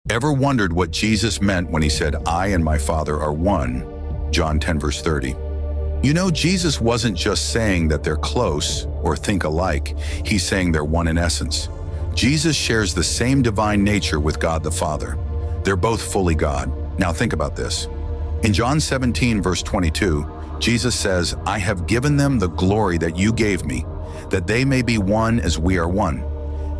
Ever wondered what Jesus meant when he said, "I and my Father are one"? John 10 verse 30. You know, Jesus wasn't just saying that they're close or think alike. He's saying they're one in essence. Jesus shares the same divine nature with God the Father. They're both fully God. Now think about this. In John 17 verse 22, Jesus says, "I have given them the glory that you gave me, that they may be one as we are one."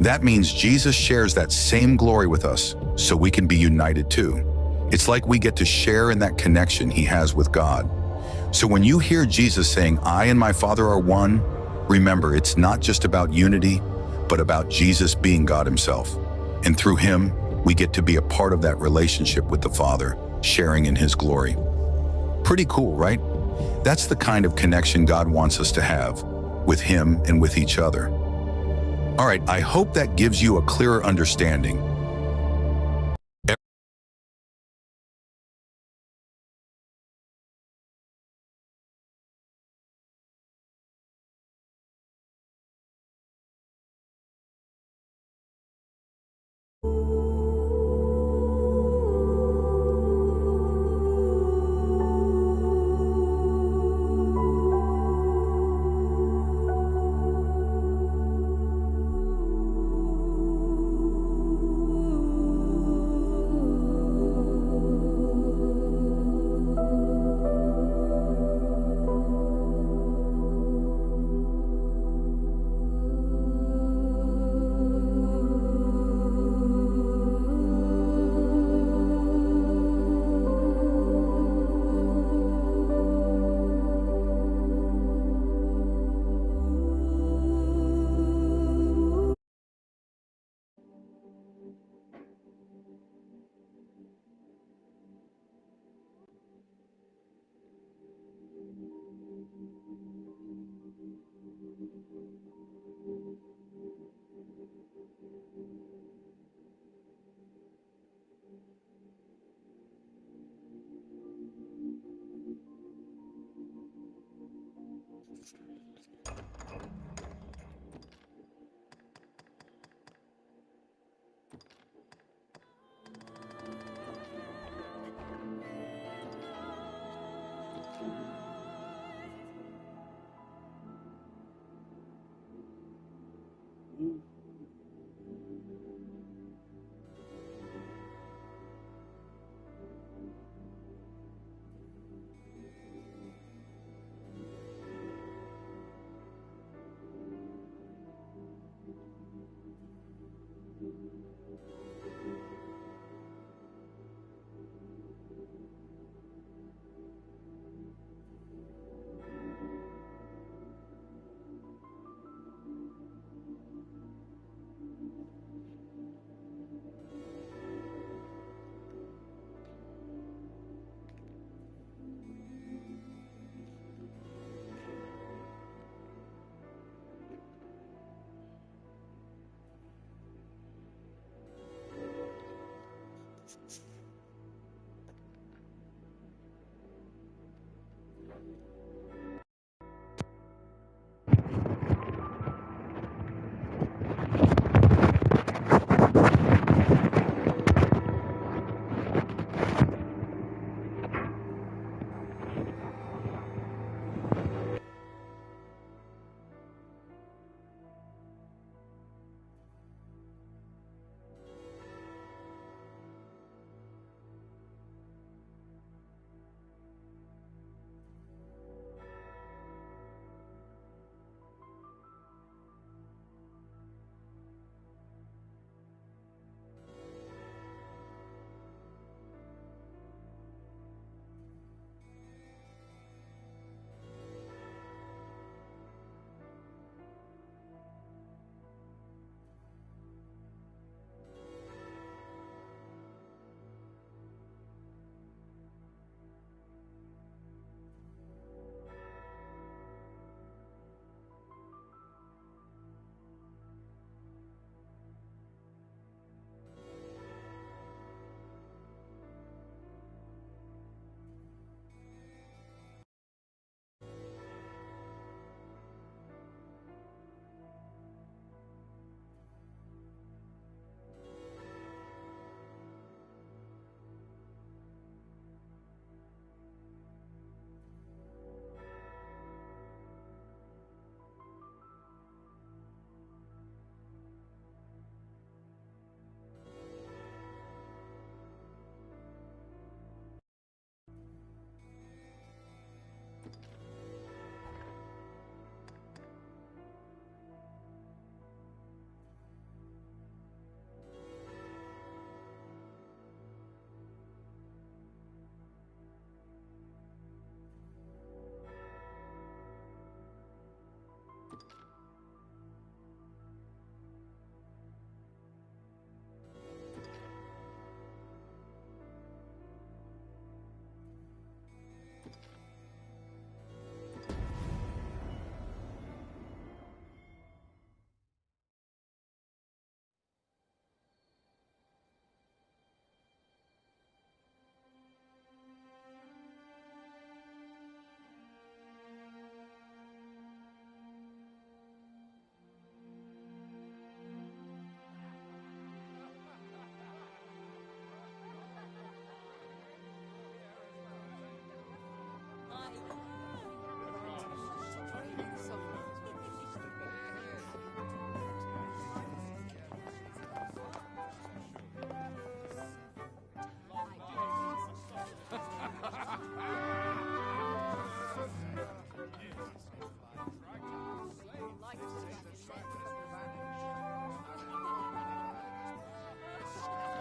That means Jesus shares that same glory with us, so we can be united too. It's like we get to share in that connection he has with God. So when you hear Jesus saying, "I and my Father are one," remember, it's not just about unity, but about Jesus being God himself. And through him, we get to be a part of that relationship with the Father, sharing in his glory. Pretty cool, right? That's the kind of connection God wants us to have, with him and with each other. All right, I hope that gives you a clearer understanding.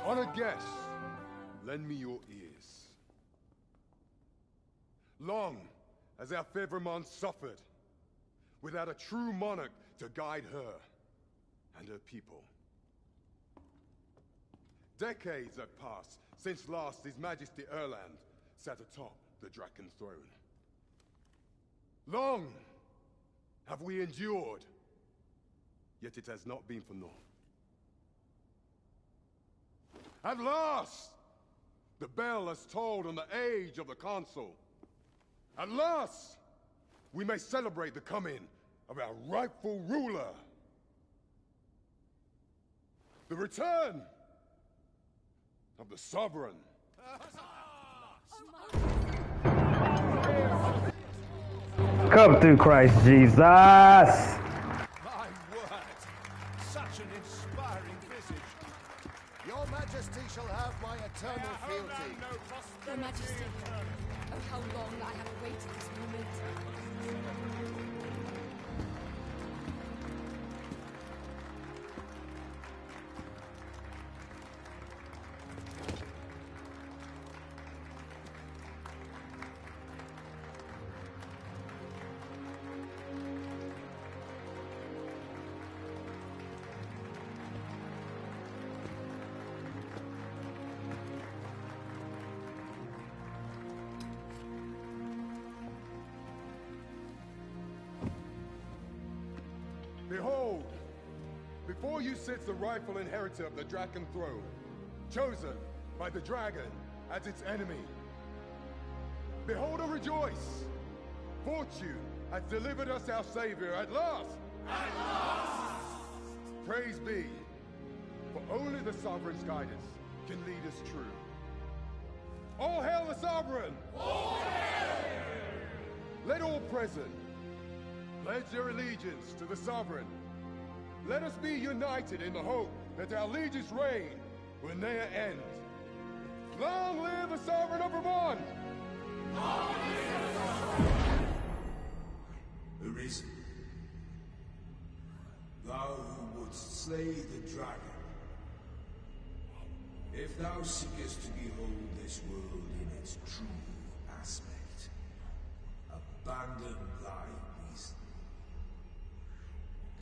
Honored guests, lend me your ears. Long has our Fevrimon suffered, without a true monarch to guide her and her people. Decades have passed since last His Majesty Erland sat atop the Draken throne. Long have we endured, yet it has not been for naught. At last, the bell has tolled on the age of the Council. At last, we may celebrate the coming of our rightful ruler. The return of the Sovereign. Come through, Christ Jesus! My word! Such an inspiring visage. Your Majesty shall have my eternal fealty. Your Majesty, oh how long I have awaited this moment. Behold, before you sits the rightful inheritor of the Draken throne, chosen by the dragon as its enemy. Behold and rejoice! Fortune has delivered us our savior at last! At last! Praise be, for only the Sovereign's guidance can lead us true. All hail the Sovereign! All hail! Let all present pledge their allegiance to the Sovereign. Let us be united in the hope that our liege's reign will ne'er end. Long live the Sovereign of Vermont! Long live the Sovereign! Arisen, thou who wouldst slay the dragon, if thou seekest to behold this world in its true aspect, abandon thy reason.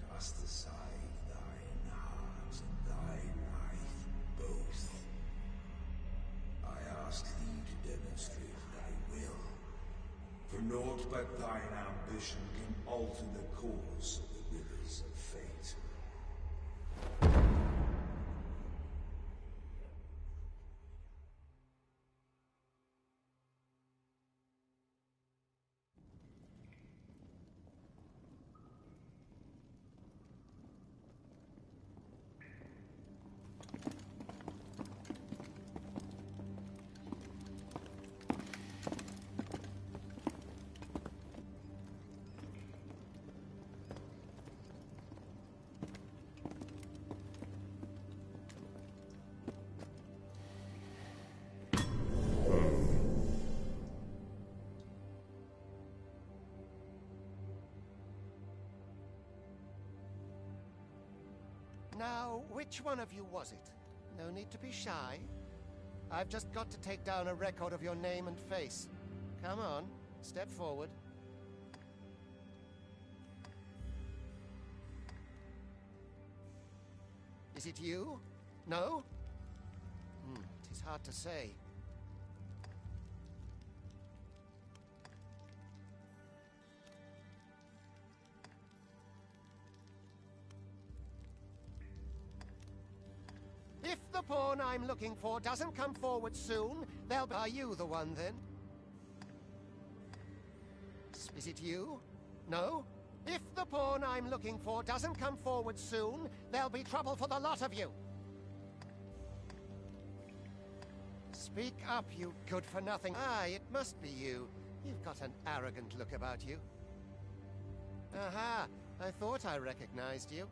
Cast aside thine heart and thy life both. I ask thee to demonstrate thy will, for naught but thine ambition can alter the course of the rivers of fate. Now, which one of you was it? No need to be shy. I've just got to take down a record of your name and face. Come on, step forward. Is it you? No? 'Tis hard to say. If the pawn I'm looking for doesn't come forward soon, they'll be... Are you the one, then? Is it you? No? If the pawn I'm looking for doesn't come forward soon, there'll be trouble for the lot of you. Speak up, you good-for-nothing. Ah, it must be you. You've got an arrogant look about you. Aha! I thought I recognized you.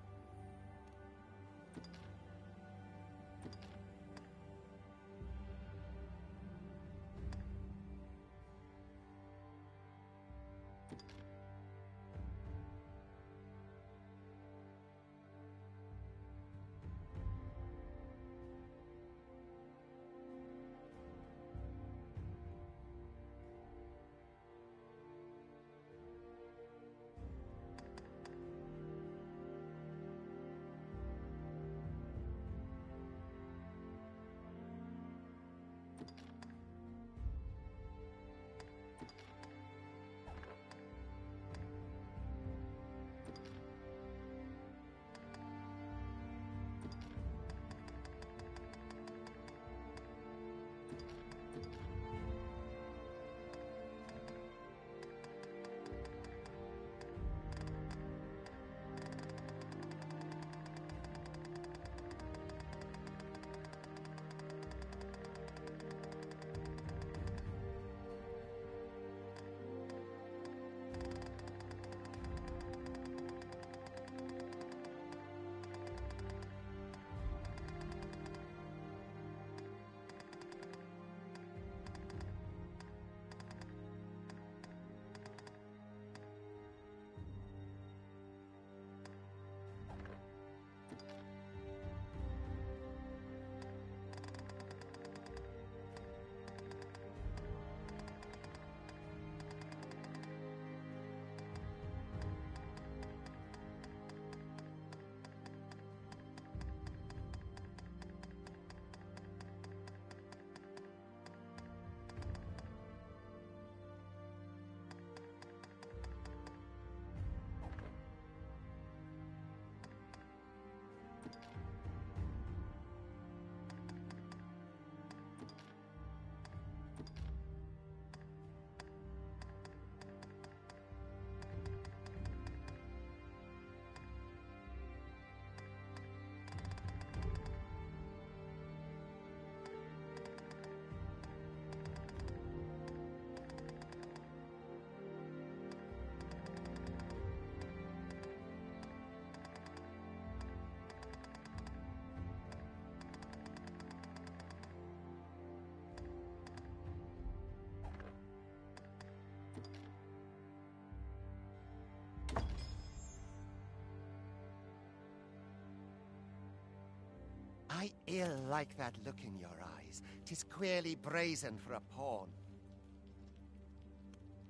I ill like that look in your eyes. 'Tis queerly brazen for a pawn.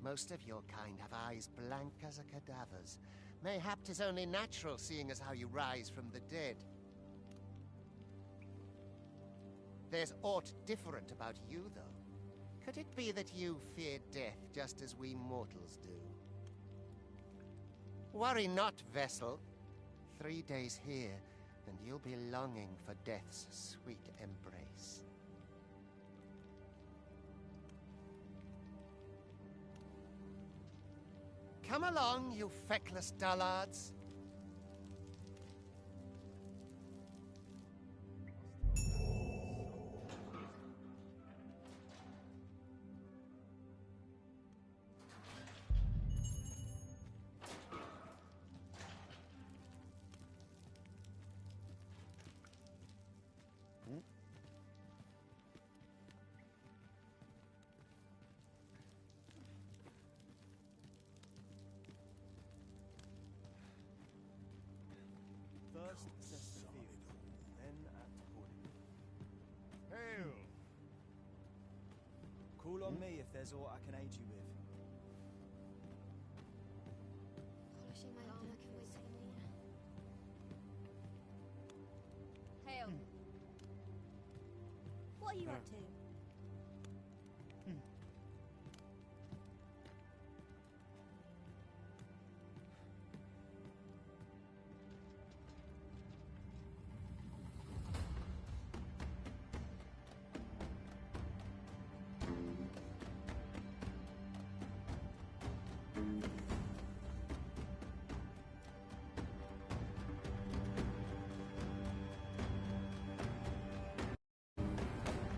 Most of your kind have eyes blank as a cadaver's. Mayhap 'tis only natural, seeing as how you rise from the dead. There's aught different about you, though. Could it be that you fear death just as we mortals do? Worry not, vessel. 3 days here, and you'll be longing for death's sweet embrace. Come along, you feckless dullards. First assess the field, then act accordingly. Hail! Call on me if there's aught I can aid you with. Polishing my armor can wait for me. Hail. What are you up to?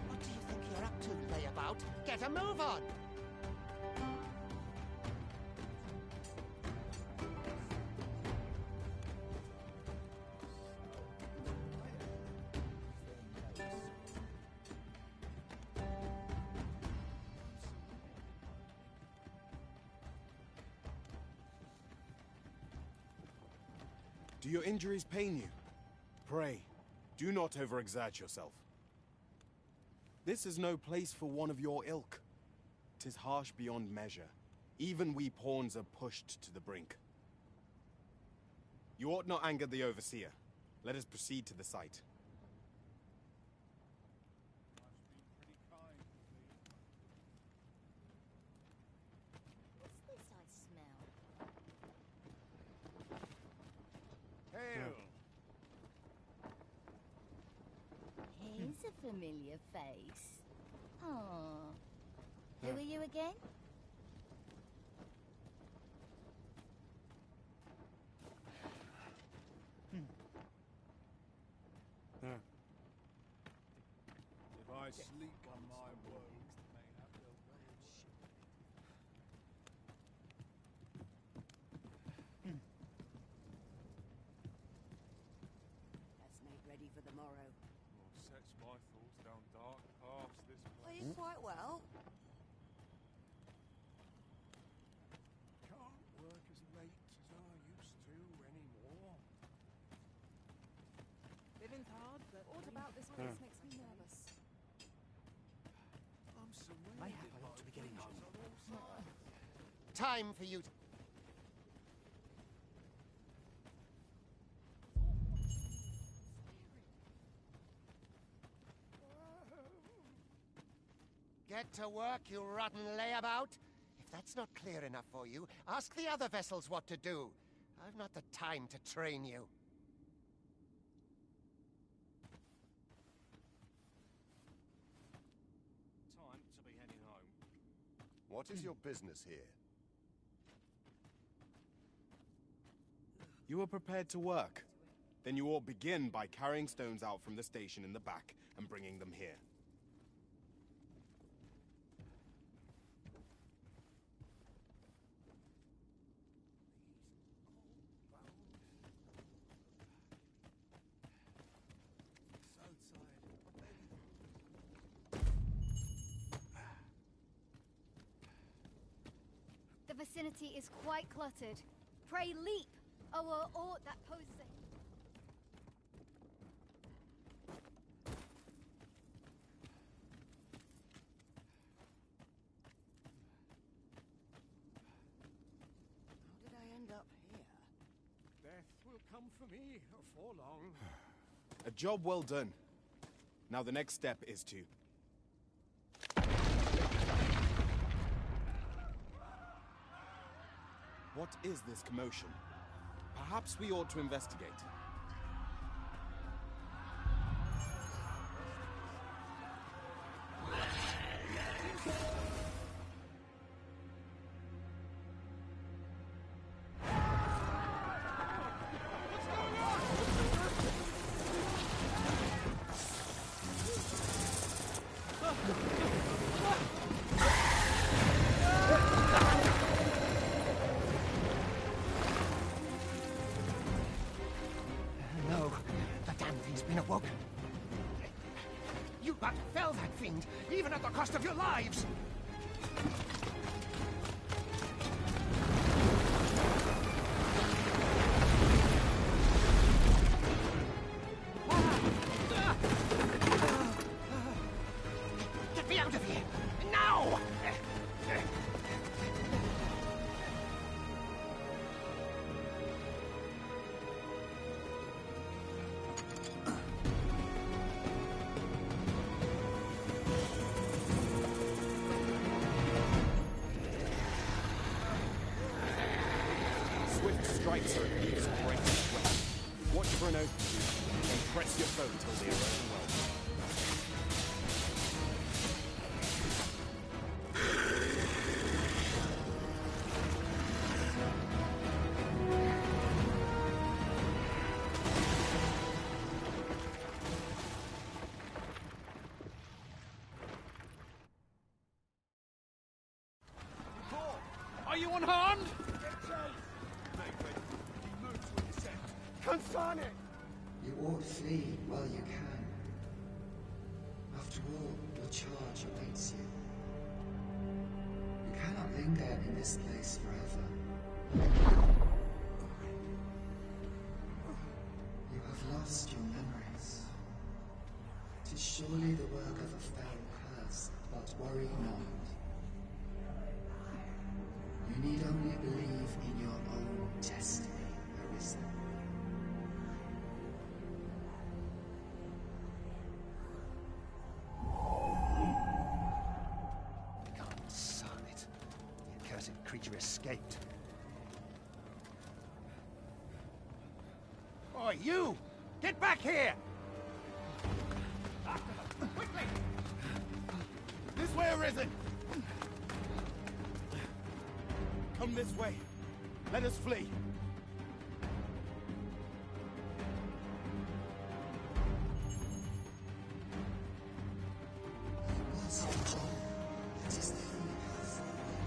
What do you think you're up to, layabout? Get a move on! Do your injuries pain you? Pray, do not overexert yourself. This is no place for one of your ilk. 'Tis harsh beyond measure. Even we pawns are pushed to the brink. You ought not anger the overseer. Let us proceed to the site. What's this I smell? Hail! Here's a familiar face. Oh. Who are you again? If I sleep on my woes, That's made ready for the morrow. sets my thoughts down dark paths this Are you quite well? Can't work as late as I used to anymore. Living's hard, but what about this place makes me nervous? I'm surrounded Mayhap I ought to be getting home. Time for you to... Get to work, you rotten layabout. If that's not clear enough for you, ask the other vessels what to do. I've not the time to train you. Time to be heading home. What is your business here? You are prepared to work. Then you ought begin by carrying stones out from the station in the back and bringing them here. The vicinity is quite cluttered. Pray leap, or aught that poses a... for me for long. A job well done. Now the next step is to... What is this commotion? Perhaps we ought to investigate. No, the damn thing's been awoken. You got to fell that fiend, even at the cost of your lives! Get me out of here! Now! Swift strikes are a piece of great weapon. Watch for an opening, and press your foe till they are overwhelmed. Are you unharmed? You ought flee while you can. After all, your charge awaits you. You cannot linger in this place forever. You have lost your memories. 'Tis surely the work of a fell curse, but worry not. You need only believe in your own destiny, Arisen. Concise. The accursed creature escaped. Oi, you! Get back here! Quickly! This way, Arisen! Come this way. Let us flee. Was your job? It is the only path forward.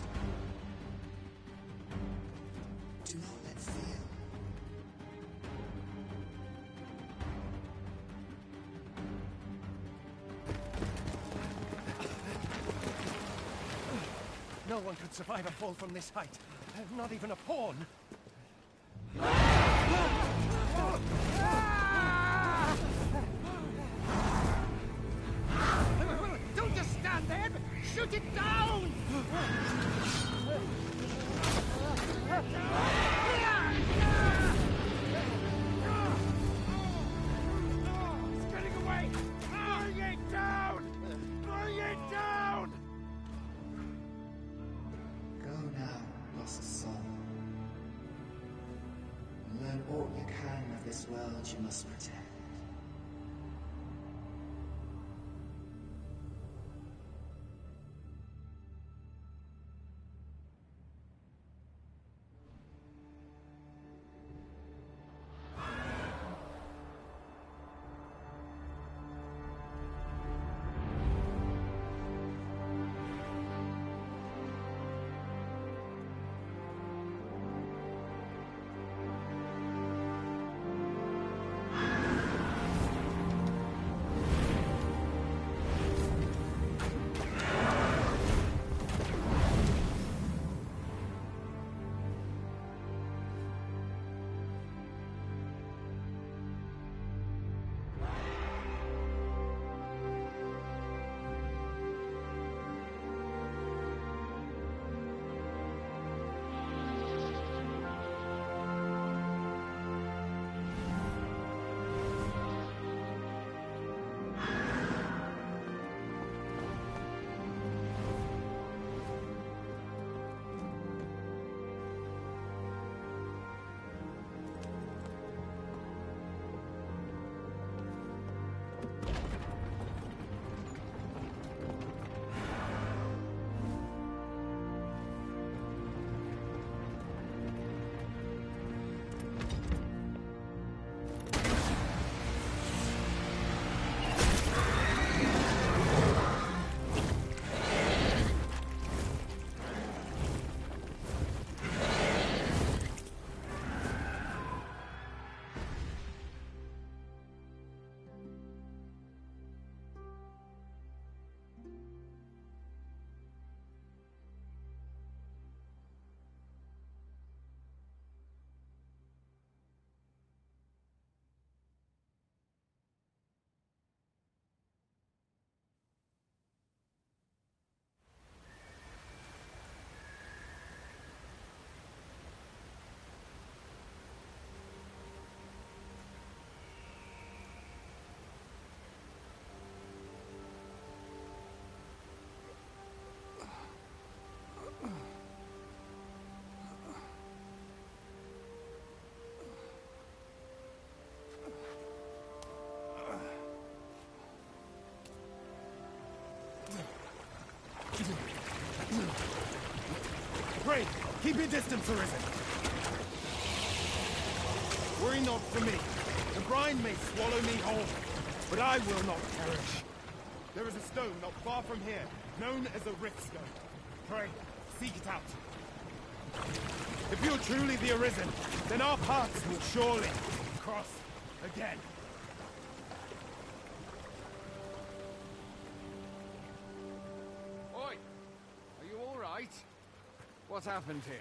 Do not let fear. No one could survive a fall from this height. Not even a pawn. Don't just stand there! Shoot it down! It's getting away! Bring it down! Bring it down! Go now, lost soul. Learn all you can of this world you must protect. Pray, keep your distance, Arisen. Worry not for me. The brine may swallow me whole, but I will not perish. There is a stone not far from here, known as a Rift Stone. Pray, seek it out. If you're truly the Arisen, then our paths will surely cross again. Oi! Are you all right? What happened here?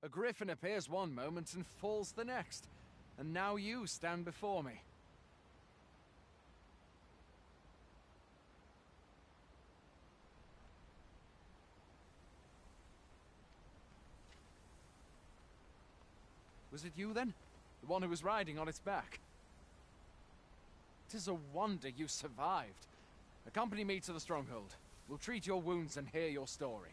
A griffin appears one moment and falls the next. And now you stand before me. Was it you then? The one who was riding on its back? 'Tis a wonder you survived. Accompany me to the stronghold. We'll treat your wounds and hear your story.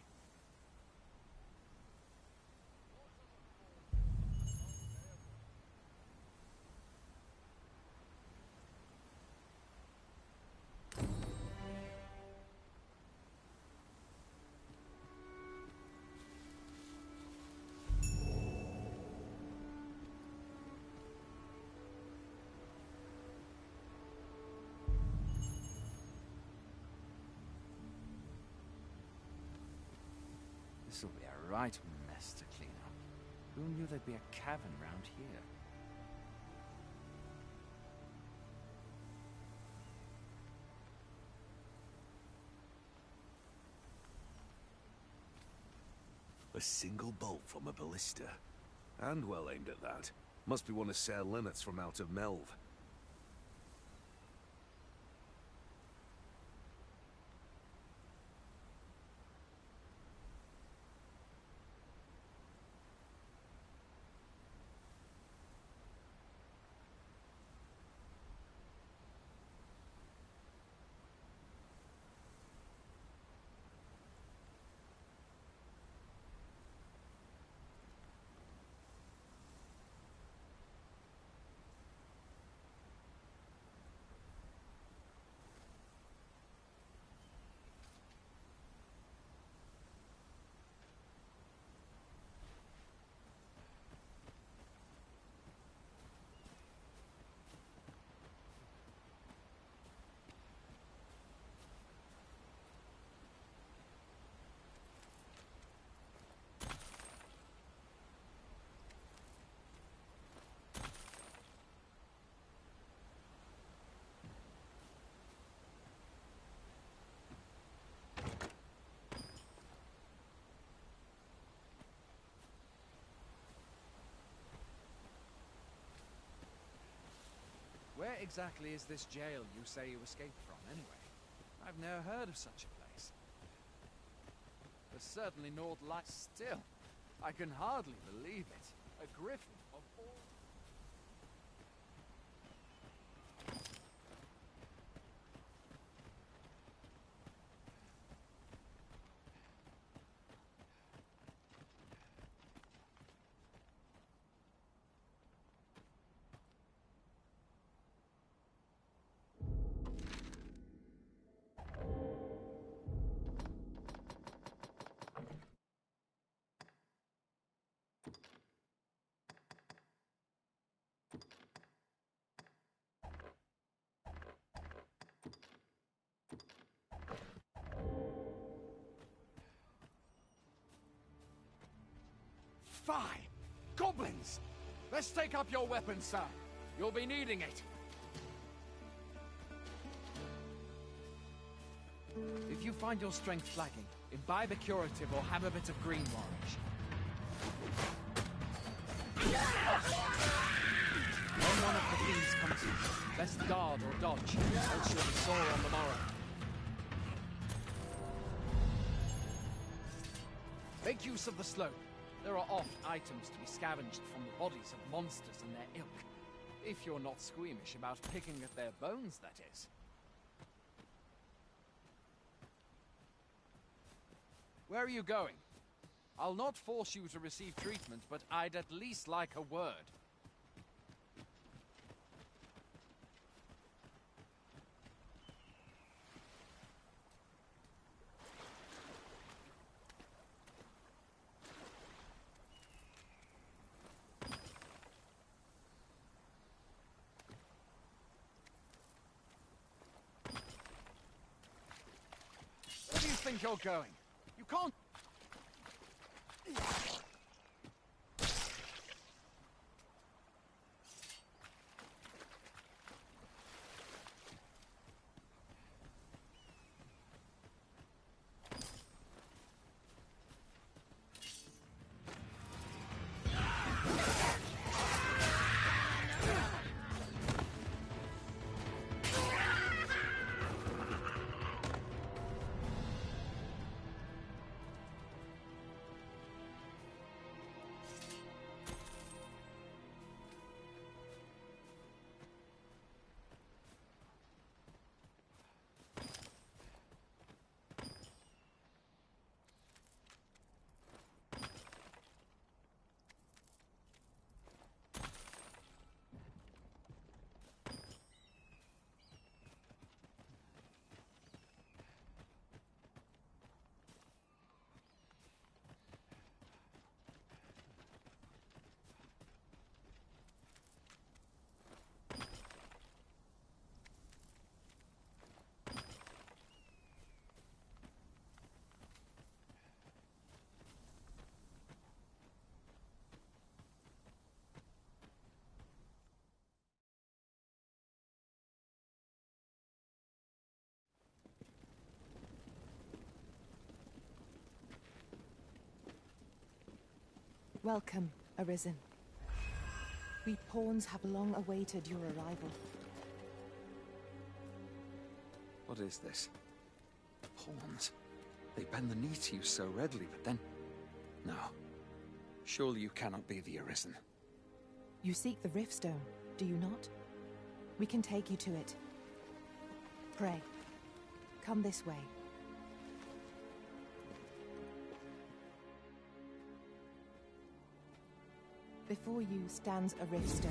This'll be a right mess to clean up. Who knew there'd be a cavern round here? A single bolt from a ballista. And well aimed at that. Must be one of Ser Linet's from out of Melve. Where exactly is this jail you say you escaped from, anyway? I've never heard of such a place. There's certainly Nord Light still. I can hardly believe it. A griffin of all... Fie! Goblins! Let's take up your weapons, sir. You'll be needing it. If you find your strength flagging, imbibe a curative or have a bit of green orange. When one of the fiends comes in, best guard or dodge, else you'll be sore on the morrow. Make use of the slope. There are oft items to be scavenged from the bodies of monsters and their ilk. If you're not squeamish about picking at their bones, that is. Where are you going? I'll not force you to receive treatment, but I'd at least like a word. think you're going? You can't... Welcome, Arisen. We pawns have long awaited your arrival. What is this? Pawns. They bend the knee to you so readily, but then... No. Surely you cannot be the Arisen. You seek the Riftstone, do you not? We can take you to it. Pray. Come this way. Before you stands a Riftstone.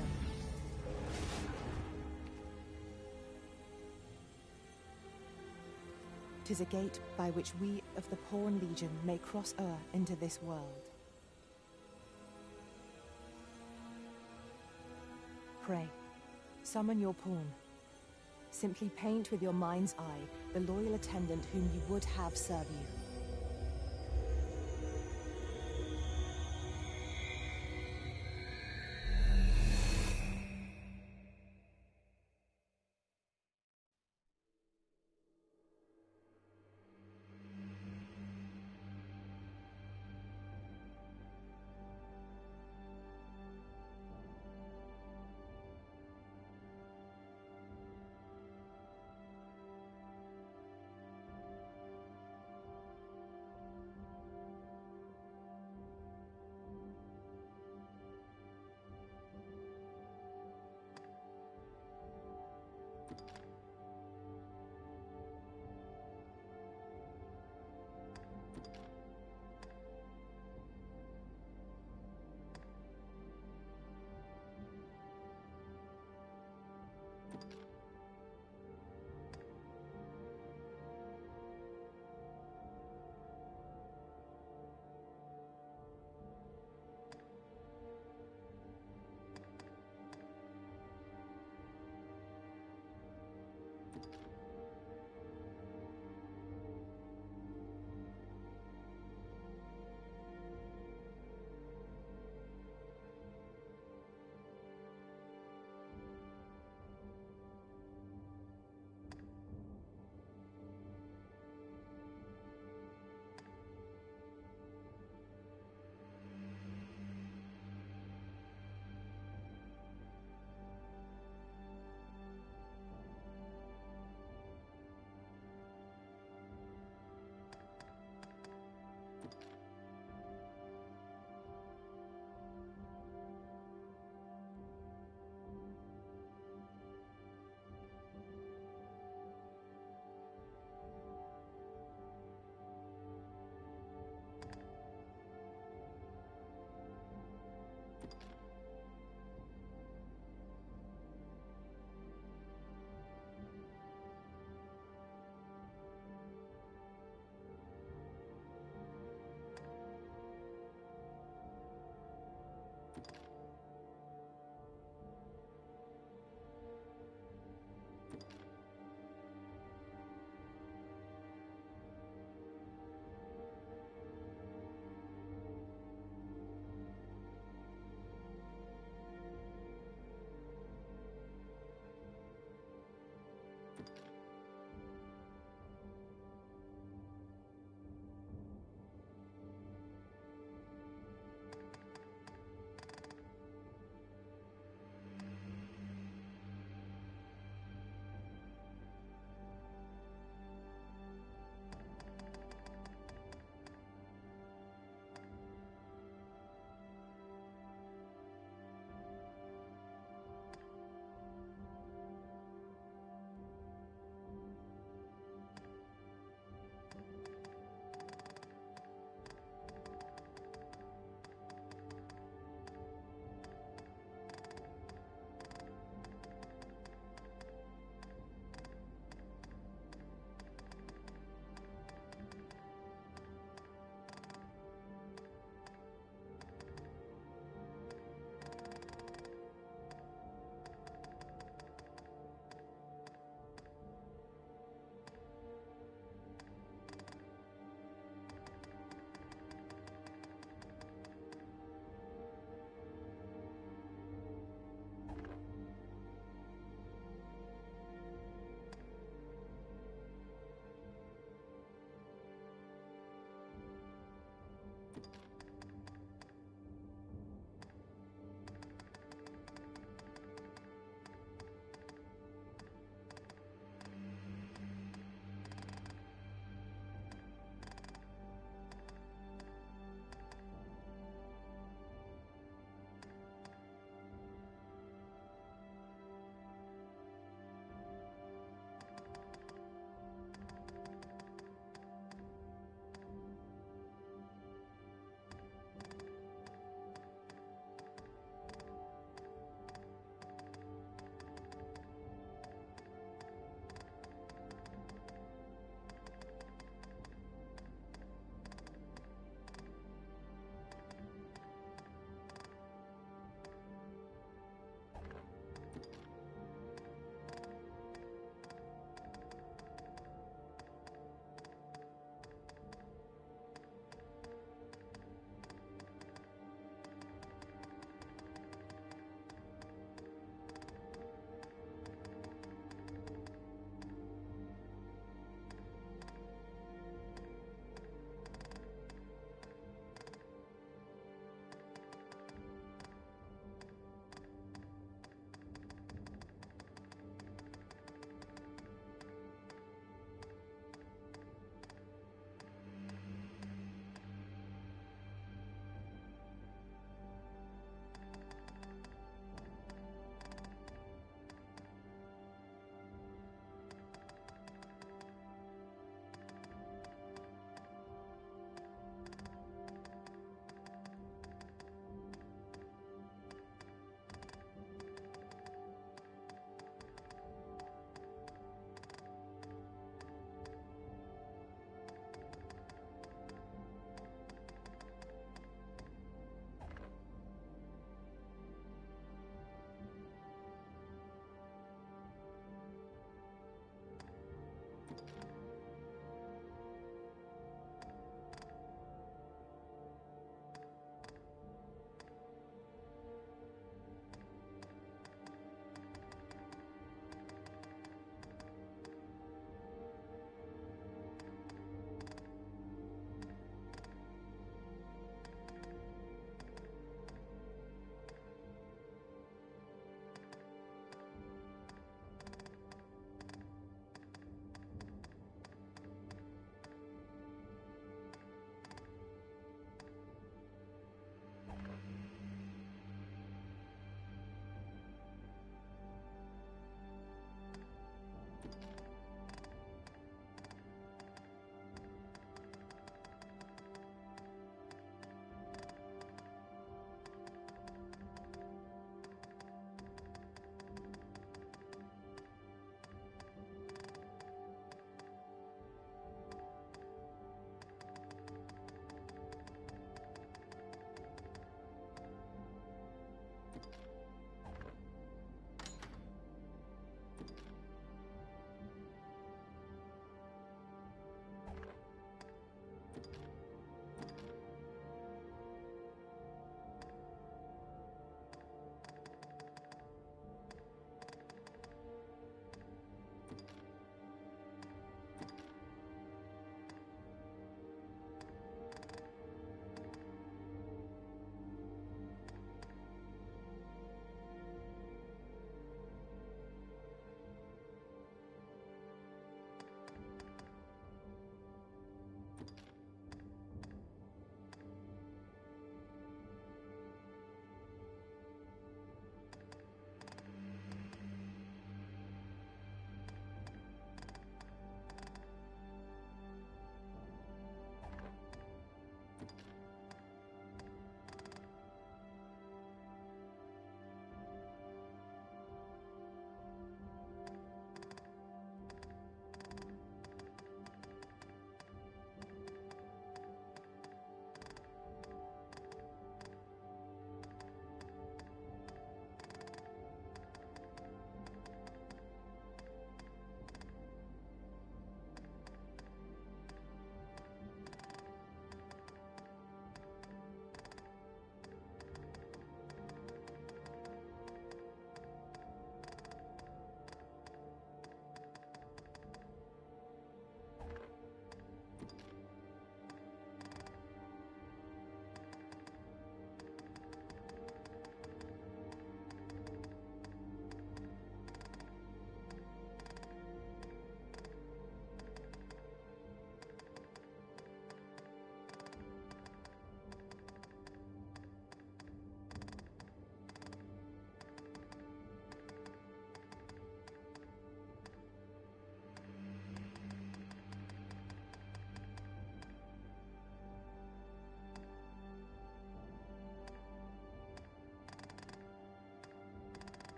Tis a gate by which we of the Pawn Legion may cross o'er into this world. Pray, summon your pawn. Simply paint with your mind's eye the loyal attendant whom you would have serve you.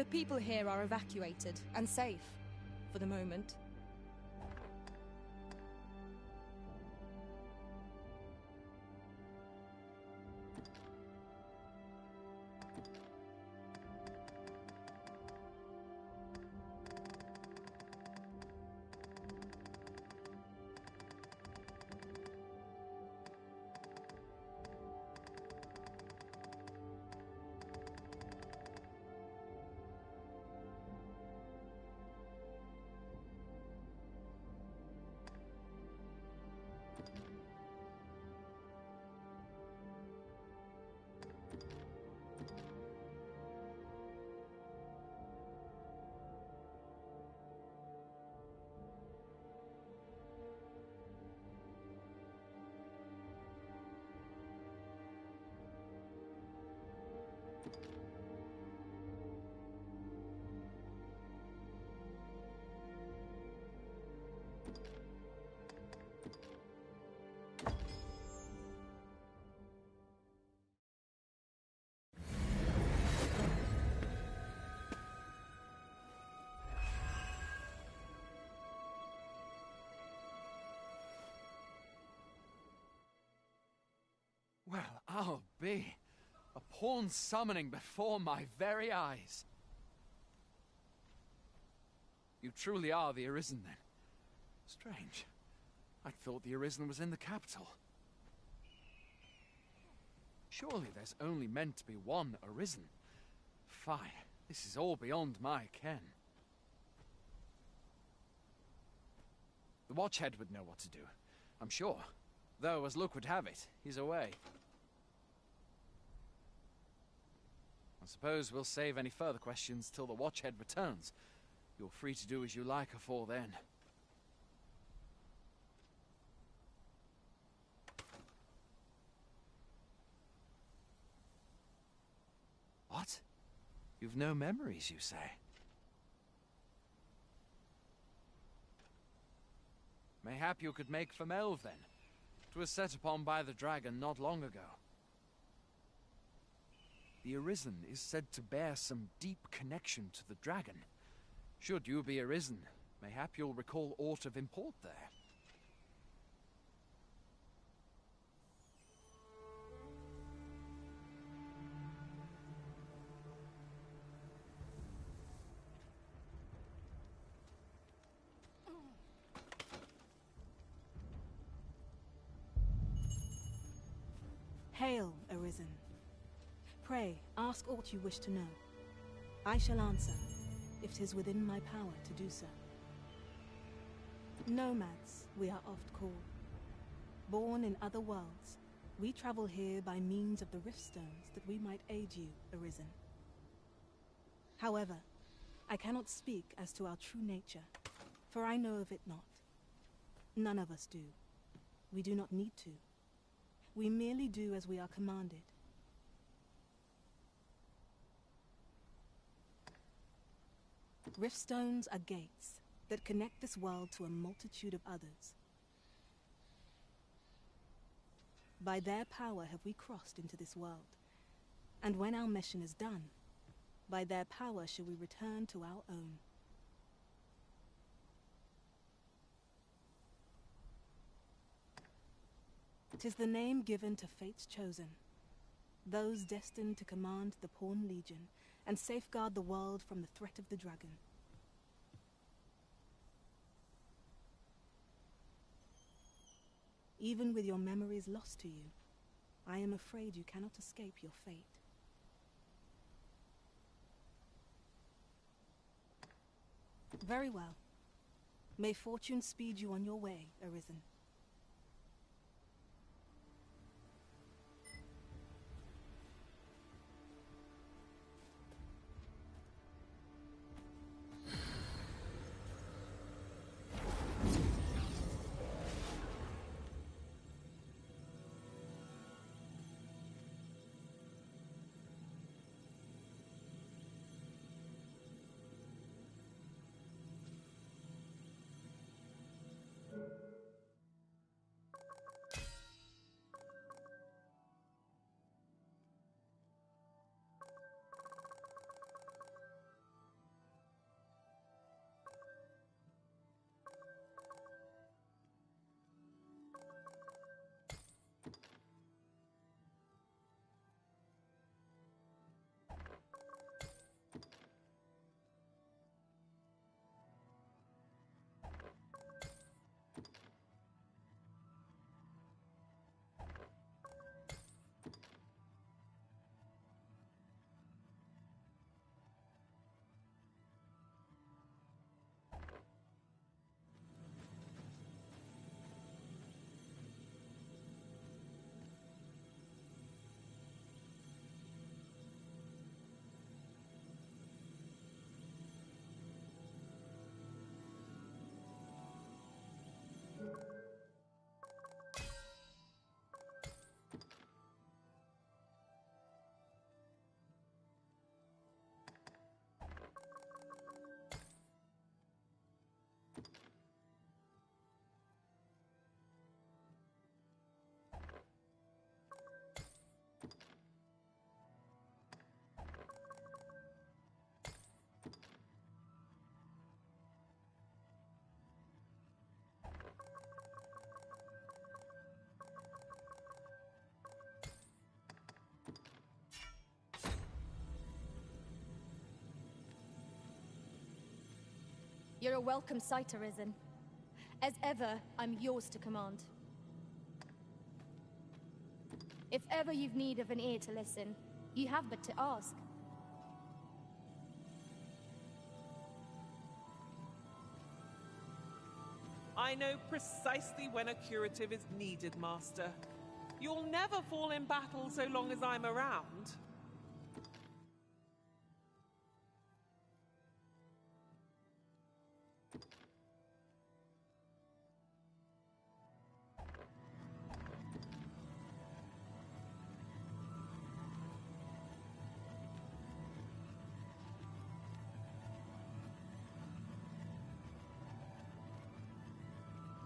people here are evacuated and safe, for the moment. Well, I'll be. A pawn summoning before my very eyes. You truly are the Arisen, then? Strange. I'd thought the Arisen was in the capital. Surely there's only meant to be one Arisen. Fie, this is all beyond my ken. The Watchhead would know what to do, I'm sure. Though, as luck would have it, he's away. I suppose we'll save any further questions till the Watchhead returns. You're free to do as you like afore then. What? You've no memories, you say? Mayhap you could make for Melve, then. 'Twas set upon by the dragon not long ago. The Arisen is said to bear some deep connection to the dragon. Should you be Arisen, mayhap you'll recall aught of import there. Hail, Arisen. Pray, ask aught you wish to know. I shall answer, if 'tis within my power to do so. Nomads, we are oft called. Born in other worlds, we travel here by means of the riftstones that we might aid you, Arisen. However, I cannot speak as to our true nature, for I know of it not. None of us do. We do not need to. We merely do as we are commanded. Riftstones are gates that connect this world to a multitude of others. By their power have we crossed into this world, and when our mission is done, by their power shall we return to our own. "'Tis the name given to fate's chosen, those destined to command the Pawn Legion and safeguard the world from the threat of the dragon. Even with your memories lost to you, I am afraid you cannot escape your fate. Very well. May fortune speed you on your way, Arisen. You're a welcome sight, Arisen. As ever, I'm yours to command. If ever you've need of an ear to listen, you have but to ask. I know precisely when a curative is needed, Master. You'll never fall in battle so long as I'm around.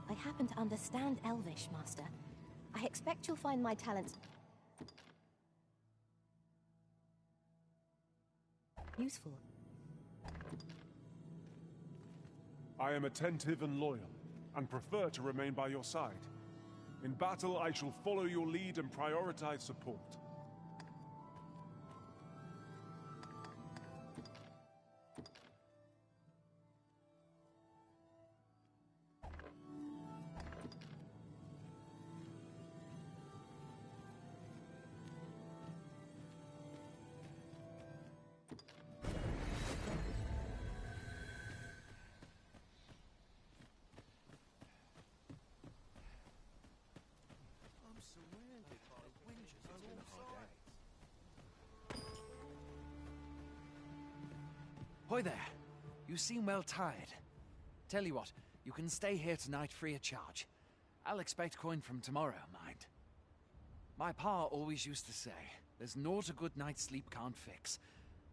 I happen to understand Elvish, Master. I expect you'll find my talents useful. I am attentive and loyal, and prefer to remain by your side. In battle, I shall follow your lead and prioritize support. Hoy there. You seem well tired. Tell you what, you can stay here tonight free of charge. I'll expect coin from tomorrow, mind. My pa always used to say, there's naught a good night's sleep can't fix.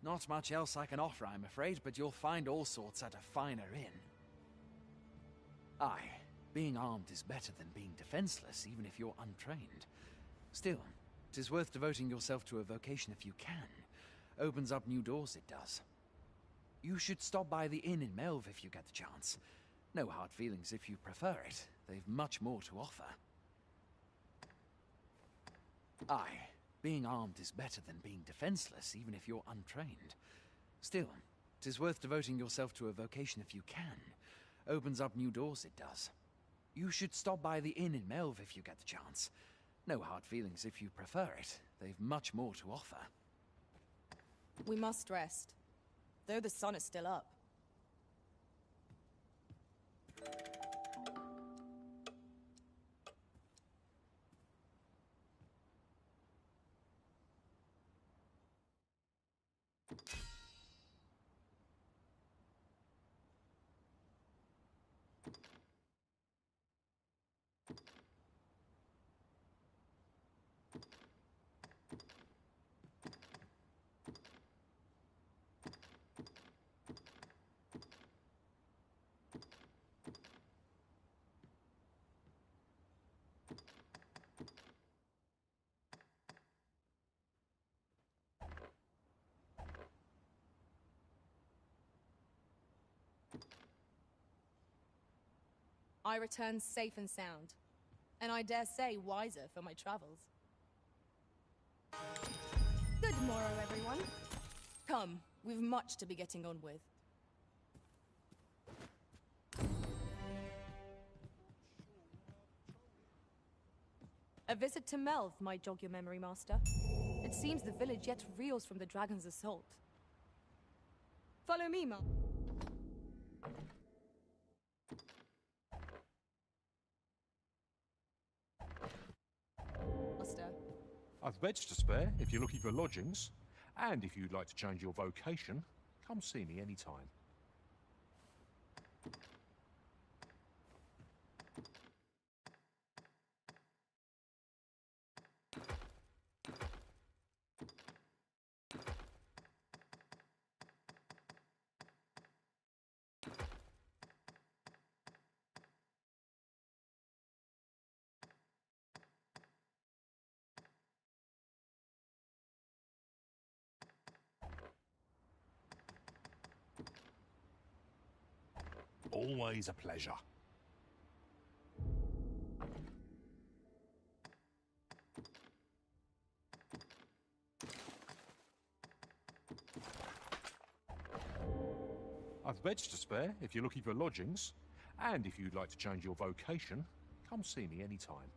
Not much else I can offer, I'm afraid, but you'll find all sorts at a finer inn. Aye, being armed is better than being defenseless, even if you're untrained. Still, 'tis worth devoting yourself to a vocation if you can. Opens up new doors, it does. You should stop by the inn in Melve if you get the chance. No hard feelings if you prefer it. They've much more to offer. Aye, being armed is better than being defenseless, even if you're untrained. Still, 'tis worth devoting yourself to a vocation if you can. Opens up new doors, it does. You should stop by the inn in Melve if you get the chance. No hard feelings if you prefer it. They've much more to offer. We must rest, though the sun is still up. I return safe and sound, and I dare say wiser for my travels. Good morrow, everyone. Come, we've much to be getting on with. A visit to Melve might jog your memory, Master. It seems the village yet reels from the dragon's assault. Follow me, Master. I've beds to spare if you're looking for lodgings. And if you'd like to change your vocation, come see me anytime. Always a pleasure. I've beds to spare if you're looking for lodgings. And if you'd like to change your vocation, come see me anytime.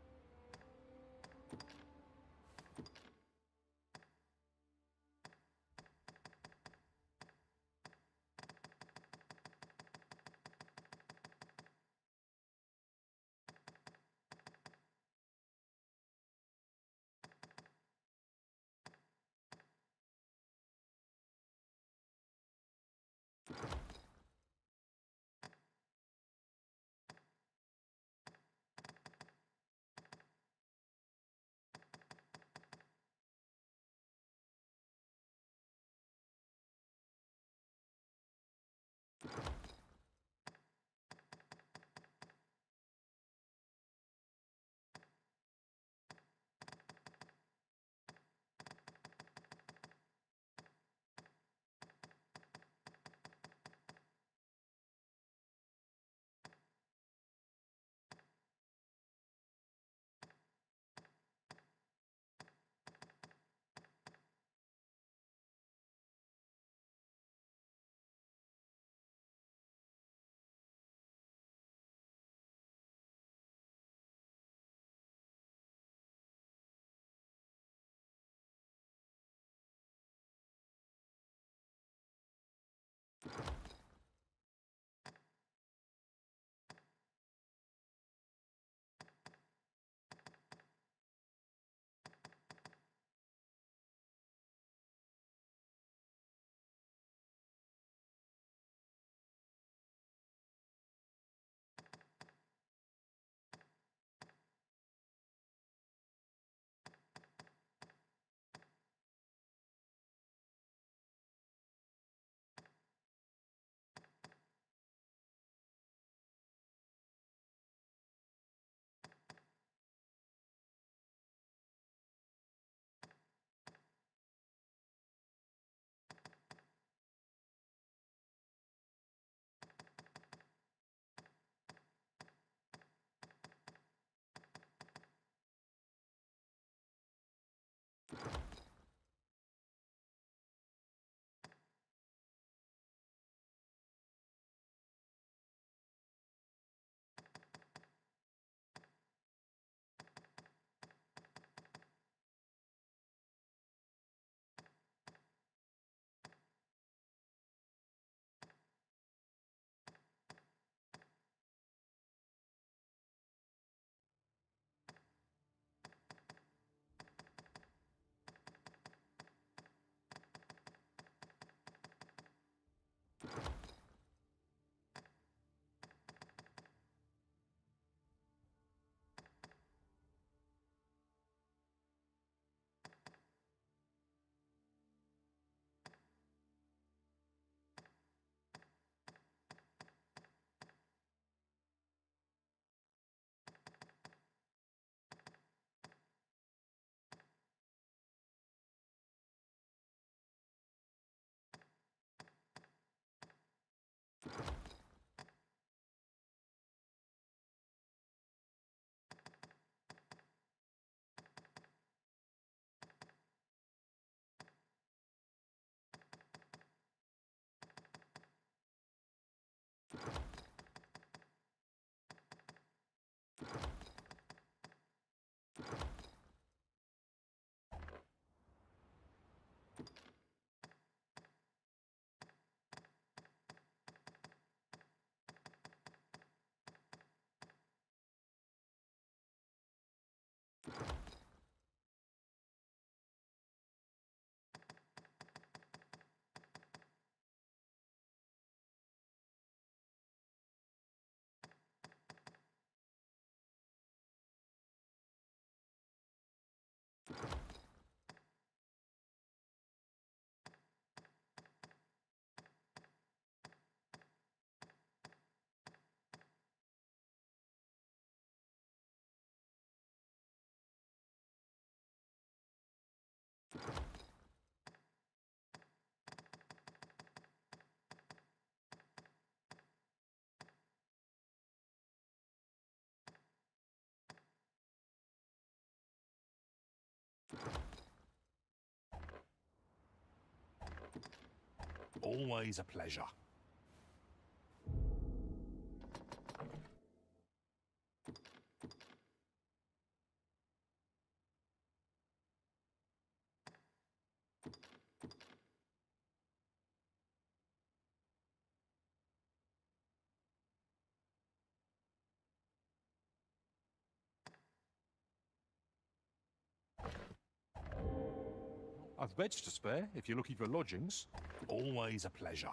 Always a pleasure. I've beds to spare if you're looking for lodgings. Always a pleasure.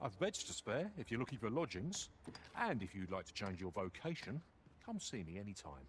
I've beds to spare if you're looking for lodgings. And if you'd like to change your vocation, come see me anytime.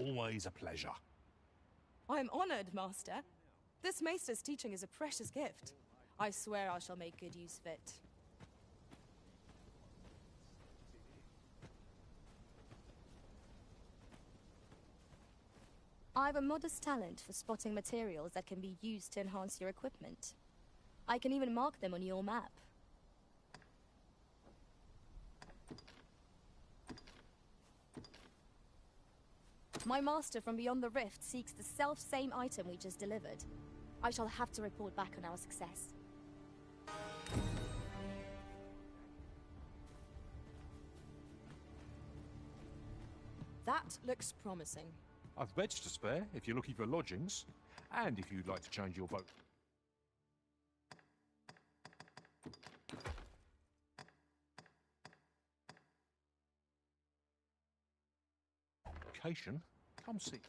Always a pleasure. I'm honored, Master. This Maester's teaching is a precious gift. I swear I shall make good use of it. I have a modest talent for spotting materials that can be used to enhance your equipment. I can even mark them on your map. My master from beyond the rift seeks the self-same item we just delivered. I shall have to report back on our success. That looks promising. I've beds to spare if you're looking for lodgings, and if you'd like to change your vocation, come see.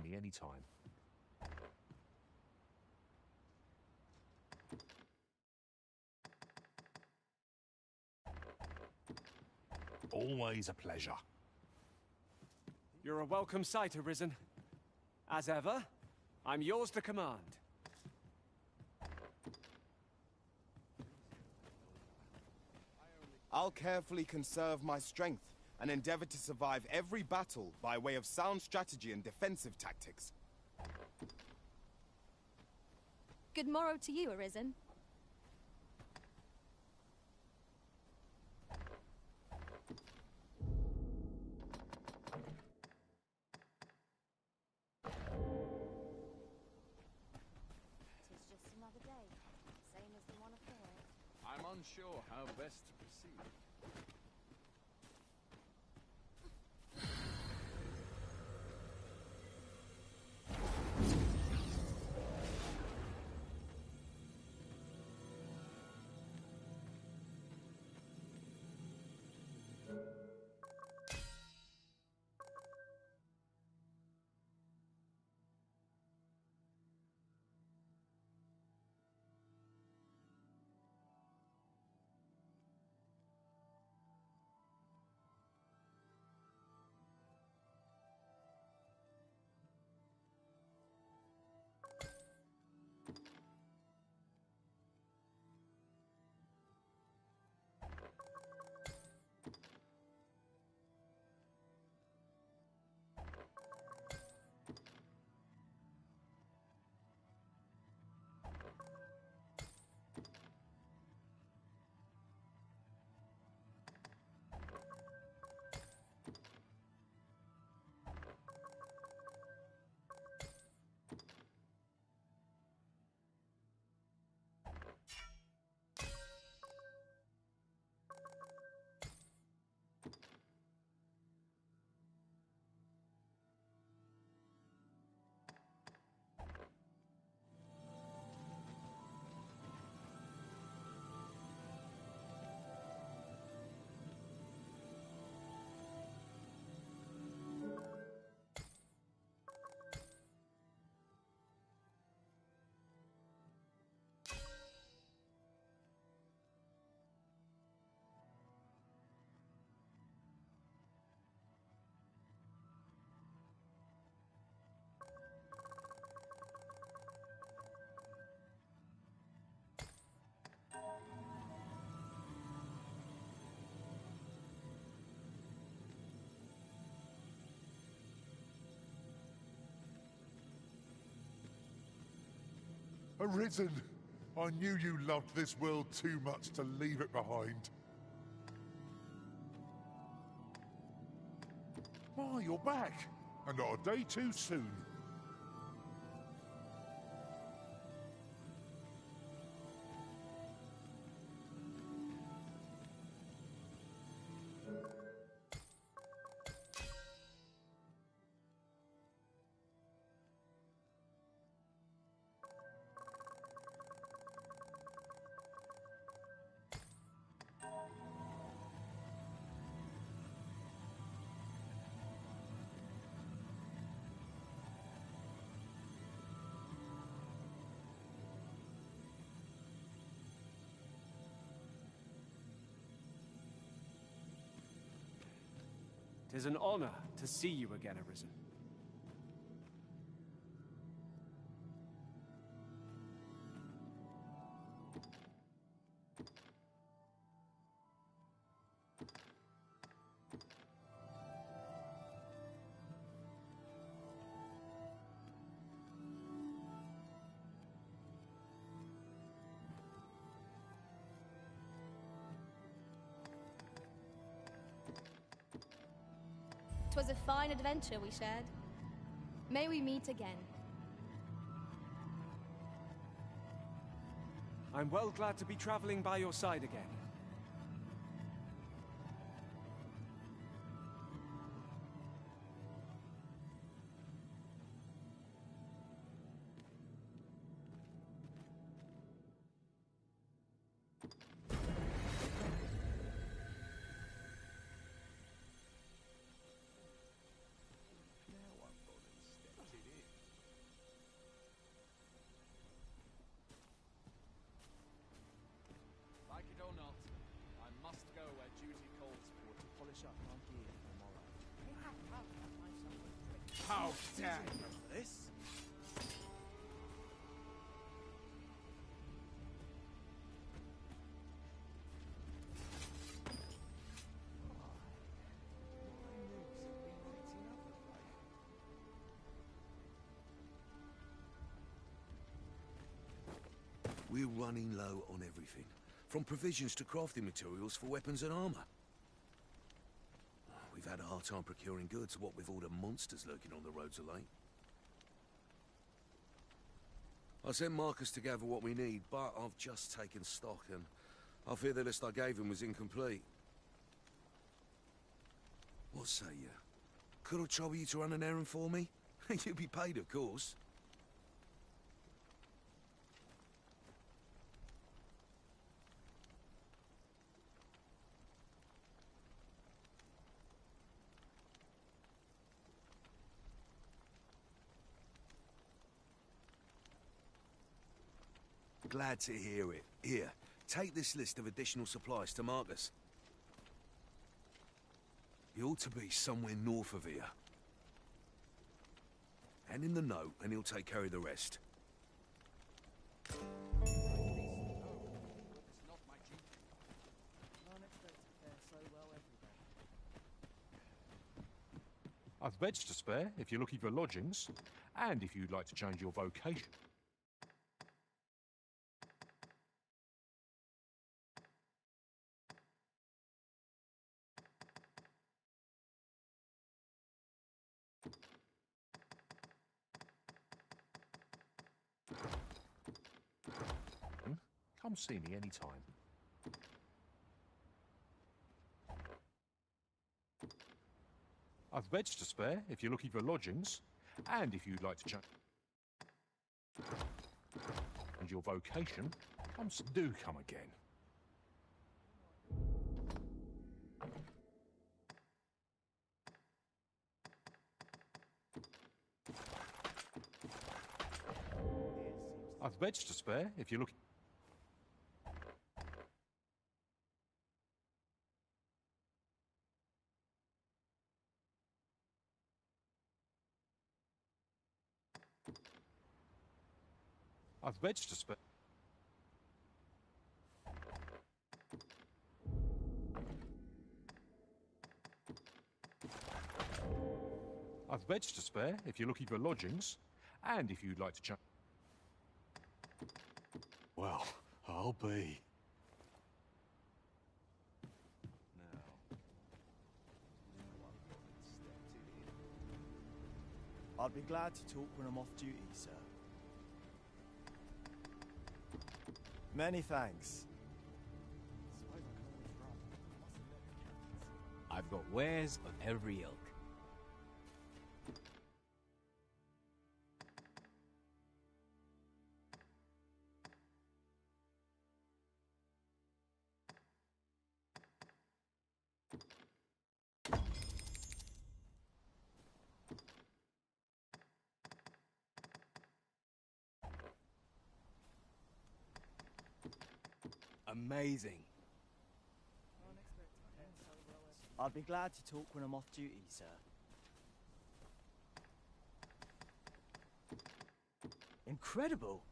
Me anytime. Always a pleasure. You're a welcome sight, Arisen. As ever, I'm yours to command. I'll carefully conserve my strength and endeavor to survive every battle by way of sound strategy and defensive tactics. Good morrow to you, Arisen. Tis just another day, same as the one afore. I'm unsure how best to proceed. Arisen! I knew you loved this world too much to leave it behind. Oh, you're back! And not a day too soon. 'Tis an honor to see you again, Arisen. 'Twas a fine adventure we shared. May we meet again. I'm well glad to be traveling by your side again. Like it or not, I must go where duty calls for to polish up my gear for tomorrow. How dare you for this? We're running low on everything, from provisions to crafting materials for weapons and armor. We've had a hard time procuring goods, what with all the monsters lurking on the roads of late. I sent Marcus to gather what we need, but I've just taken stock and I fear the list I gave him was incomplete. What say you? Could I trouble you to run an errand for me? You'll be paid, of course. Glad to hear it. Here, take this list of additional supplies to Marcus. He ought to be somewhere north of here. And in the note, and he'll take care of the rest. I've beds to spare if you're looking for lodgings, and if you'd like to change your vocation. Come see me anytime. I've beds to spare if you're looking for lodgings, and if you'd like to change your vocation, do come again. I've beds to spare if you're looking. I've beds to spare. I've beds to spare if you're looking for lodgings, and if you'd like to change. Well, I'll be. I'd be glad to talk when I'm off duty, sir. Many thanks. I've got wares of every ilk. Amazing. I'll be glad to talk when I'm off duty, sir. Incredible!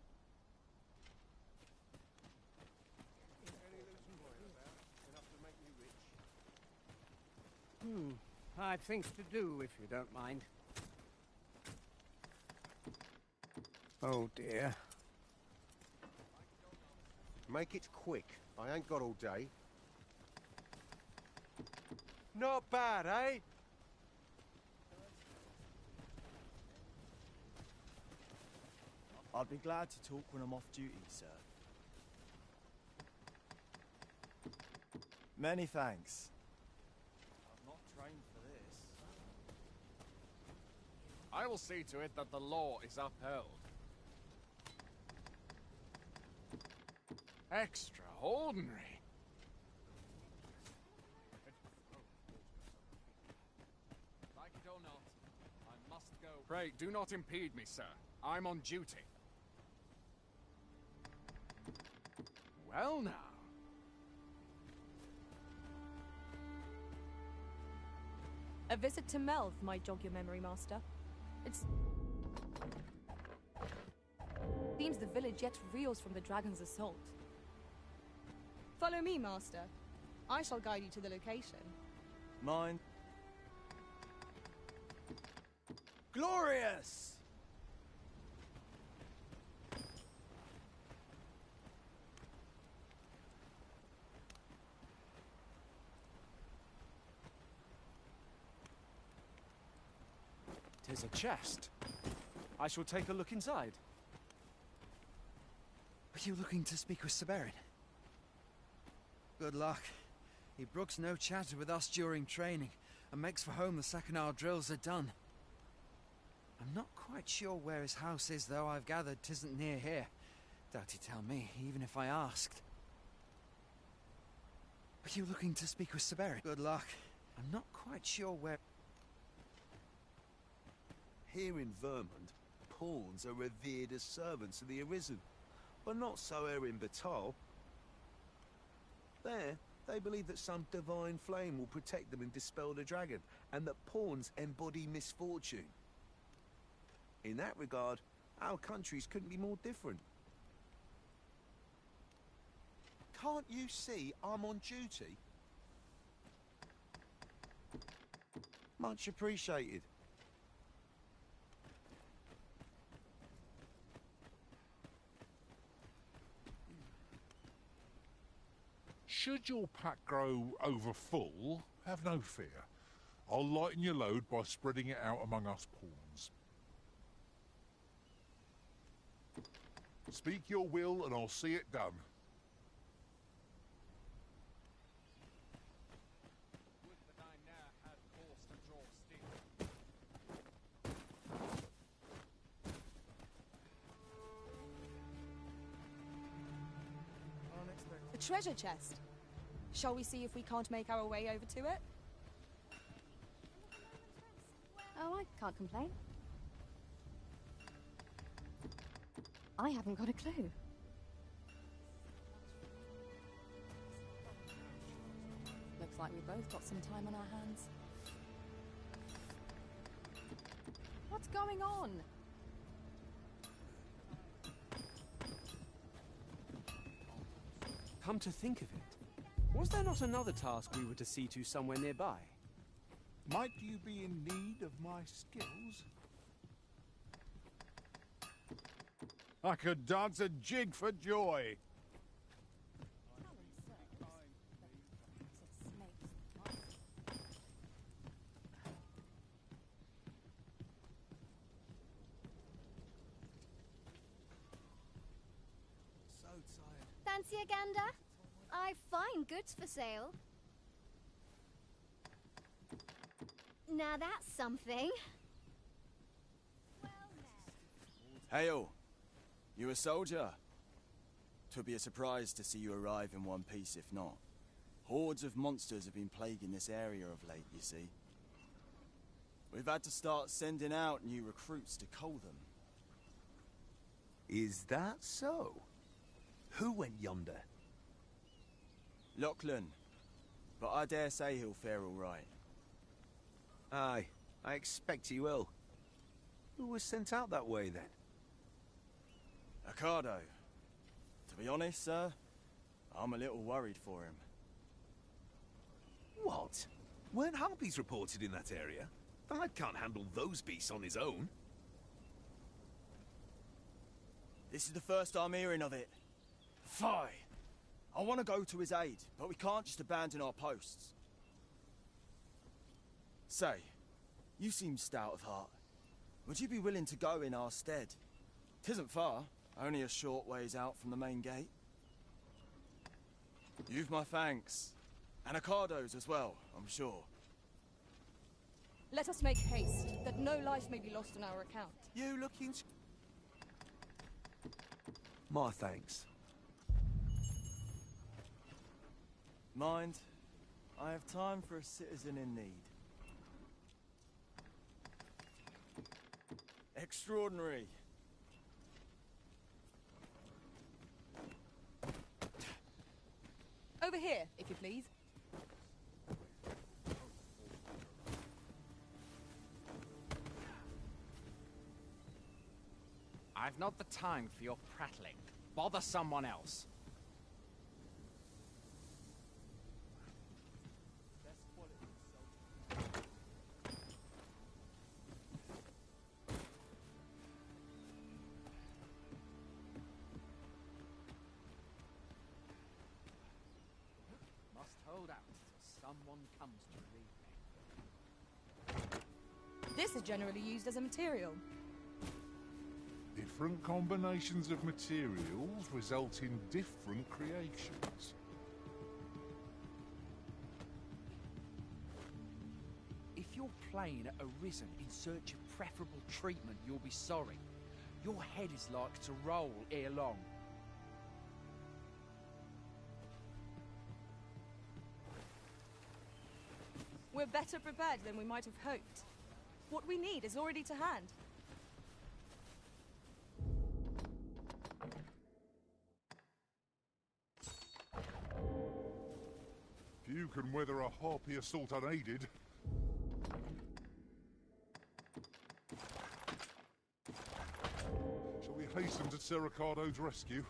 I've things to do, if you don't mind. Oh dear. Make it quick. I ain't got all day. Not bad, eh? I'll be glad to talk when I'm off duty, sir. Many thanks. I'm not trained for this. I will see to it that the law is upheld. Extraordinary. Like it or not, I must go. Pray, do not impede me, sir. I'm on duty. Well now. A visit to Melv might jog your memory, Master. It's... seems the village yet reels from the dragon's assault. Follow me, Master. I shall guide you to the location. Mine. Glorious! Tis a chest. I shall take a look inside. Are you looking to speak with Severin? Good luck. He brooks no chatter with us during training, and makes for home the second our drills are done. I'm not quite sure where his house is, though I've gathered 'tisn't near here. Doubt he'd tell me, even if I asked. Are you looking to speak with Severin? Good luck. I'm not quite sure where... Here in Vermont, pawns are revered as servants of the Arisen, but not so here in Batal. There, they believe that some divine flame will protect them and dispel the dragon, and that pawns embody misfortune. In that regard, our countries couldn't be more different. Can't you see I'm on duty? Much appreciated. Should your pack grow over full, have no fear. I'll lighten your load by spreading it out among us pawns. Speak your will and I'll see it done. The treasure chest. Shall we see if we can't make our way over to it? Oh, I can't complain. I haven't got a clue. Looks like we both got some time on our hands. What's going on? Come to think of it, was there not another task we were to see to somewhere nearby? Might you be in need of my skills? I could dance a jig for joy. Fancy a gander? I find goods for sale. Now that's something. Hail! You a soldier? 'Twould be a surprise to see you arrive in one piece, if not. Hordes of monsters have been plaguing this area of late, you see. We've had to start sending out new recruits to cull them. Is that so? Who went yonder? Lachlan. but I dare say he'll fare all right. Aye, I expect he will. Who was sent out that way, then? Ocado. To be honest, sir, I'm a little worried for him. What? Weren't harpies reported in that area? The lad can't handle those beasts on his own. This is the first I'm hearing of it. Fie! I want to go to his aid, but we can't just abandon our posts. Say, you seem stout of heart. Would you be willing to go in our stead? 'Tisn't far, only a short ways out from the main gate. You've my thanks. And Ocado's as well, I'm sure. Let us make haste, that no life may be lost on our account. You looking to... My thanks. Mind, I have time for a citizen in need. Extraordinary. Over here, if you please. I've not the time for your prattling. Bother someone else. Must hold out till someone comes to relieve me. This is generally used as a material. Different combinations of materials result in different creations. If you're playing at Arisen in search of preferable treatment, you'll be sorry. Your head is like to roll ere long. We're better prepared than we might have hoped. What we need is already to hand. Few can weather a harpy assault unaided. Shall we hasten to Sericado's rescue?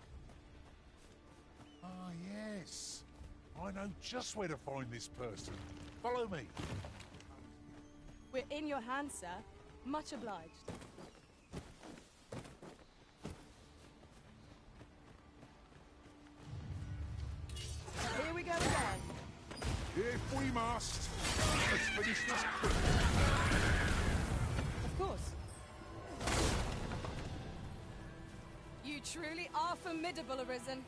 Ah, yes. I know just where to find this person. Follow me. We're in your hands, sir. Much obliged. Here we go again. If we must, let's finish this quick. Of course. You truly are formidable, Arisen.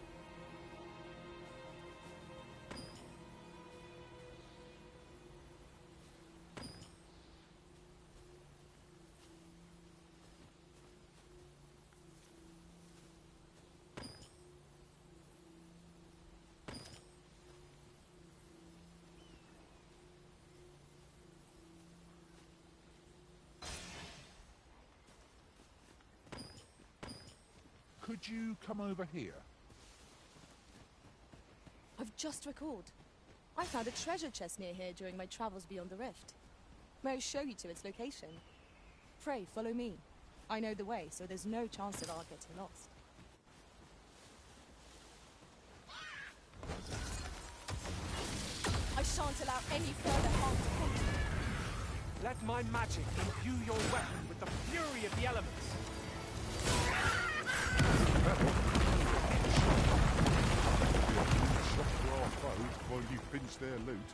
Could you come over here? I've just recalled. I found a treasure chest near here during my travels beyond the rift. May I show you to its location? Pray, follow me. I know the way, so there's no chance of our getting lost. I shan't allow any further harm to come to you. Let my magic imbue your weapon with the fury of the elements. Shot for our foes while you pinch their loot.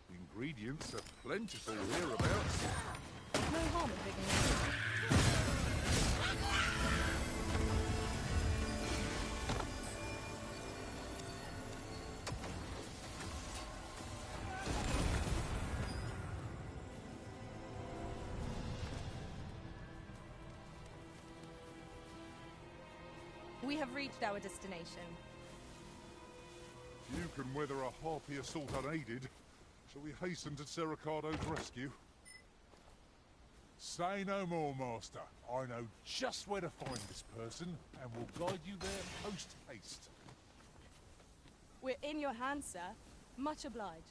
Ingredients are plentiful hereabouts. No harm in digging in. We have reached our destination. You can weather a harpy assault unaided. Shall we hasten to Sericado's rescue? Say no more, Master. I know just where to find this person, and will guide you there post-haste. We're in your hands, sir. Much obliged.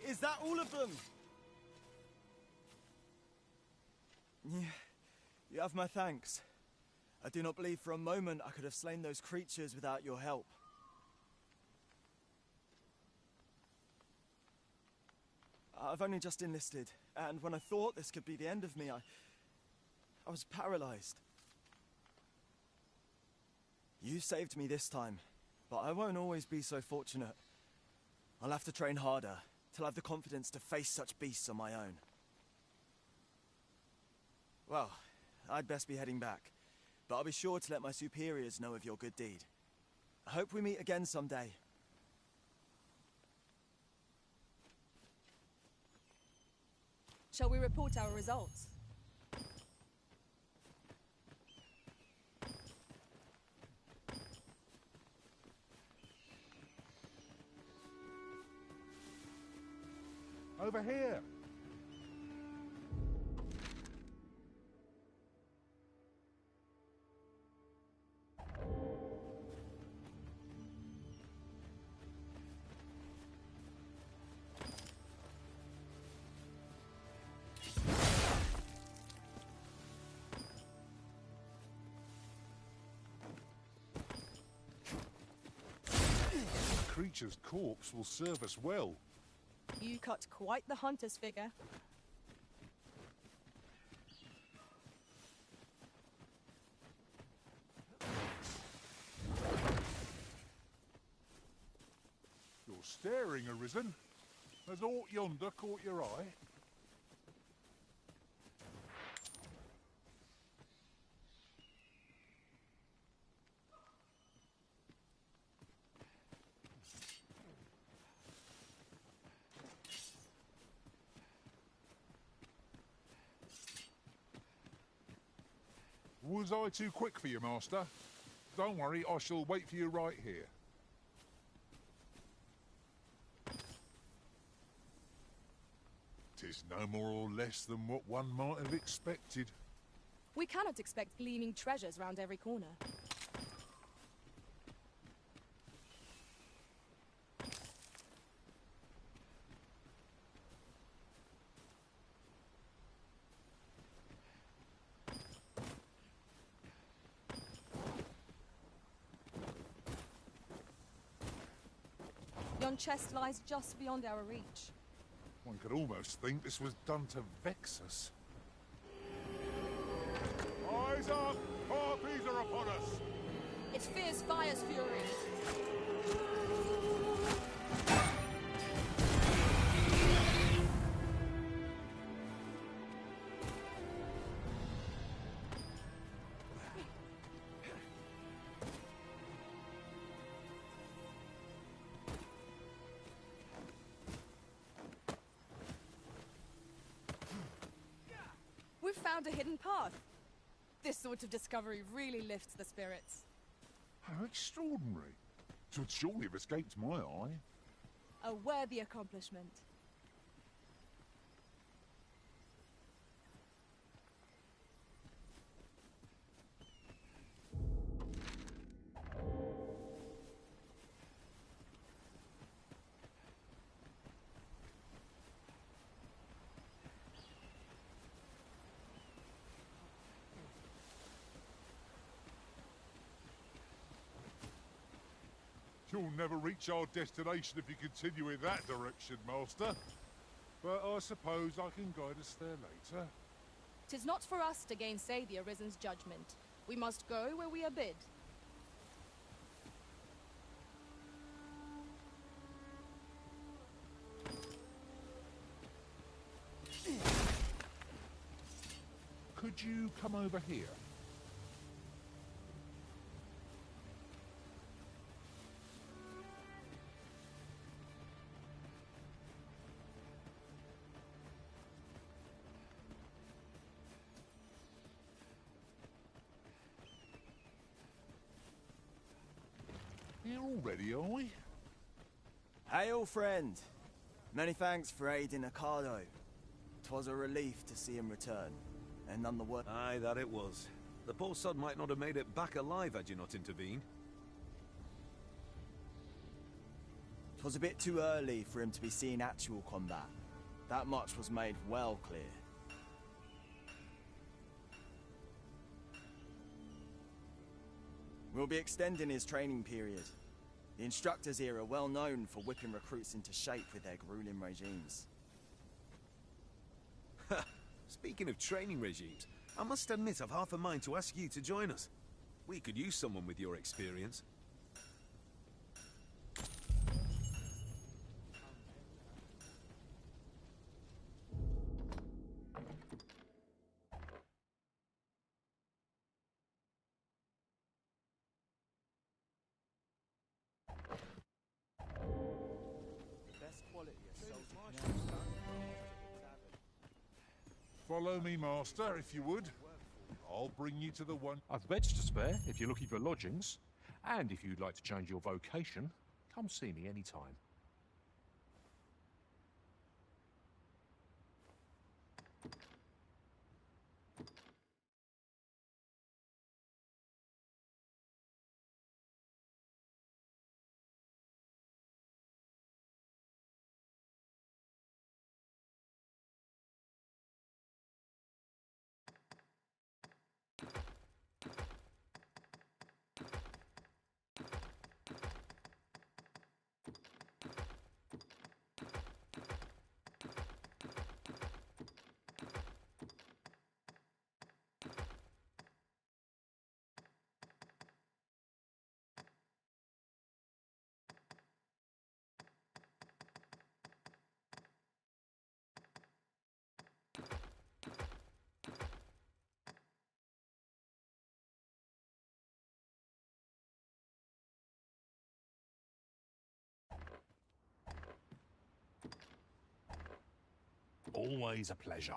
Is that all of them? You have my thanks. I do not believe for a moment I could have slain those creatures without your help. I've only just enlisted, and when I thought this could be the end of me, I was paralyzed. You saved me this time, but I won't always be so fortunate. I'll have to train harder, till I have the confidence to face such beasts on my own. Well, I'd best be heading back, but I'll be sure to let my superiors know of your good deed. I hope we meet again someday. Shall we report our results? Over here. The creature's corpse will serve us well. You cut quite the hunter's figure. You're staring, Arisen. Has aught yonder caught your eye? Was I too quick for you, Master? Don't worry, I shall wait for you right here. Tis no more or less than what one might have expected. We cannot expect gleaming treasures round every corner. Yon chest lies just beyond our reach. One could almost think this was done to vex us. Eyes up! Harpies are upon us! It fears fire's fury. We've found a hidden path. This sort of discovery really lifts the spirits. How extraordinary. 'Twould surely have escaped my eye. A worthy accomplishment. You'll never reach our destination if you continue in that direction, Master. But I suppose I can guide us there later. 'Tis not for us to gainsay the Arisen's judgment. We must go where we are bid. Could you come over here? Here already, are we? Hail, friend. Many thanks for aiding Ocado. 'Twas a relief to see him return, and none the worse. Aye, that it was. The poor sod might not have made it back alive had you not intervened. 'Twas a bit too early for him to be seeing actual combat. That much was made well clear. We'll be extending his training period. The instructors here are well known for whipping recruits into shape with their grueling regimes. Speaking of training regimes, I must admit I've half a mind to ask you to join us. We could use someone with your experience. Follow me, Master, if you would. I'll bring you to the one... I've beds to spare if you're looking for lodgings. And if you'd like to change your vocation, come see me anytime. Always a pleasure.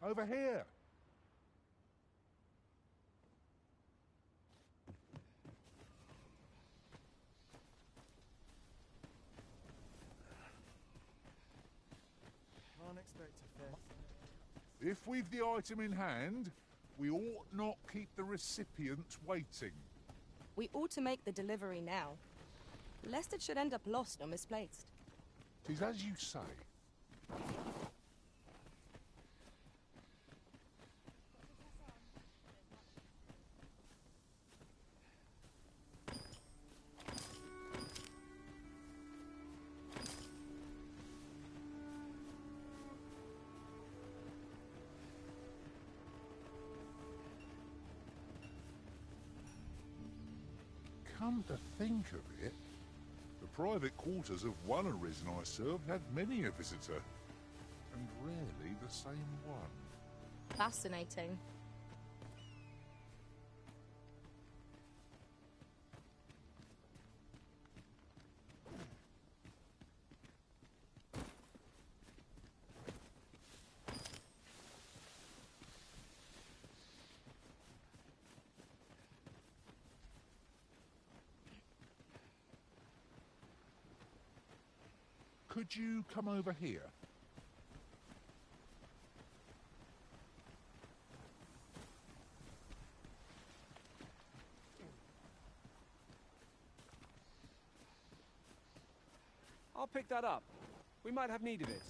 Over here. Can't expect a fair... If we've the item in hand, we ought not keep the recipient waiting. We ought to make the delivery now, lest it should end up lost or misplaced. 'Tis as you say. Come to think of it, the private quarters of one arisen I served had many a visitor, and rarely the same one. Fascinating. Could you come over here? I'll pick that up. We might have need of it.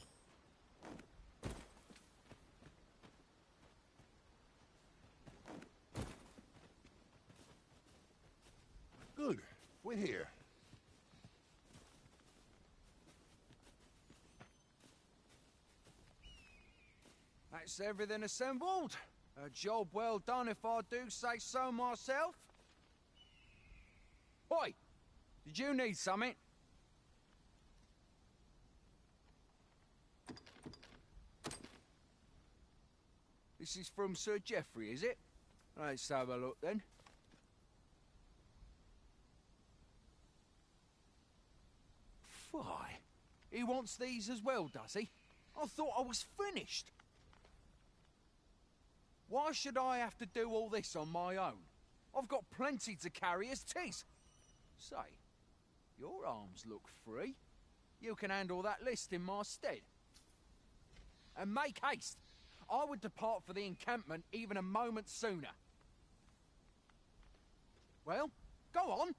Good. We're here. That's everything assembled. A job well done if I do say so myself. Oi! Did you need something? This is from Sir Geoffrey, is it? Let's have a look then. Why? He wants these as well, does he? I thought I was finished. Why should I have to do all this on my own? I've got plenty to carry as tis. Say, your arms look free. You can handle that list in my stead. And make haste. I would depart for the encampment even a moment sooner. Well, go on.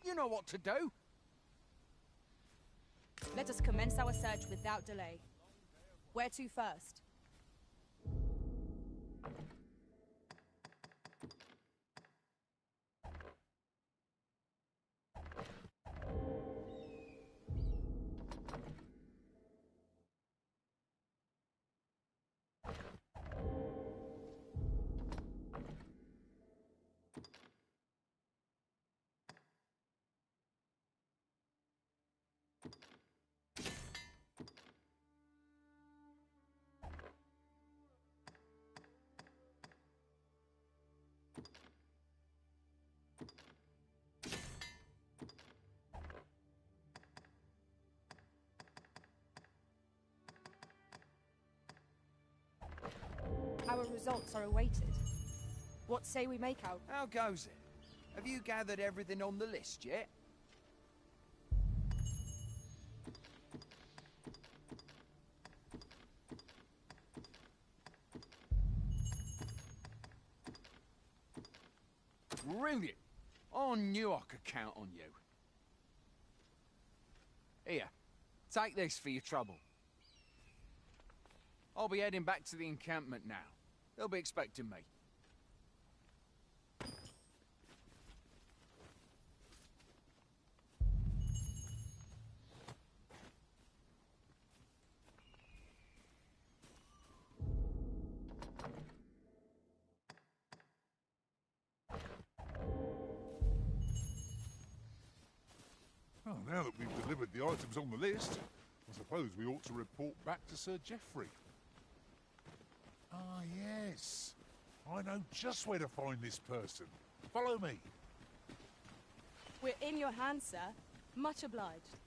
You know what to do. Let us commence our search without delay. Where to first? Our results are awaited. What say we make out? How goes it? Have you gathered everything on the list yet? Brilliant! I knew I could count on you. Here, take this for your trouble. I'll be heading back to the encampment now. They'll be expecting me. Oh, now that we've delivered the items on the list, I suppose we ought to report back to Sir Geoffrey. Ah, yes. I know just where to find this person. Follow me. We're in your hands, sir. Much obliged.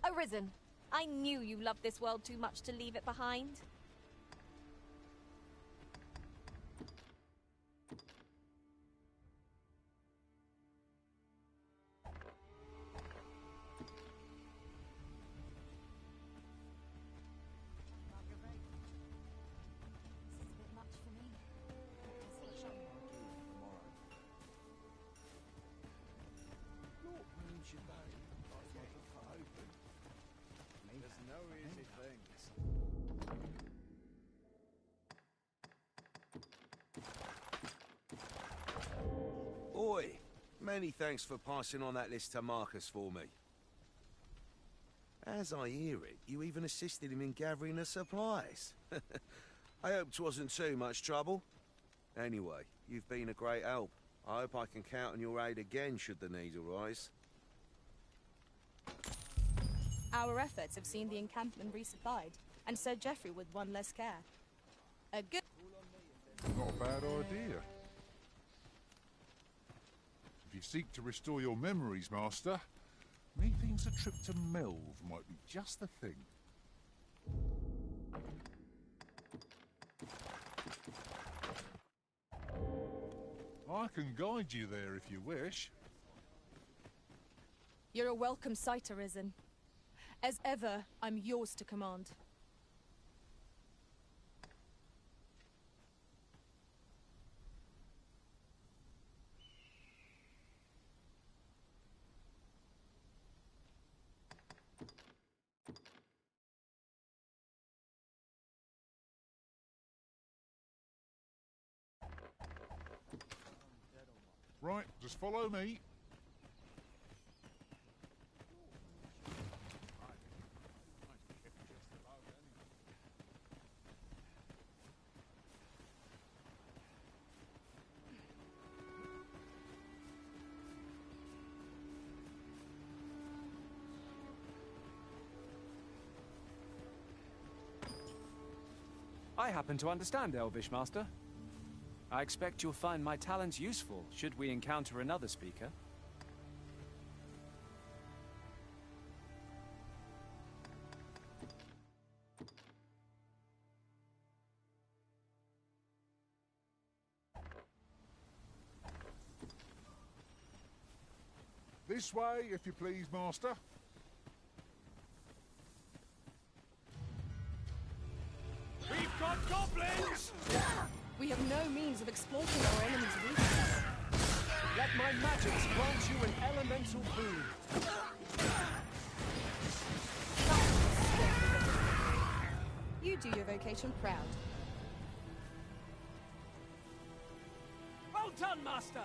Arisen, I knew you loved this world too much to leave it behind. There's no easy things. Oi! Many thanks for passing on that list to Marcus for me. As I hear it, you even assisted him in gathering the supplies. I hope 'twasn't too much trouble. Anyway, you've been a great help. I hope I can count on your aid again should the need arise. Our efforts have seen the encampment resupplied, and Sir Geoffrey with one less care. A good... Not a bad idea. If you seek to restore your memories, Master, methinks a trip to Melve might be just the thing. I can guide you there if you wish. You're a welcome sight, Arisen. As ever, I'm yours to command. Right, just follow me. I happen to understand Elvish, Master. I expect you'll find my talents useful should we encounter another speaker. This way, if you please, Master. We've got goblins! We have no means of exploiting our enemy's weakness. Let my magics grant you an elemental boon. You do your vocation proud. Well done, Master!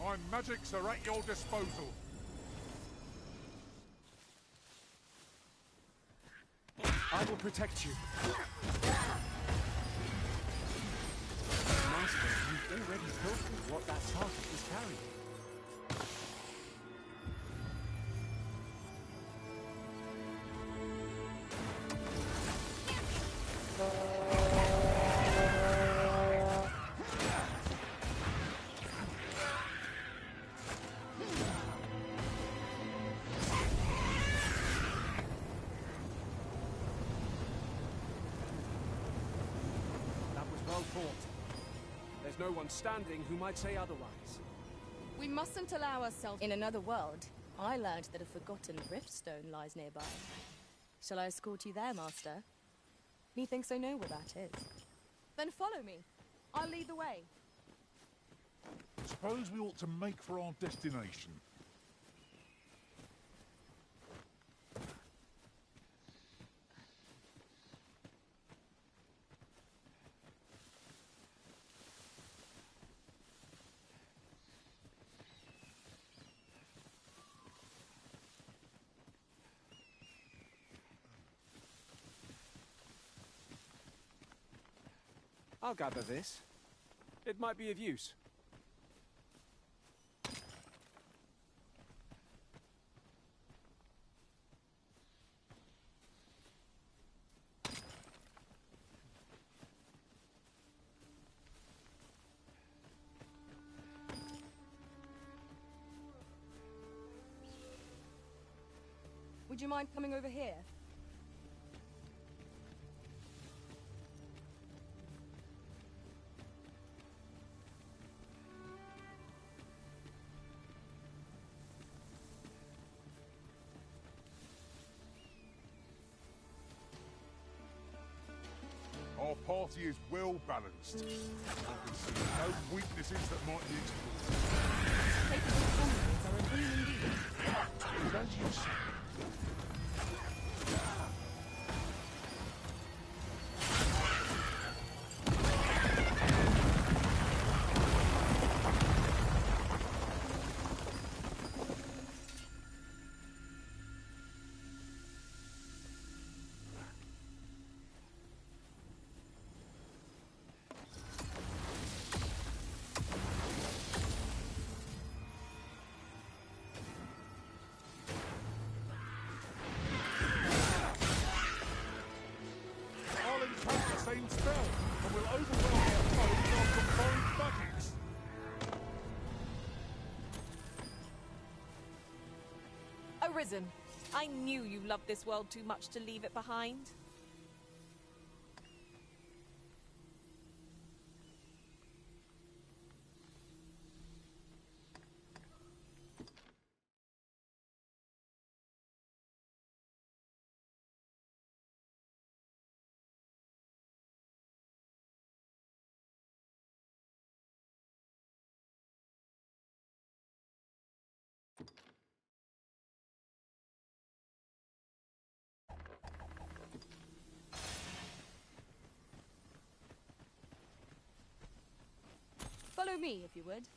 My magics are at your disposal. I will protect you. Master, you've already told me what that target is carrying. There's no one standing who might say otherwise. We mustn't allow ourselves... In another world, I learned that a forgotten riftstone lies nearby. Shall I escort you there, Master? Methinks I know where that is. Then follow me. I'll lead the way. Suppose we ought to make for our destination. I'll gather this. It might be of use. Would you mind coming over here? Our party is well balanced. I can see no weaknesses that might be exploited. Capable comrades are a boon indeed. As you say. Same spell, and will overwhelm our foes with our combined buckets. Arisen, I knew you loved this world too much to leave it behind. Follow me, if you would.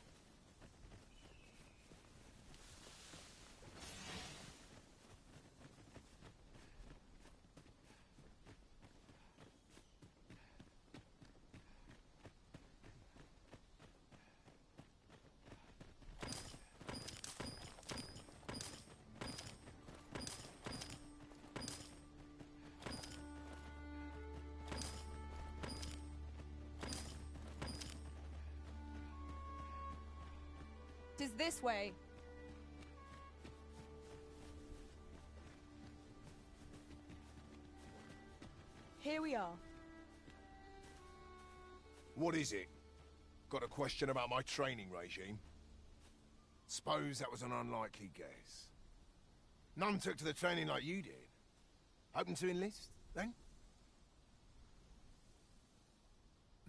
It is this way. Here we are. What is it? Got a question about my training regime? Suppose that was an unlikely guess. None took to the training like you did. Open to enlist, then?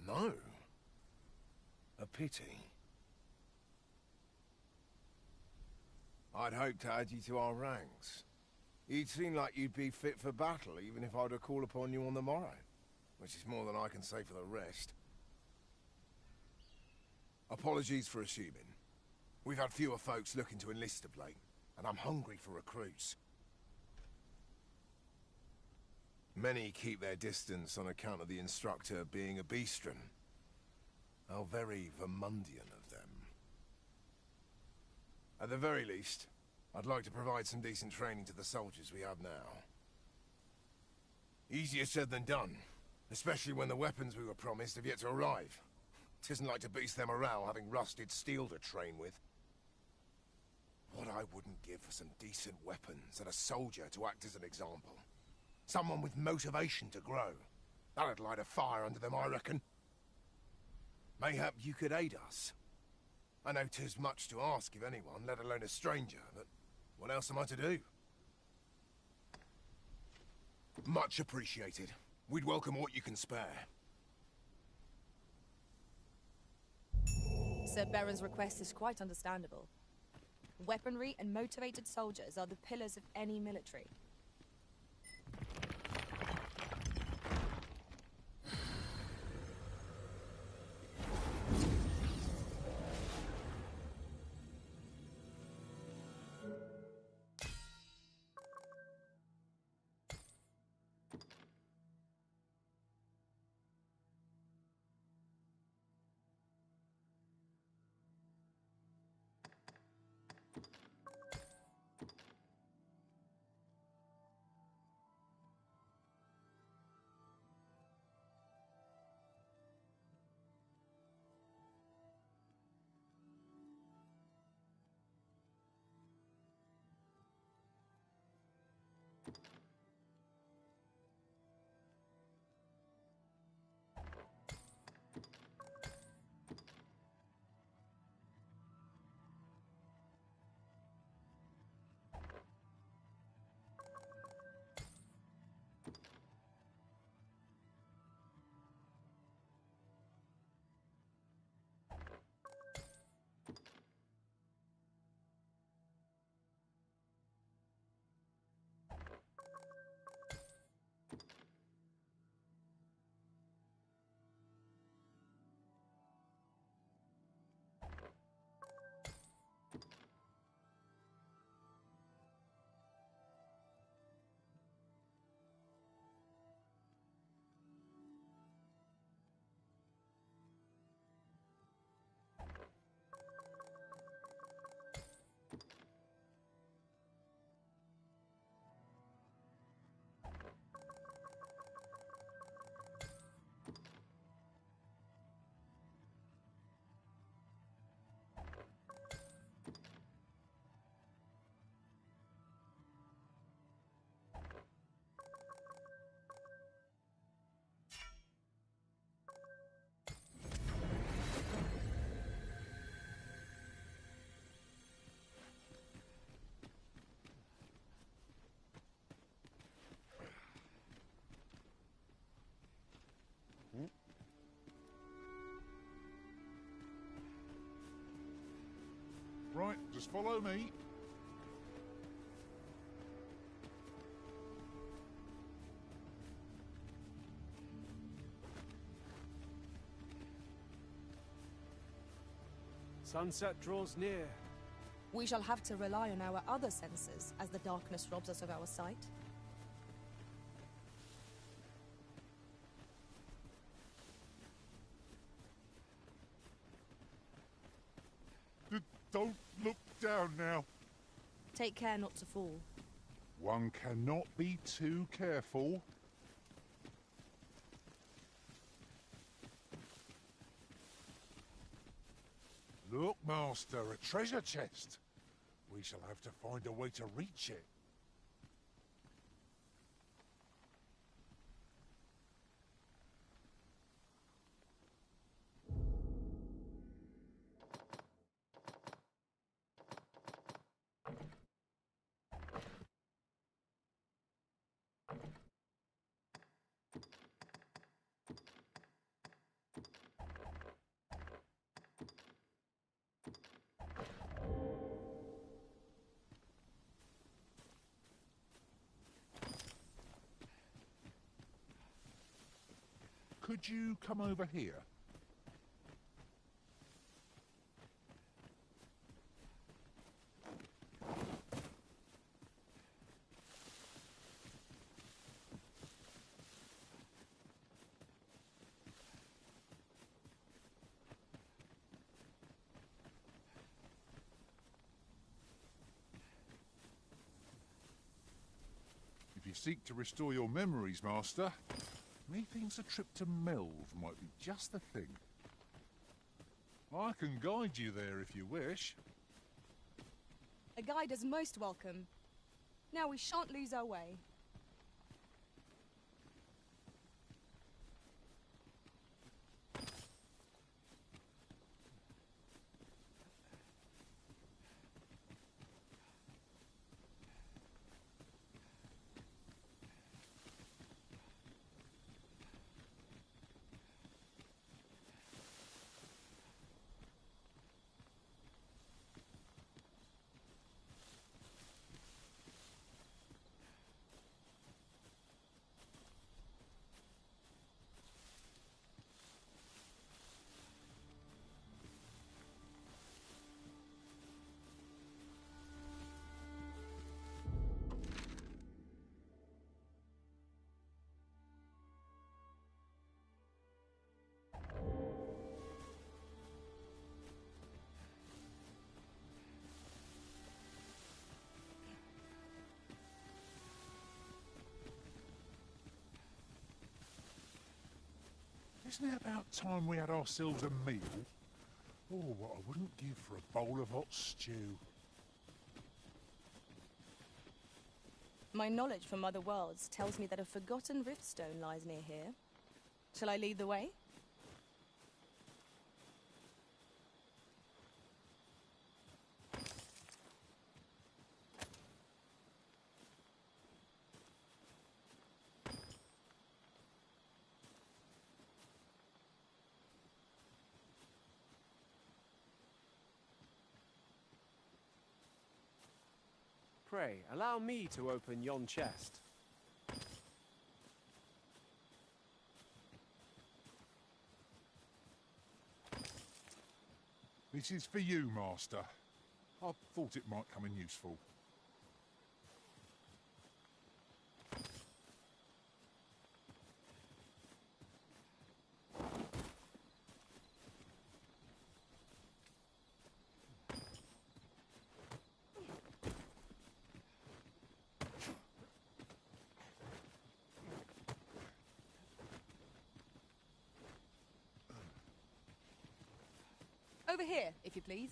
No. A pity. I'd hoped to add you to our ranks. You'd seem like you'd be fit for battle, even if I were to call upon you on the morrow. Which is more than I can say for the rest. Apologies for assuming. We've had fewer folks looking to enlist of late, and I'm hungry for recruits. Many keep their distance on account of the instructor being a beastren. How very Vermundian of them. At the very least, I'd like to provide some decent training to the soldiers we have now. Easier said than done, especially when the weapons we were promised have yet to arrive. Tisn't like to boost their morale having rusted steel to train with. What I wouldn't give for some decent weapons and a soldier to act as an example. Someone with motivation to grow. That'd light a fire under them, I reckon. Mayhap you could aid us. I know 'tis much to ask of anyone, let alone a stranger, but what else am I to do? Much appreciated. We'd welcome what you can spare. Sir Baron's request is quite understandable. Weaponry and motivated soldiers are the pillars of any military. right, just follow me. Sunset draws near. We shall have to rely on our other senses as the darkness robs us of our sight. Don't look down now. Take care not to fall. One cannot be too careful. Look, Master, a treasure chest. We shall have to find a way to reach it. Could you come over here? If you seek to restore your memories, Master, methinks a trip to Melve might be just the thing. I can guide you there if you wish. A guide is most welcome. Now we shan't lose our way. Isn't it about time we had ourselves a meal? Oh, what I wouldn't give for a bowl of hot stew. My knowledge from other worlds tells me that a forgotten riftstone lies near here. Shall I lead the way? Pray, allow me to open yon chest. This is for you, Master. I thought it might come in useful. Over here, if you please.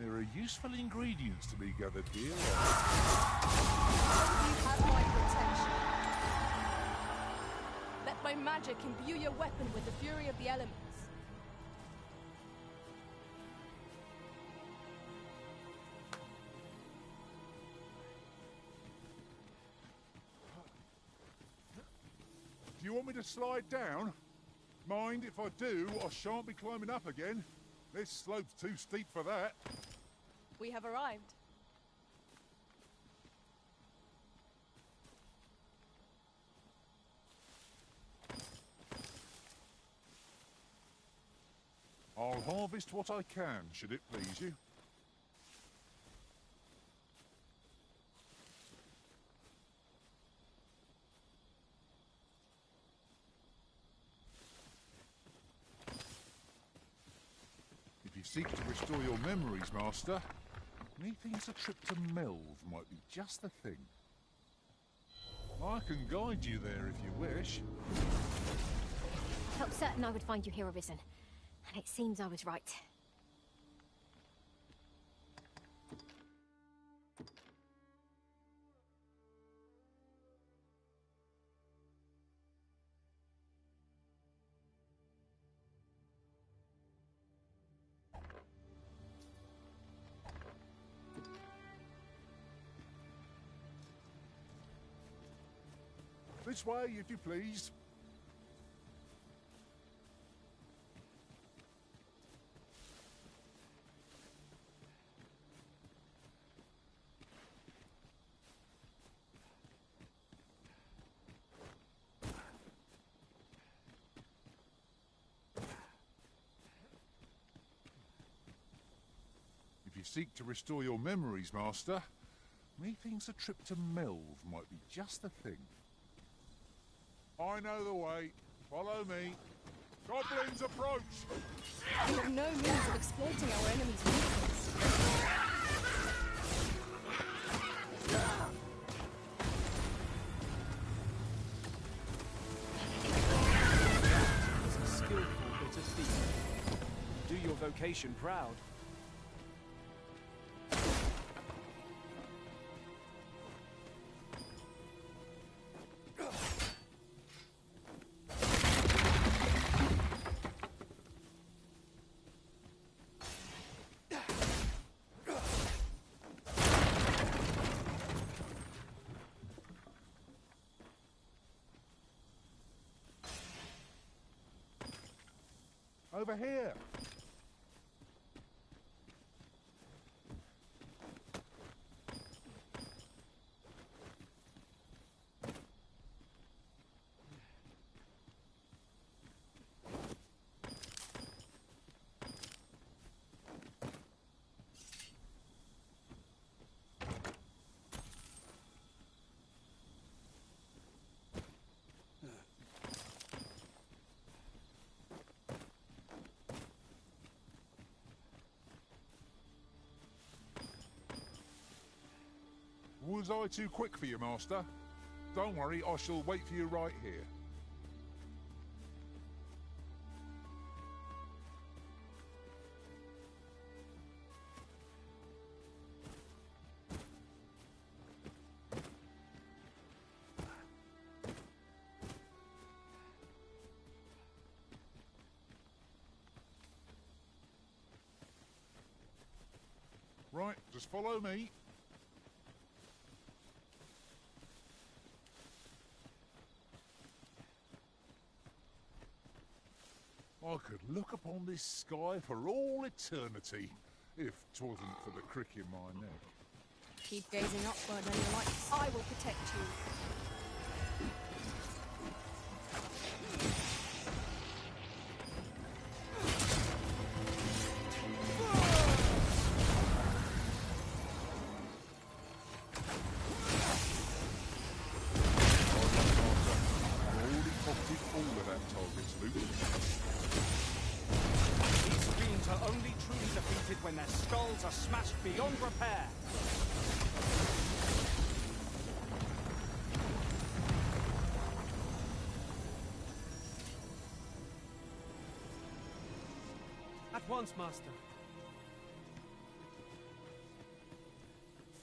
There are useful ingredients to be gathered here. You have my protection. Let my magic imbue your weapon with the fury of the elements. Do you want me to slide down? Mind, if I do, I shan't be climbing up again. This slope's too steep for that. We have arrived. I'll harvest what I can, should it please you. If you seek to restore your memories, Master, methinks a trip to Melve might be just the thing. I can guide you there if you wish. I felt certain I would find you here, Arisen. And it seems I was right. This way, if you please. If you seek to restore your memories, Master, methinks a trip to Melve might be just the thing. I know the way. Follow me. Goblins approach! We have no means of exploiting our enemy's weakness. It's a skillful bit of thieving. Do your vocation proud. Over here. Was I too quick for you, Master? Don't worry, I shall wait for you right here. Right, just follow me. I could look upon this sky for all eternity, if 'twasn't for the crick in my neck. Keep gazing upward and your light. I will protect you. When their skulls are smashed beyond repair. At once, Master.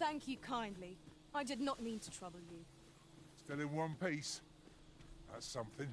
Thank you kindly. I did not mean to trouble you. Still in one piece. That's something.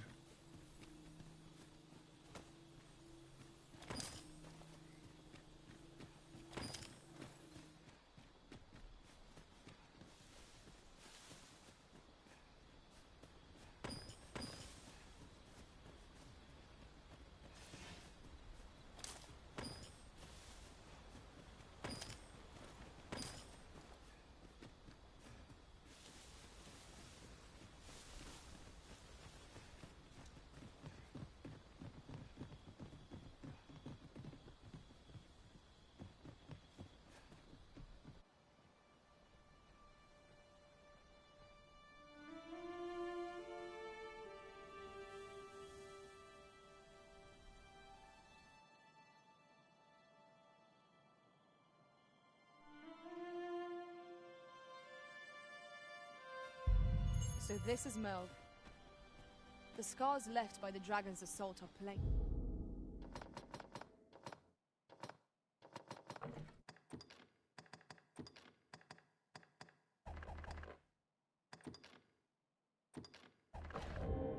So this is Melv. The scars left by the dragon's assault are plain.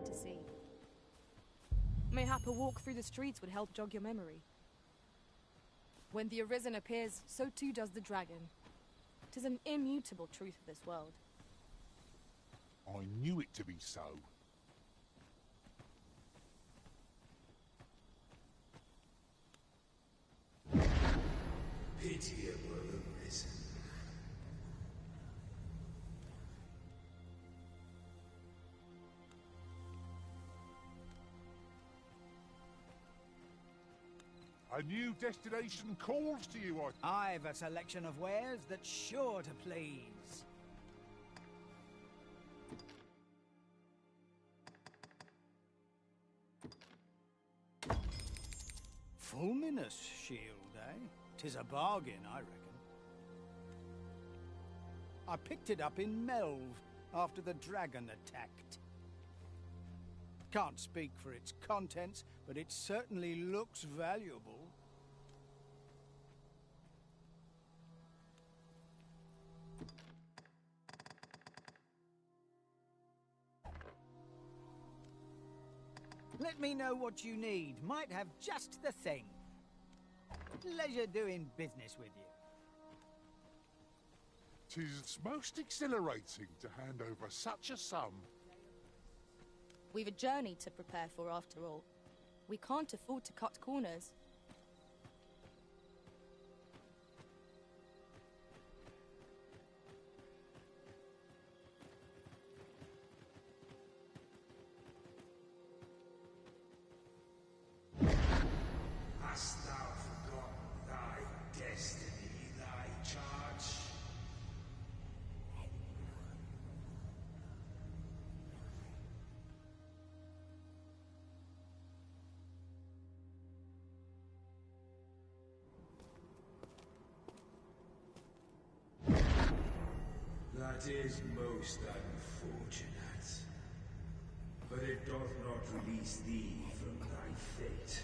To see. Mayhap a walk through the streets would help jog your memory. When the Arisen appears, so too does the dragon. 'Tis an immutable truth of this world. I knew it to be so. Pity it were arisen. A new destination calls to you, I've a selection of wares that's sure to please. Fulminous shield, eh? 'Tis a bargain, I reckon. I picked it up in Melv after the dragon attacked. Can't speak for its contents, but it certainly looks valuable. Let me know what you need. Might have just the thing. Pleasure doing business with you. 'Tis most exhilarating to hand over such a sum. We've a journey to prepare for after all. We can't afford to cut corners. Hast thou forgotten thy destiny, thy charge? That is most unfortunate. But it doth not release thee from thy fate.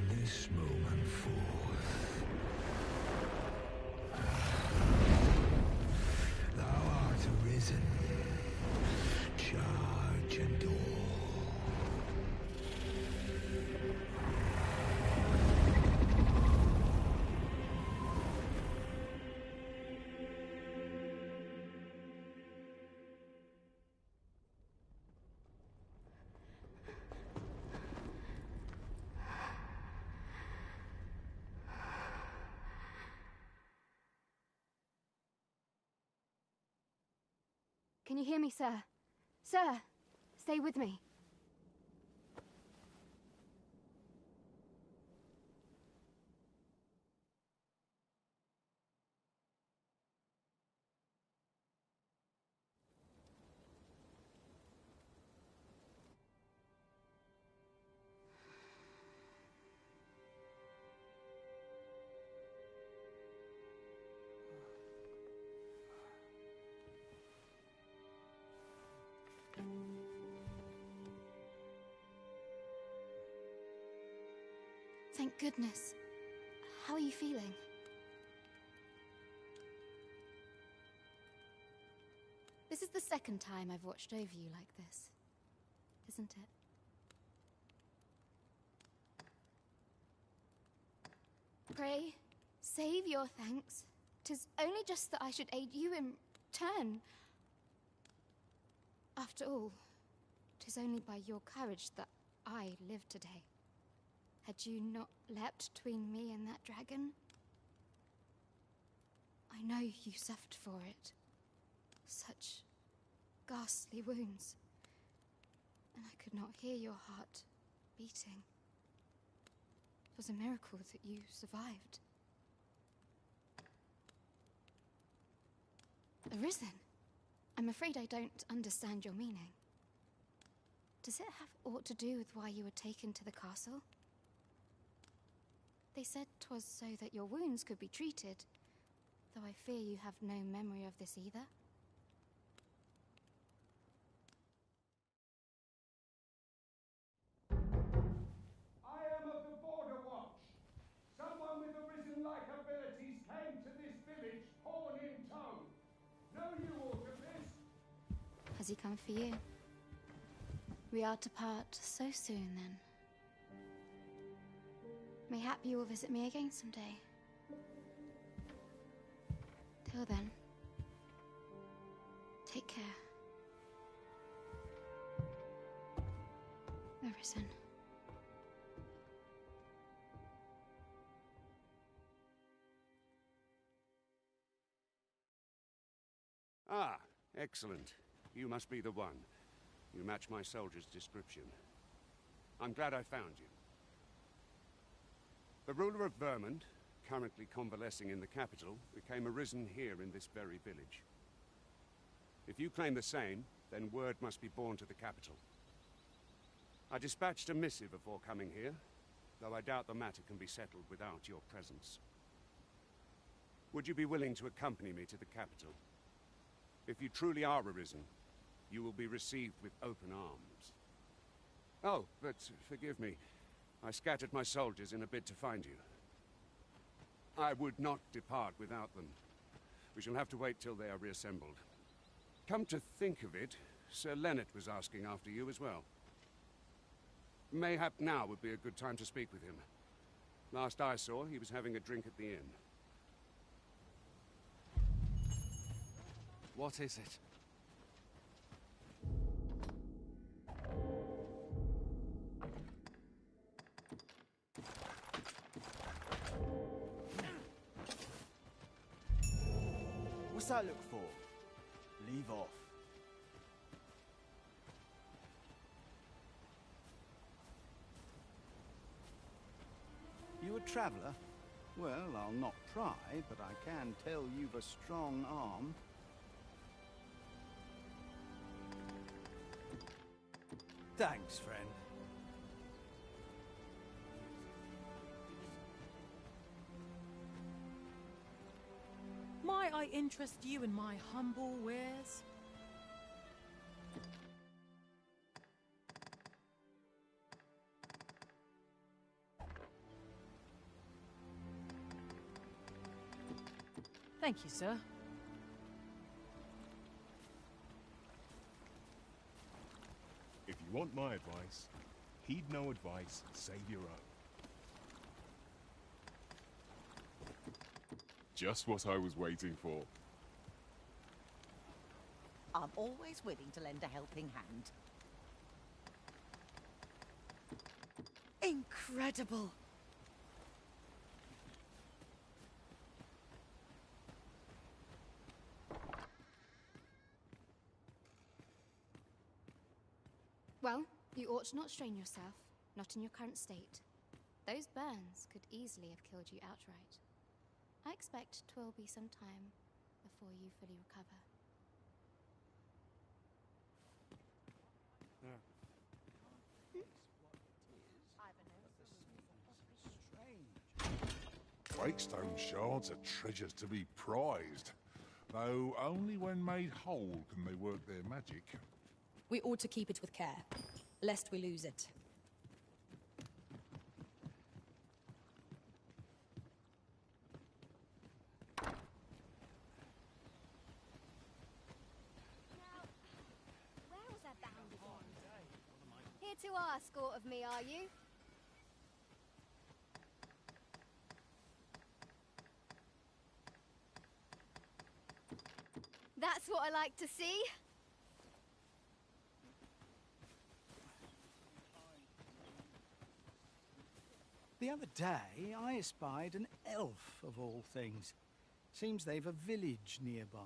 This moment forth, thou art arisen. Charge and all. Can you hear me, sir? Sir, stay with me. Thank goodness. How are you feeling? This is the second time I've watched over you like this, isn't it? Pray, save your thanks. 'Tis only just that I should aid you in turn. After all, 'tis only by your courage that I live today. Had you not leapt between me and that dragon? I know you suffered for it. Such ghastly wounds. And I could not hear your heart beating. It was a miracle that you survived. Arisen? I'm afraid I don't understand your meaning. Does it have aught to do with why you were taken to the castle? They said 'twas so that your wounds could be treated, though I fear you have no memory of this either. I am of the Border Watch. Someone with Arisen-like abilities came to this village, horn in tow. Know you aught of this? Has he come for you? We are to part so soon, then. Mayhap you will visit me again someday. Till then, take care. Arisen. Ah, excellent. You must be the one. You match my soldier's description. I'm glad I found you. The ruler of Vermont, currently convalescing in the capital, became arisen here in this very village. If you claim the same, then word must be borne to the capital. I dispatched a missive before coming here, though I doubt the matter can be settled without your presence. Would you be willing to accompany me to the capital? If you truly are arisen, you will be received with open arms. Oh, but forgive me. I scattered my soldiers in a bid to find you. I would not depart without them. We shall have to wait till they are reassembled. Come to think of it, Sir Leonard was asking after you as well. Mayhap now would be a good time to speak with him. Last I saw, he was having a drink at the inn. What is it? What's that look for? Leave off. You a traveller? Well, I'll not pry, but I can tell you've a strong arm. Thanks, friend. Might I interest you in my humble wares? Thank you, sir. If you want my advice, heed no advice, save your own. Just what I was waiting for. I'm always willing to lend a helping hand. Incredible! Well, you ought to not strain yourself, not in your current state. Those burns could easily have killed you outright. I expect 'twill be some time before you fully recover. Breakstone shards are treasures to be prized, though only when made whole can they work their magic. We ought to keep it with care, lest we lose it. Where was I bound again? Here to ask aught of me, are you? That's what I like to see. The other day, I espied an elf, of all things. Seems they've a village nearby.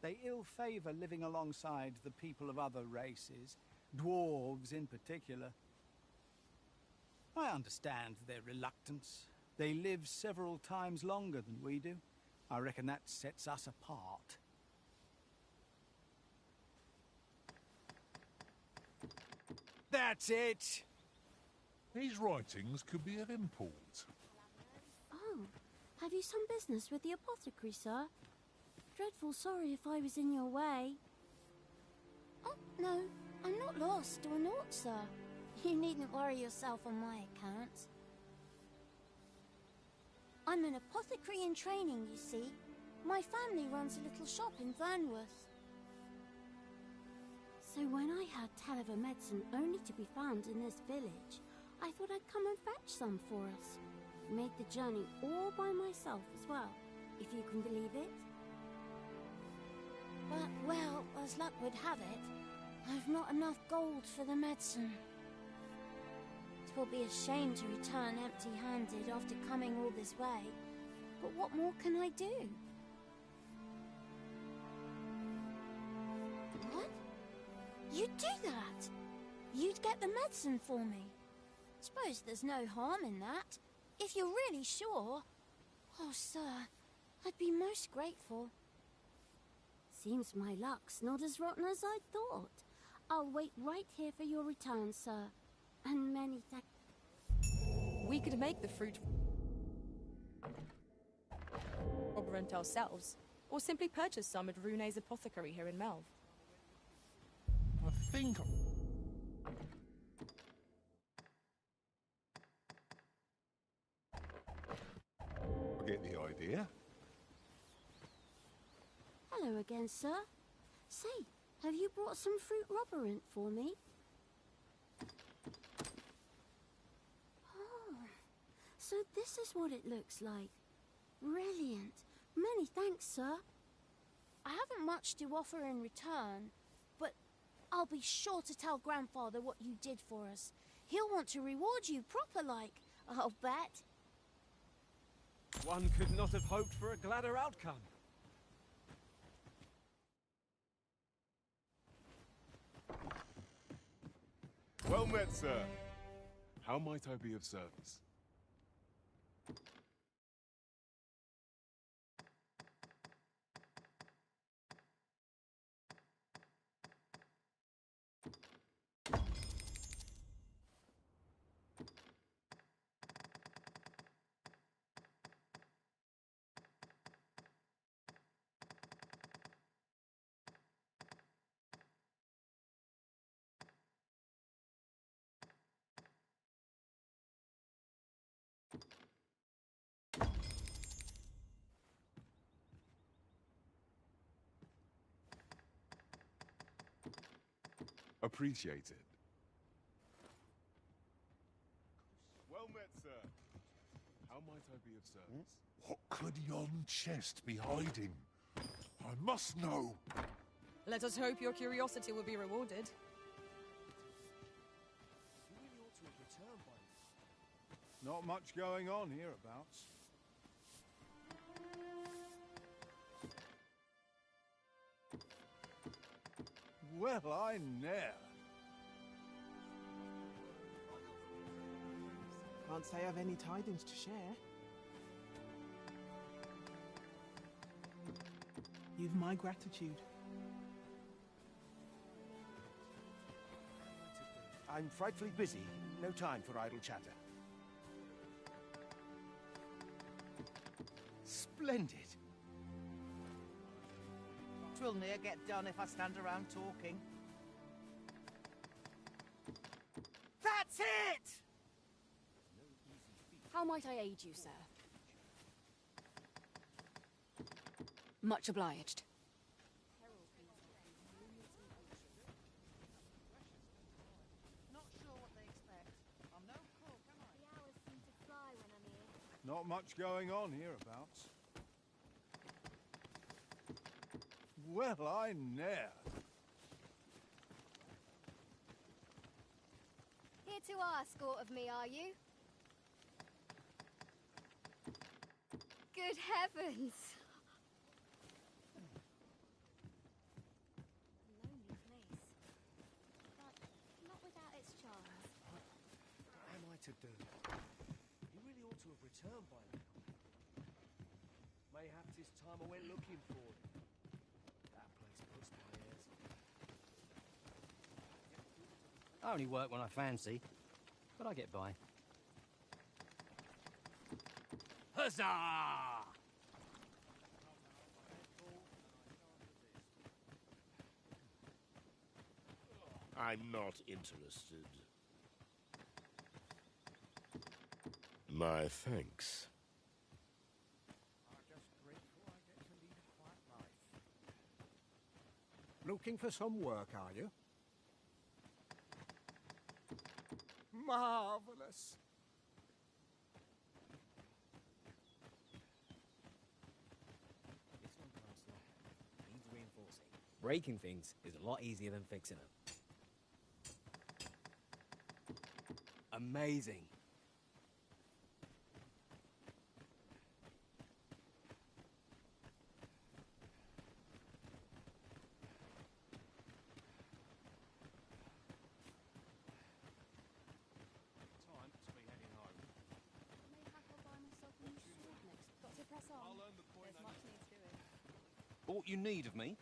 They ill favour living alongside the people of other races, dwarves in particular. I understand their reluctance. They live several times longer than we do. I reckon that sets us apart. That's it! These writings could be of import. Oh, have you some business with the apothecary, sir? Dreadful sorry if I was in your way. Oh, no, I'm not lost or naught, sir. You needn't worry yourself on my account. I'm an apothecary in training, you see. My family runs a little shop in Vernworth. So when I heard tell of a medicine only to be found in this village, I thought I'd come and fetch some for us. Made the journey all by myself as well, if you can believe it. But, well, as luck would have it, I've not enough gold for the medicine. It will be a shame to return empty-handed after coming all this way. But what more can I do? What? You'd do that? You'd get the medicine for me? Suppose there's no harm in that. If you're really sure. Oh, sir, I'd be most grateful. Seems my luck's not as rotten as I thought. I'll wait right here for your return, sir. And many thanks. We could make the fruit rent ourselves, or simply purchase some at Rune's apothecary here in Melv. I think... I get the idea. Hello again, sir. Say, have you brought some fruit robberant for me? Oh, so this is what it looks like. Brilliant. Many thanks, sir. I haven't much to offer in return, but I'll be sure to tell Grandfather what you did for us. He'll want to reward you proper like, I'll bet. One could not have hoped for a gladder outcome. Well met, sir. How might I be of service? Appreciate it. Well met, sir. How might I be of service? What could yon chest be hiding? I must know. Let us hope your curiosity will be rewarded. You really ought to have returned by now. Not much going on hereabouts. Well, I ne'er. Can't say I've any tidings to share. You've my gratitude. I'm frightfully busy. No time for idle chatter. Splendid. 'Twill ne'er get done if I stand around talking. That's it! How might I aid you, sir? Much obliged. Not sure what they expect. I'm no cook, am I? The hours seem to fly when I'm here. Not much going on hereabouts. Well, I ne'er. Here to ask aught of me, are you? Good heavens! A lonely place. But not without its charms. What am I to do? You really ought to have returned by now. Mayhap 'tis time I went looking for him. That place puts my ears. I only work when I fancy, but I get by. Huzzah! I'm not interested. My thanks. Looking for some work, are you? Marvelous. This one can't stop. Needs reinforcing. Breaking things is a lot easier than fixing them. Amazing. Time to be heading home. Mayhap I'll buy myself a new sword next. Got to press on. I'll earn the point. There's much needs doing. Aught you need of me?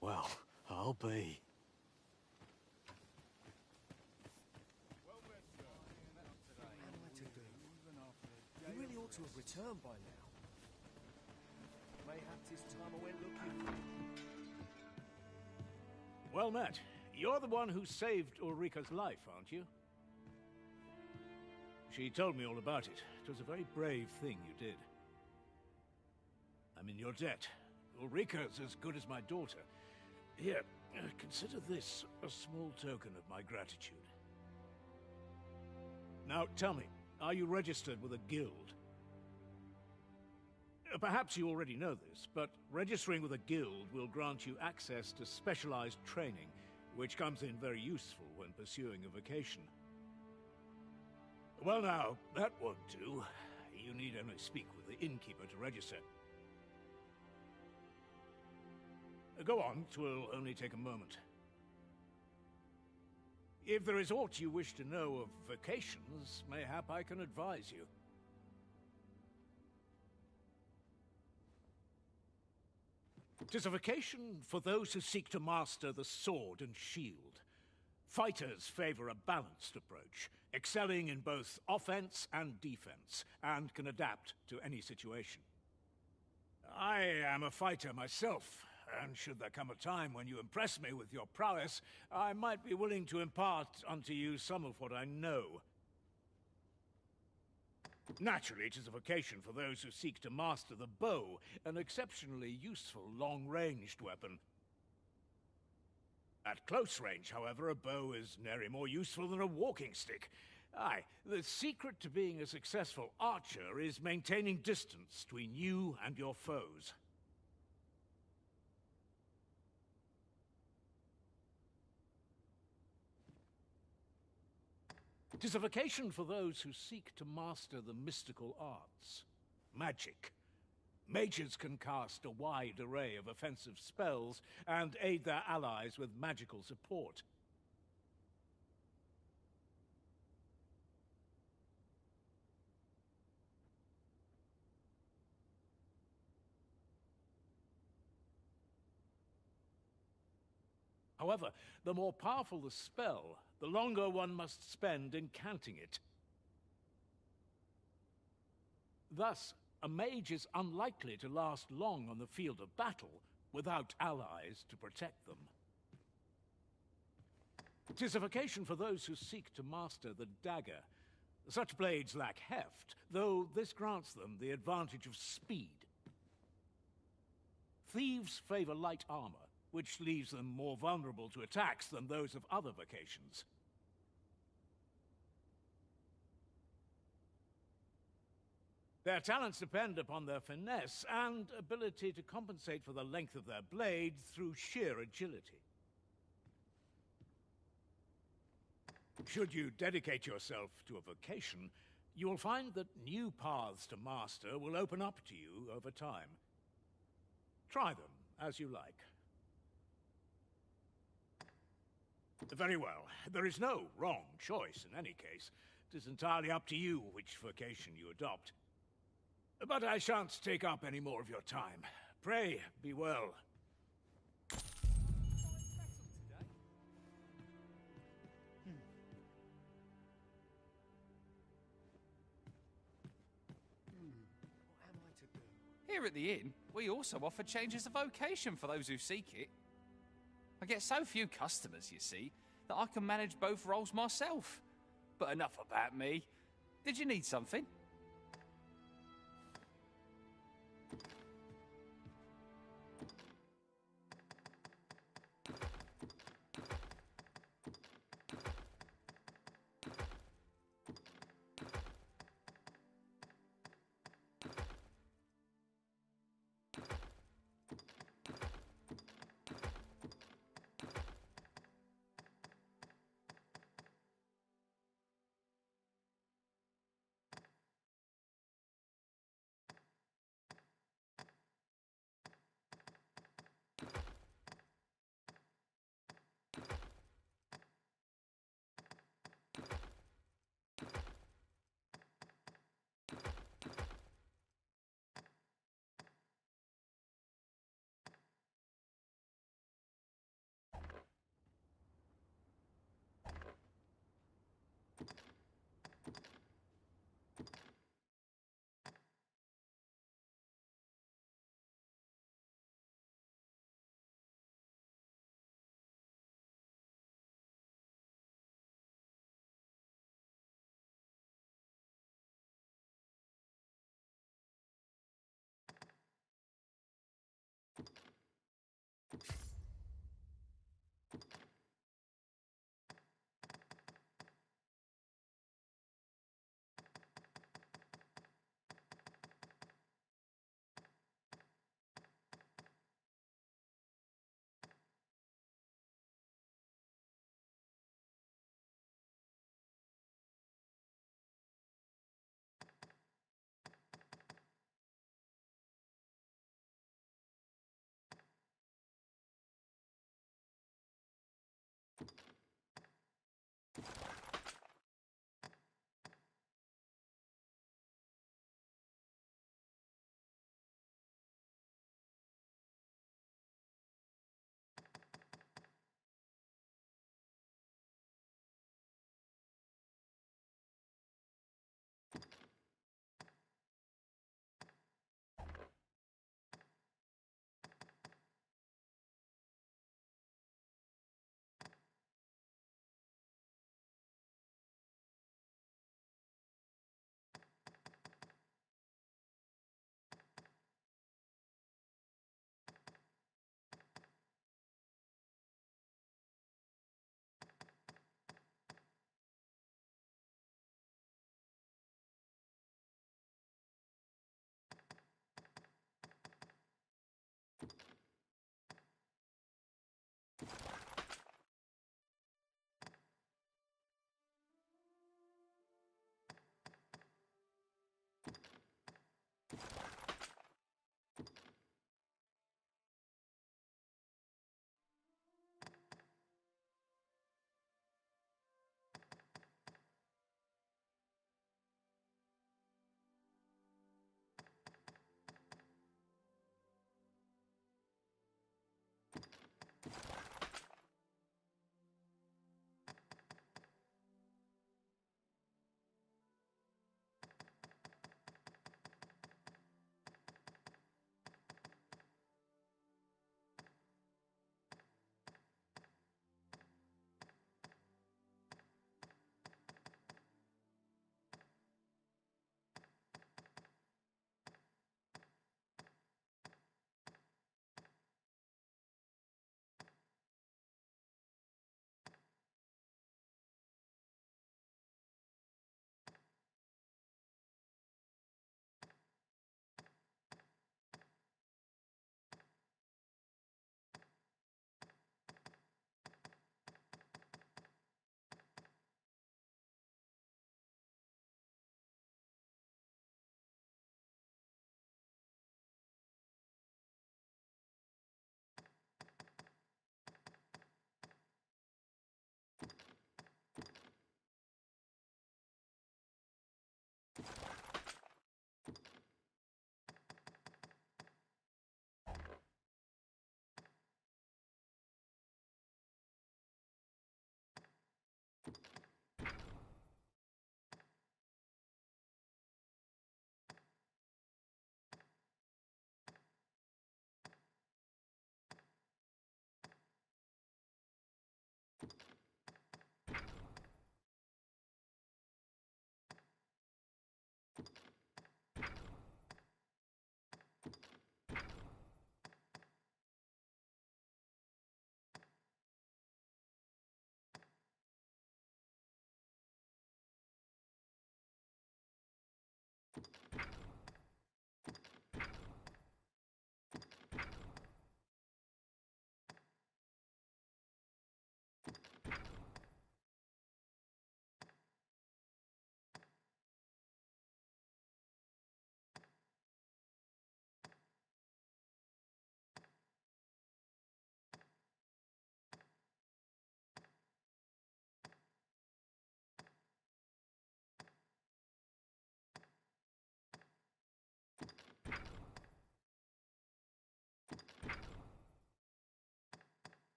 Well, I'll be. You really ought to have returned by now. Mayhap 'tis time I went looking for him. Well met. You're the one who saved Ulrika's life, aren't you? She told me all about it. It was a very brave thing you did. I'm in your debt. Ulrika's as good as my daughter. Here, consider this a small token of my gratitude. Now, tell me, are you registered with a guild? Perhaps you already know this, but registering with a guild will grant you access to specialized training, which comes in very useful when pursuing a vocation. Well now, that won't do. You need only speak with the innkeeper to register. Go on, 'twill only take a moment. If there is aught you wish to know of vocations, mayhap I can advise you. 'Tis a vocation for those who seek to master the sword and shield. Fighters favor a balanced approach, excelling in both offense and defense, and can adapt to any situation. I am a fighter myself, and should there come a time when you impress me with your prowess, I might be willing to impart unto you some of what I know. Naturally, it is a vocation for those who seek to master the bow, an exceptionally useful long-ranged weapon. At close range, however, a bow is nary more useful than a walking stick. Aye, the secret to being a successful archer is maintaining distance between you and your foes. It is a vocation for those who seek to master the mystical arts. Magic. Mages can cast a wide array of offensive spells and aid their allies with magical support. However, the more powerful the spell, the longer one must spend in canting it. Thus, a mage is unlikely to last long on the field of battle without allies to protect them. 'Tis a vocation for those who seek to master the dagger. Such blades lack heft, though this grants them the advantage of speed. Thieves favor light armor, which leaves them more vulnerable to attacks than those of other vocations. Their talents depend upon their finesse and ability to compensate for the length of their blade through sheer agility. Should you dedicate yourself to a vocation, you will find that new paths to master will open up to you over time. Try them as you like. Very well. There is no wrong choice in any case. It is entirely up to you which vocation you adopt. But I shan't take up any more of your time. Pray, be well. Here at the inn, we also offer changes of vocation for those who seek it. I get so few customers, you see, that I can manage both roles myself. But enough about me. Did you need something?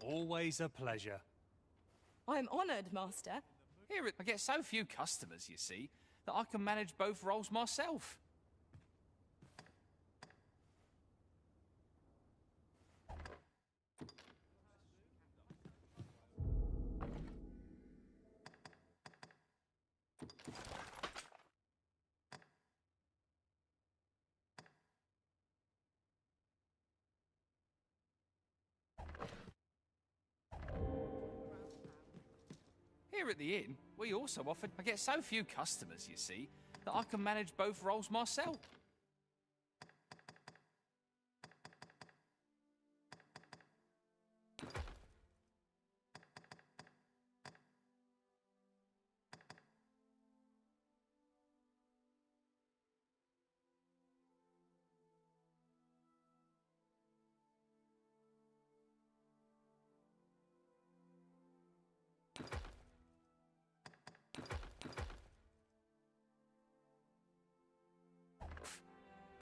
Always a pleasure. I'm honoured, Master. Here, I get so few customers, you see, that I can manage both roles myself. Here at the inn, we also offer... I get so few customers, you see, that I can manage both roles myself.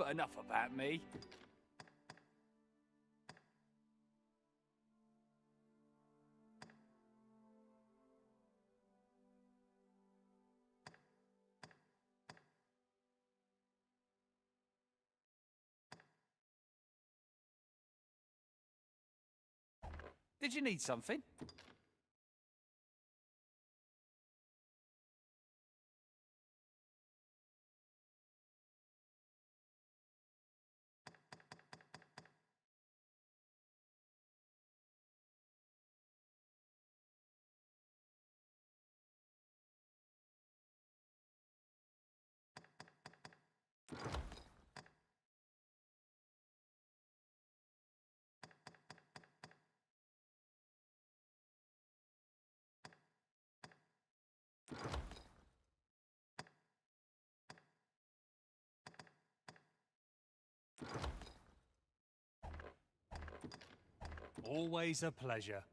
But enough about me. Did you need something? Always a pleasure.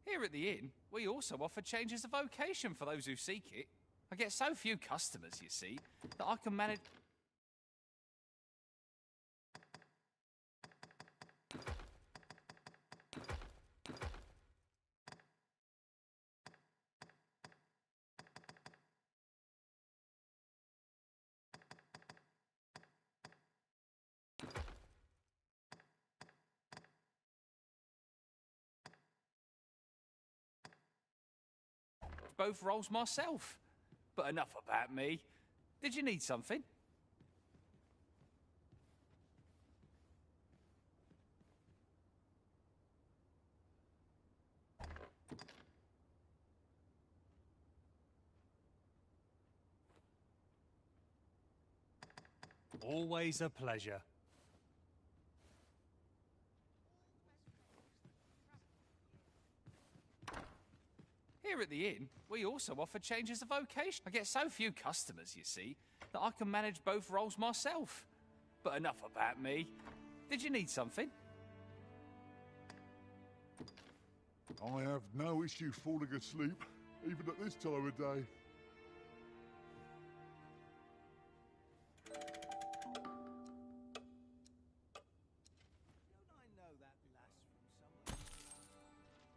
Here at the inn, we also offer changes of vocation for those who seek it. I get so few customers, you see, that I can manage... both roles myself. But enough about me. Did you need something? Always a pleasure. Here at the inn, we also offer changes of vocation. I get so few customers, you see, that I can manage both roles myself. But enough about me. Did you need something? I have no issue falling asleep, even at this time of day.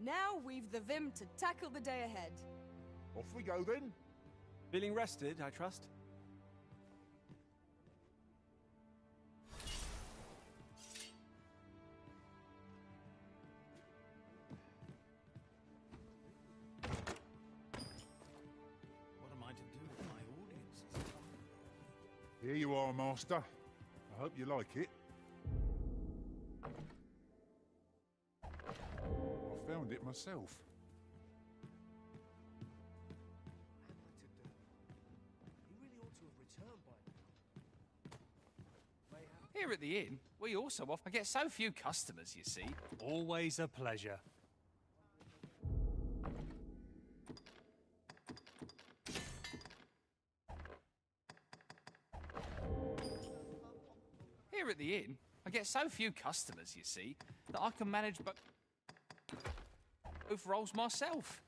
Now we've the vim to tackle the day ahead. Off we go then. Feeling rested, I trust? What am I to do with my audience? Here you are, Master. I hope you like it. I found it myself. Here at the inn, we also offer... I get so few customers, you see. Always a pleasure. Here at the inn, I get so few customers, you see, that I can manage both roles myself.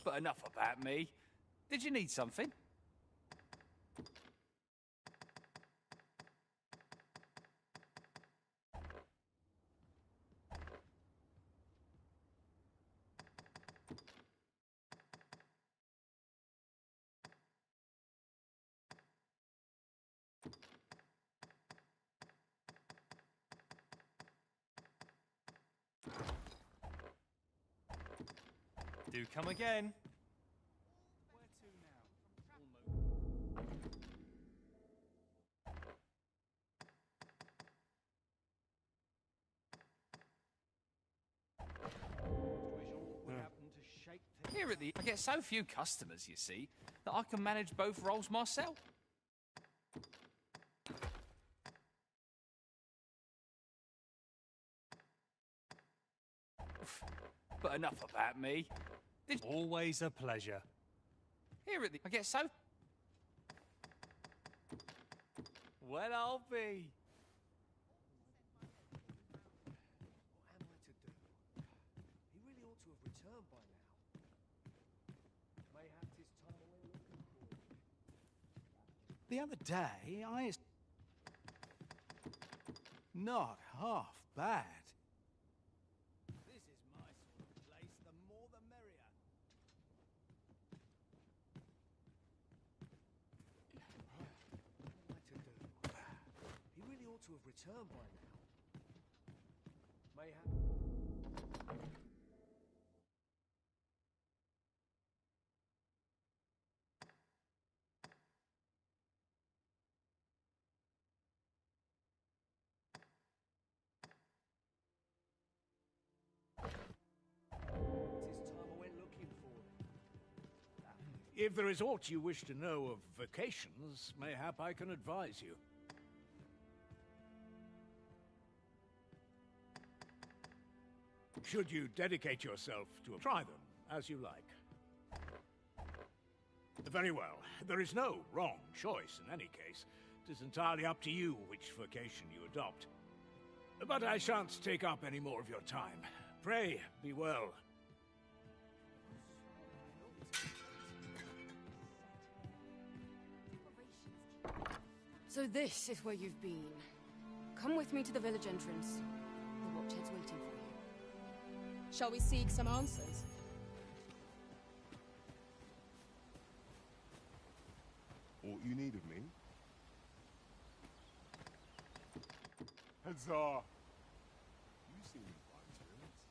But enough about me. Did you need something? Do come again. Here at the... I get so few customers, you see, that I can manage both roles myself. But enough about me. Always a pleasure. Here at the... I get so... Well, I'll be. He really ought to have returned by now. Mayhap 'tis time away looking for. The other day, Not half bad. This is my sort of place. The more the merrier. What am I to do? He really ought to have returned by now. Mayhap. If there is aught you wish to know of vacations, mayhap I can advise you. Should you dedicate yourself to try them as you like. Very well. There is no wrong choice in any case. It is entirely up to you which vocation you adopt. But I shan't take up any more of your time. Pray, be well. So this is where you've been. Come with me to the village entrance. The watchhead's waiting for you. Shall we seek some answers? Aught you need of me? Huzzah! You seem quite experienced.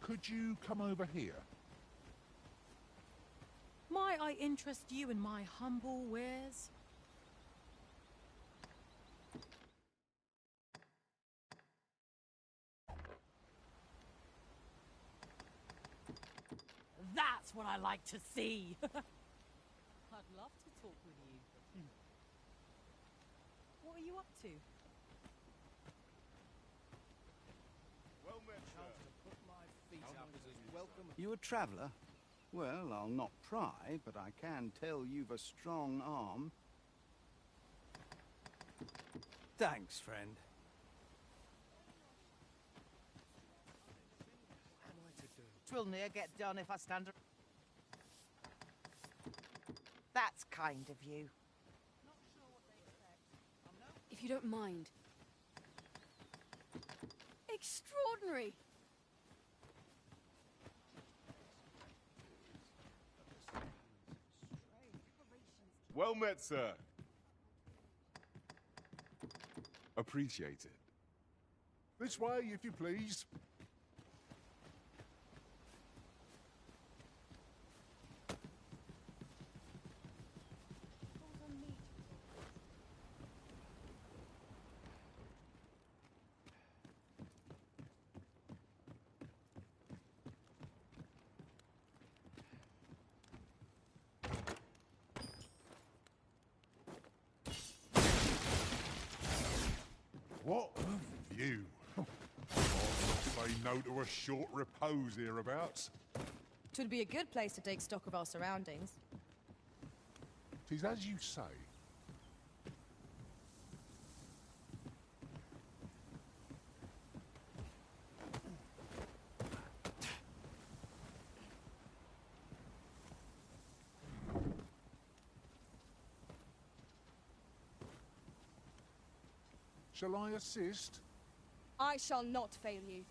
Could you come over here? Might I interest you in my humble wares? That's what I like to see. I'd love to talk with you. What are you up to? Well met, sir. To put my feet up is as welcome. You a traveller? Well, I'll not pry, but I can tell you've a strong arm. Thanks, friend. What am I to do? 'Twill ne'er get done if I stand. That's kind of you. Not sure what they expect. If you don't mind. Extraordinary! Well met, sir. Appreciate it. This way, if you please. What a view. I'll not say no to a short repose hereabouts. Twould be a good place to take stock of our surroundings. 'Tis as you say. Shall I assist? I shall not fail you.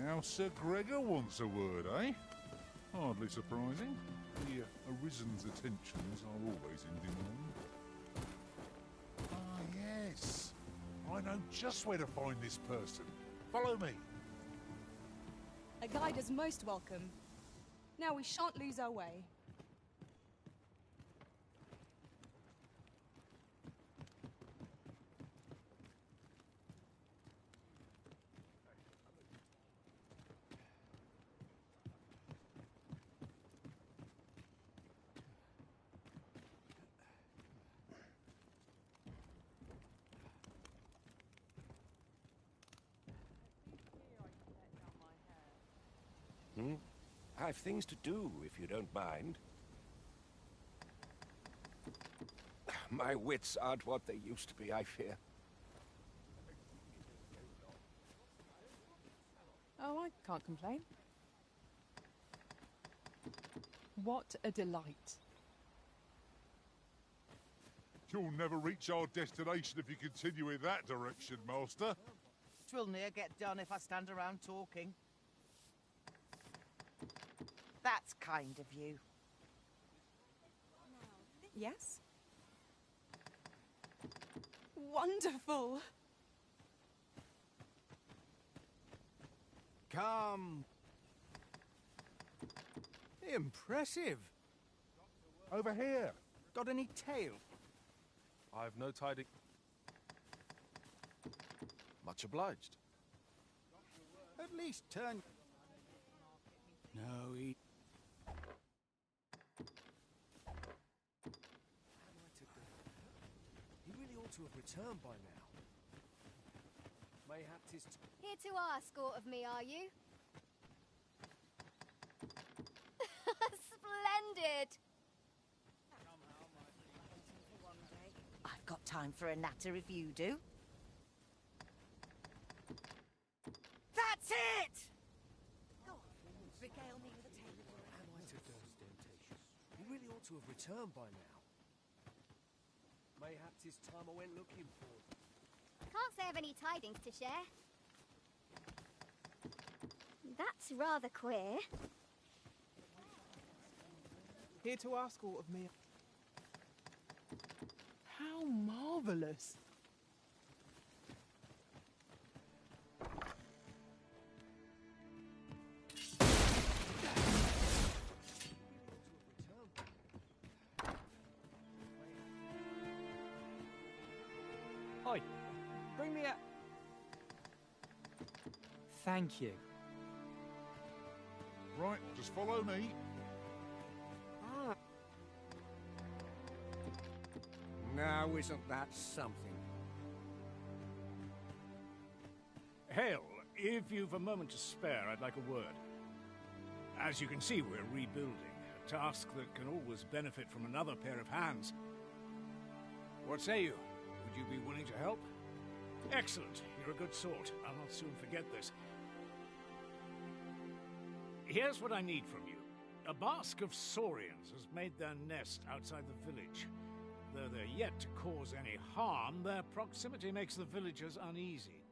Now Sir Gregor wants a word, eh? Hardly surprising. The Arisen's attentions are always in demand. Ah, yes. I know just where to find this person. Follow me. A guide is most welcome. Now we shan't lose our way. I've things to do, if you don't mind. My wits aren't what they used to be, I fear. Oh, I can't complain. What a delight. You'll never reach our destination if you continue in that direction, Master. Twill near get done if I stand around talking. That's kind of you. Yes? Wonderful! Come. Impressive. Over here. Got any tail? I've no tiding. Much obliged. At least turn... No, he... He really ought to have returned by now. Mayhap 'tis... Here to ask aught of me, are you? Splendid! I've got time for a natter if you do. That's it! Go on, regale me with a tale of your Am I to ostentatious? He really ought to have returned by now. Mayhap 'tis time I went looking for him. Can't say I've any tidings to share. That's rather queer. Here to ask all of me. How marvelous! Oi, bring me a... Thank you. Right, just follow me. Now, isn't that something? Hale, if you've a moment to spare, I'd like a word. As you can see, we're rebuilding, a task that can always benefit from another pair of hands. What say you? Would you be willing to help? Excellent. You're a good sort. I'll not soon forget this. Here's what I need from you. A bask of saurians has made their nest outside the village. Though they're yet to cause any harm, their proximity makes the villagers uneasy.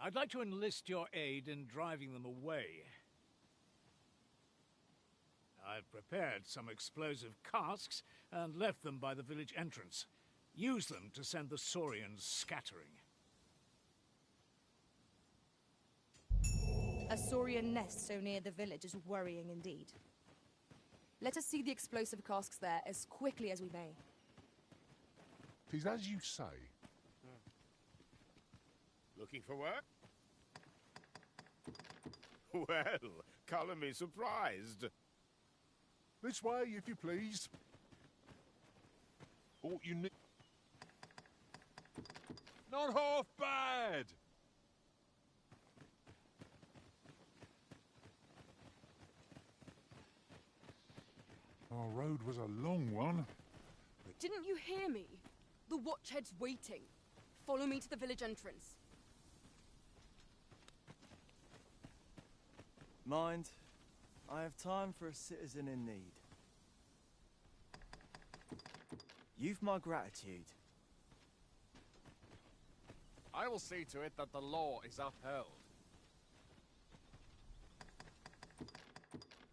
I'd like to enlist your aid in driving them away. I've prepared some explosive casks and left them by the village entrance. Use them to send the saurians scattering. A saurian nest so near the village is worrying indeed. Let us see the explosive casks there as quickly as we may. 'Tis as you say. Looking for work? Well, colour me surprised. This way, if you please. Ought you need... Not half bad! Our road was a long one. Didn't you hear me? The watchhead's waiting. Follow me to the village entrance. Mind, I have time for a citizen in need. You've my gratitude. I will see to it that the law is upheld.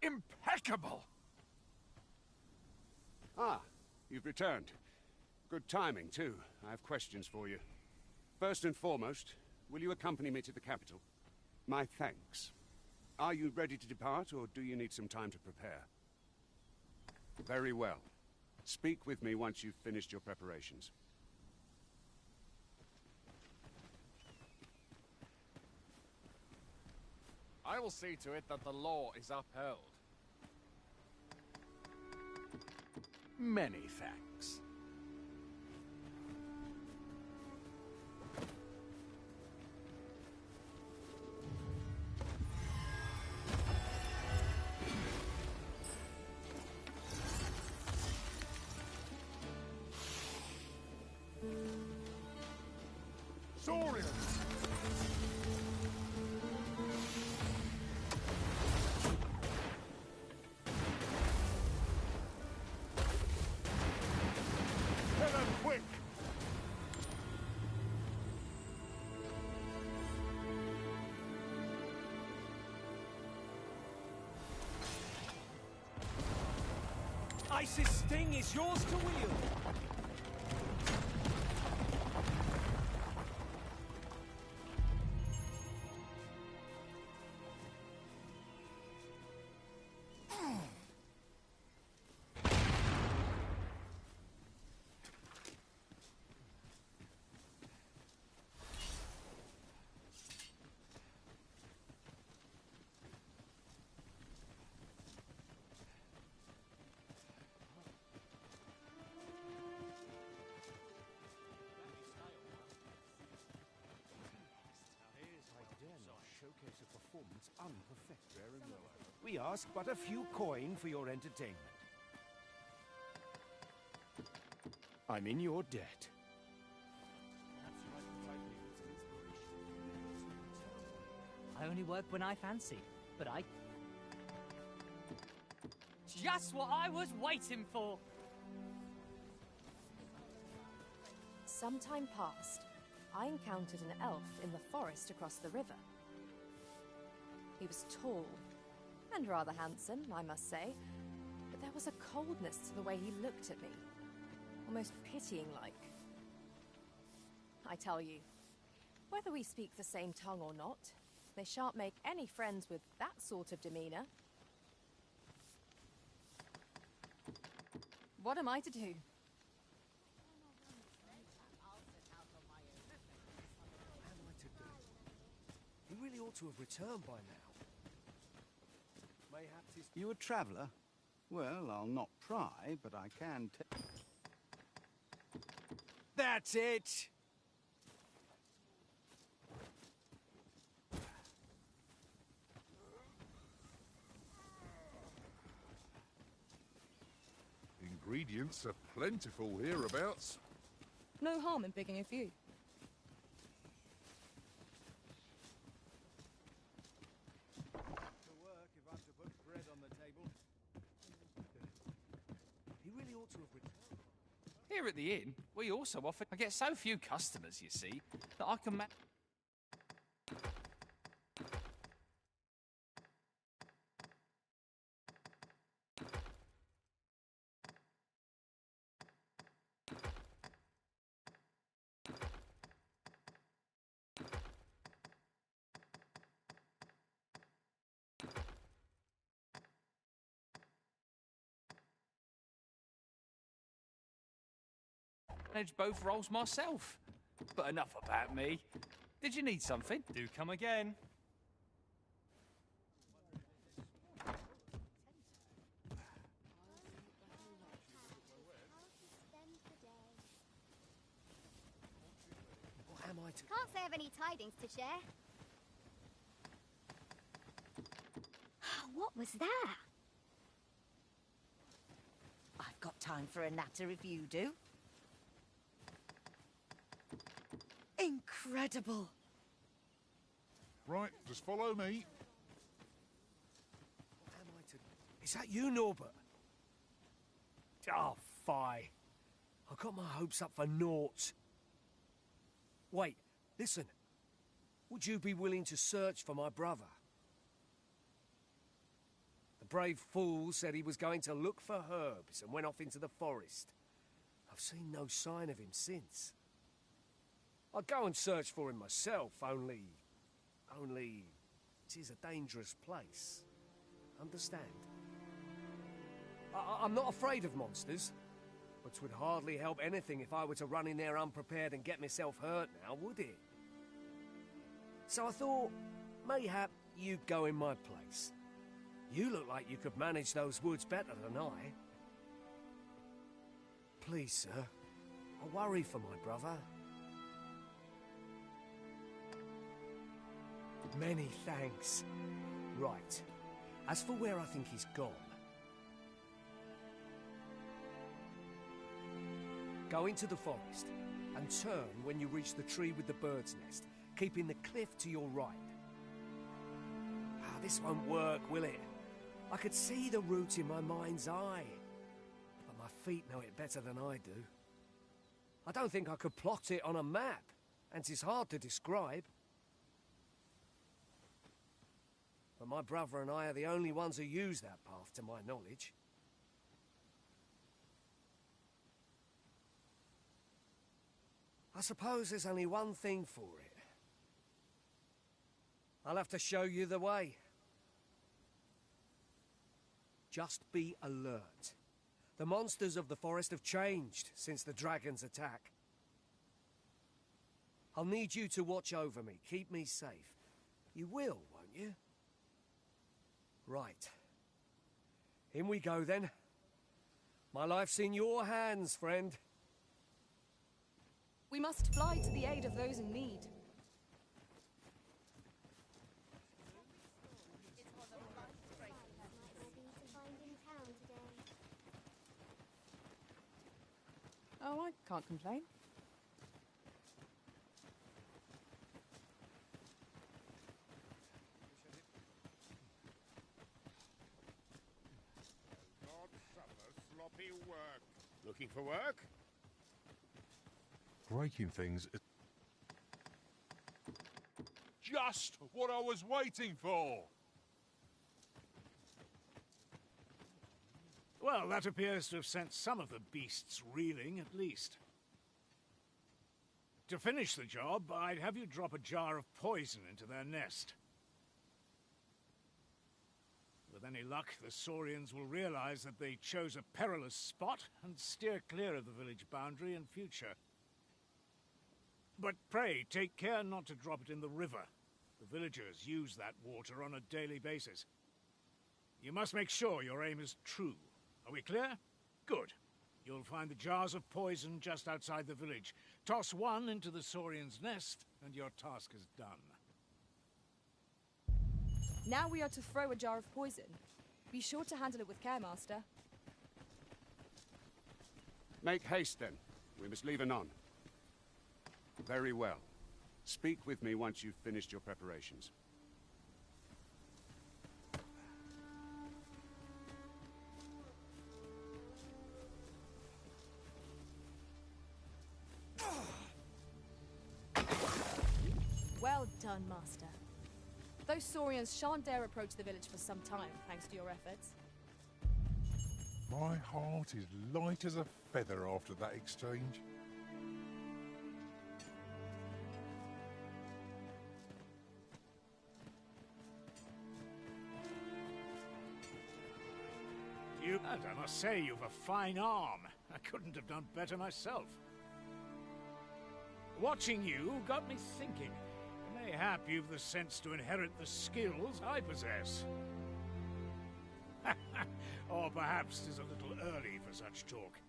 Impeccable! Ah, you've returned. Good timing, too. I have questions for you. First and foremost, will you accompany me to the capital? My thanks. Are you ready to depart, or do you need some time to prepare? Very well. Speak with me once you've finished your preparations. I will see to it that the law is upheld. Many thanks. Saurians! Kill them quick! Ice's sting is yours to wield. Showcase a performance unperfected. We ask but a few coin for your entertainment. I'm in your debt. I only work when I fancy, but I... Just what I was waiting for! Some time passed. I encountered an elf in the forest across the river. He was tall, and rather handsome, I must say, but there was a coldness to the way he looked at me, almost pitying-like. I tell you, whether we speak the same tongue or not, they shan't make any friends with that sort of demeanor. What am I to do? He really ought to have returned by now. Mayhaps his... You a traveller? Well, I'll not pry, but I can tell... That's it! Ingredients are plentiful hereabouts. No harm in picking a few. He really ought to have returned. Here at the inn, we also offer... I get so few customers, you see, that I can manage both roles myself. But enough about me. Did you need something? Do come again. What am I to... Can't say I've any tidings to share. What was that? I've got time for a natter if you do. Incredible! Right, just follow me. What am I to... Is that you, Norbert? Oh, fie. I got my hopes up for naught. Wait, Listen, would you be willing to search for my brother? The brave fool said he was going to look for herbs and went off into the forest. I've seen no sign of him since. I'd go and search for him myself, only it is a dangerous place. Understand? I'm not afraid of monsters, but 'twould hardly help anything if I were to run in there unprepared and get myself hurt now, would it? So I thought, mayhap you'd go in my place. You look like you could manage those woods better than I. Please, sir, I worry for my brother. Many thanks. Right. As for where I think he's gone, go into the forest and turn when you reach the tree with the bird's nest, keeping the cliff to your right. This won't work, will it? I could see the route in my mind's eye, but my feet know it better than I do. I don't think I could plot it on a map, and 'tis hard to describe. But my brother and I are the only ones who use that path, to my knowledge. I suppose there's only one thing for it. I'll have to show you the way. Just be alert. The monsters of the forest have changed since the dragon's attack. I'll need you to watch over me, keep me safe. You will, won't you? Right. In we go, then. My life's in your hands, friend. We must fly to the aid of those in need. Oh, I can't complain. God suffer sloppy work. Looking for work? Breaking things is just what I was waiting for. Well, that appears to have sent some of the beasts reeling, at least. To finish the job, I'd have you drop a jar of poison into their nest. With any luck, the Saurians will realize that they chose a perilous spot and steer clear of the village boundary in future. But pray, take care not to drop it in the river. The villagers use that water on a daily basis. You must make sure your aim is true. Are we clear? Good. You'll find the jars of poison just outside the village. Toss one into the Saurian's nest, and your task is done. Now we are to throw a jar of poison. Be sure to handle it with care, Master. Make haste, then. We must leave anon. Very well. Speak with me once you've finished your preparations. Well done, Master. Those Saurians shan't dare approach the village for some time, thanks to your efforts. My heart is light as a feather after that exchange. And I must say, you've a fine arm. I couldn't have done better myself. Watching you got me thinking. Mayhap you've the sense to inherit the skills I possess. Or perhaps 'tis a little early for such talk.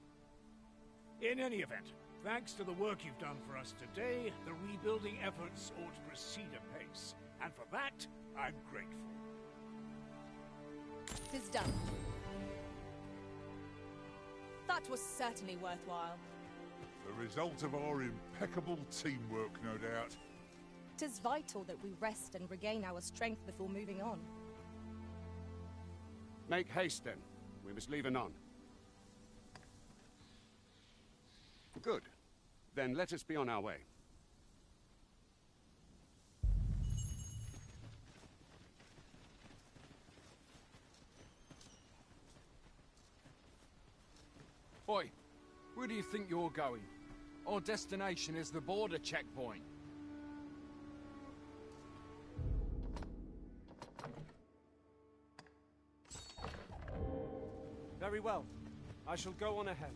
In any event, thanks to the work you've done for us today, the rebuilding efforts ought to proceed apace. And for that, I'm grateful. 'Tis done. That was certainly worthwhile. The result of our impeccable teamwork, no doubt. 'Tis vital that we rest and regain our strength before moving on. Make haste, then. We must leave anon. Good. Then let us be on our way. Oi, where do you think you're going? Our destination is the border checkpoint. Very well. I shall go on ahead.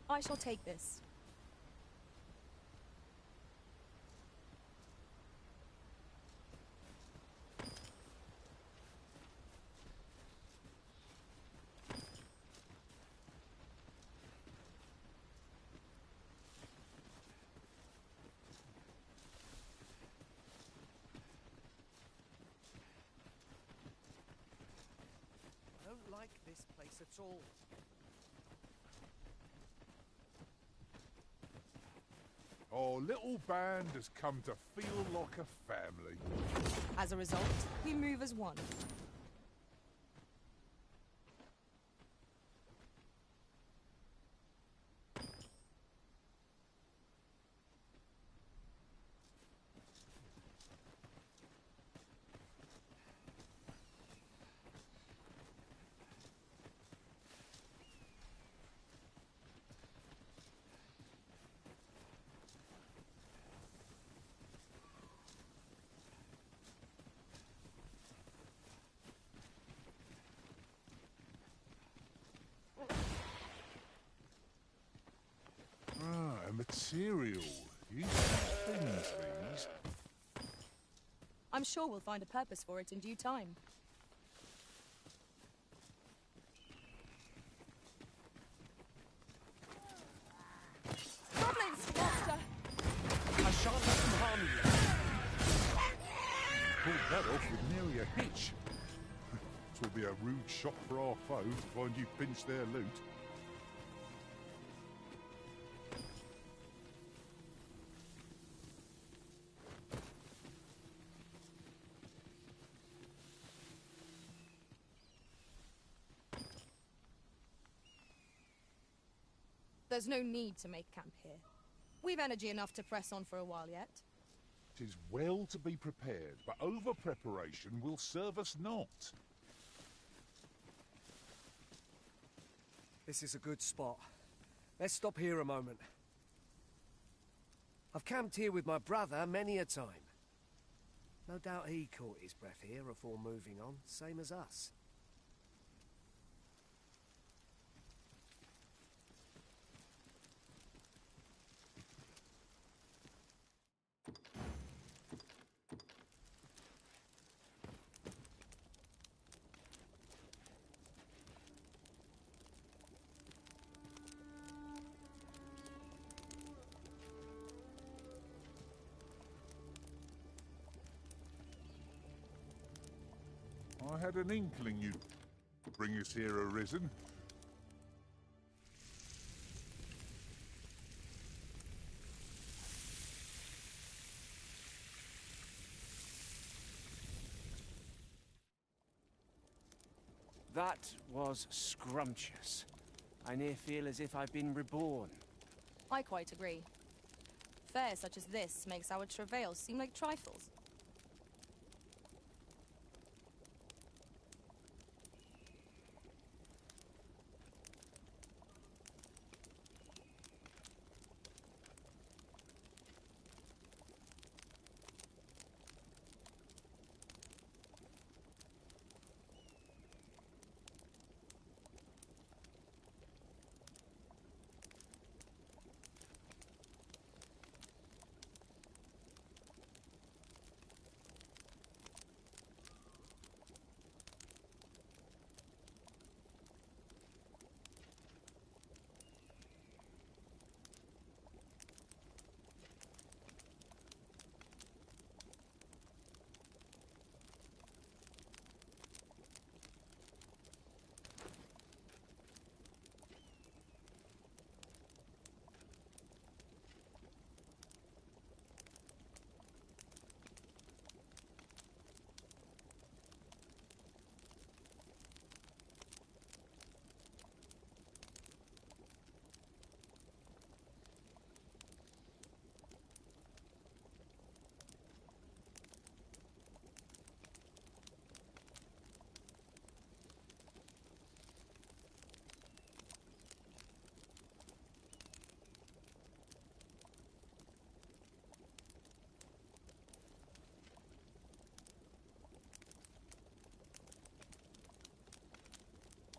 I shall take this. I don't like this place at all. Our little band has come to feel like a family. As a result, we move as one. Ah, a material. Useful things, these. I'm sure we'll find a purpose for it in due time. Goblins, master! I shan't let them harm you. Pulled that off with nearly a hitch. This will be a rude shock for our foe to find you pinch their loot. There's no need to make camp here. We've energy enough to press on for a while yet. 'Tis well to be prepared, but over-preparation will serve us not. This is a good spot. Let's stop here a moment. I've camped here with my brother many a time. No doubt he caught his breath here before moving on, same as us. I had an inkling you'd bring us here arisen. That was scrumptious. I near feel as if I've been reborn. I quite agree. Fare such as this makes our travails seem like trifles.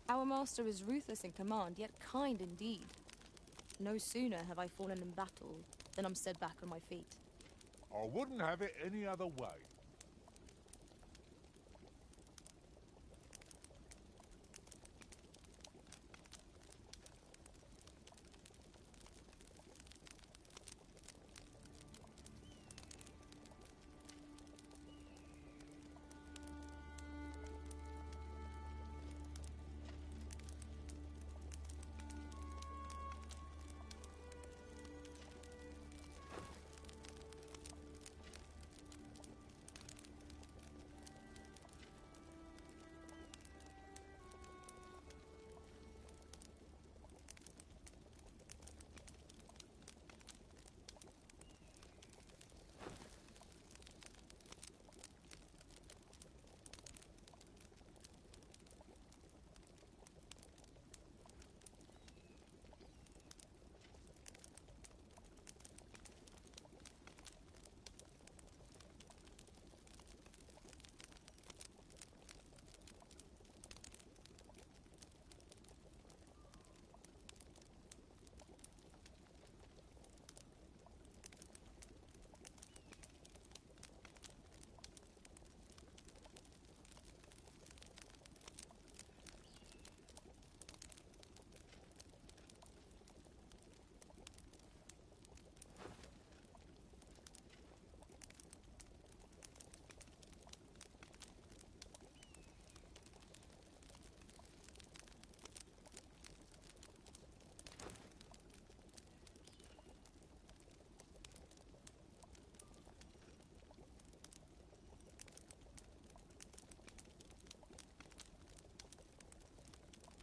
Our master is ruthless in command, yet kind indeed. No sooner have I fallen in battle than I'm set back on my feet. I wouldn't have it any other way.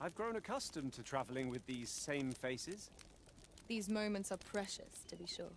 I've grown accustomed to traveling with these same faces. These moments are precious, to be sure.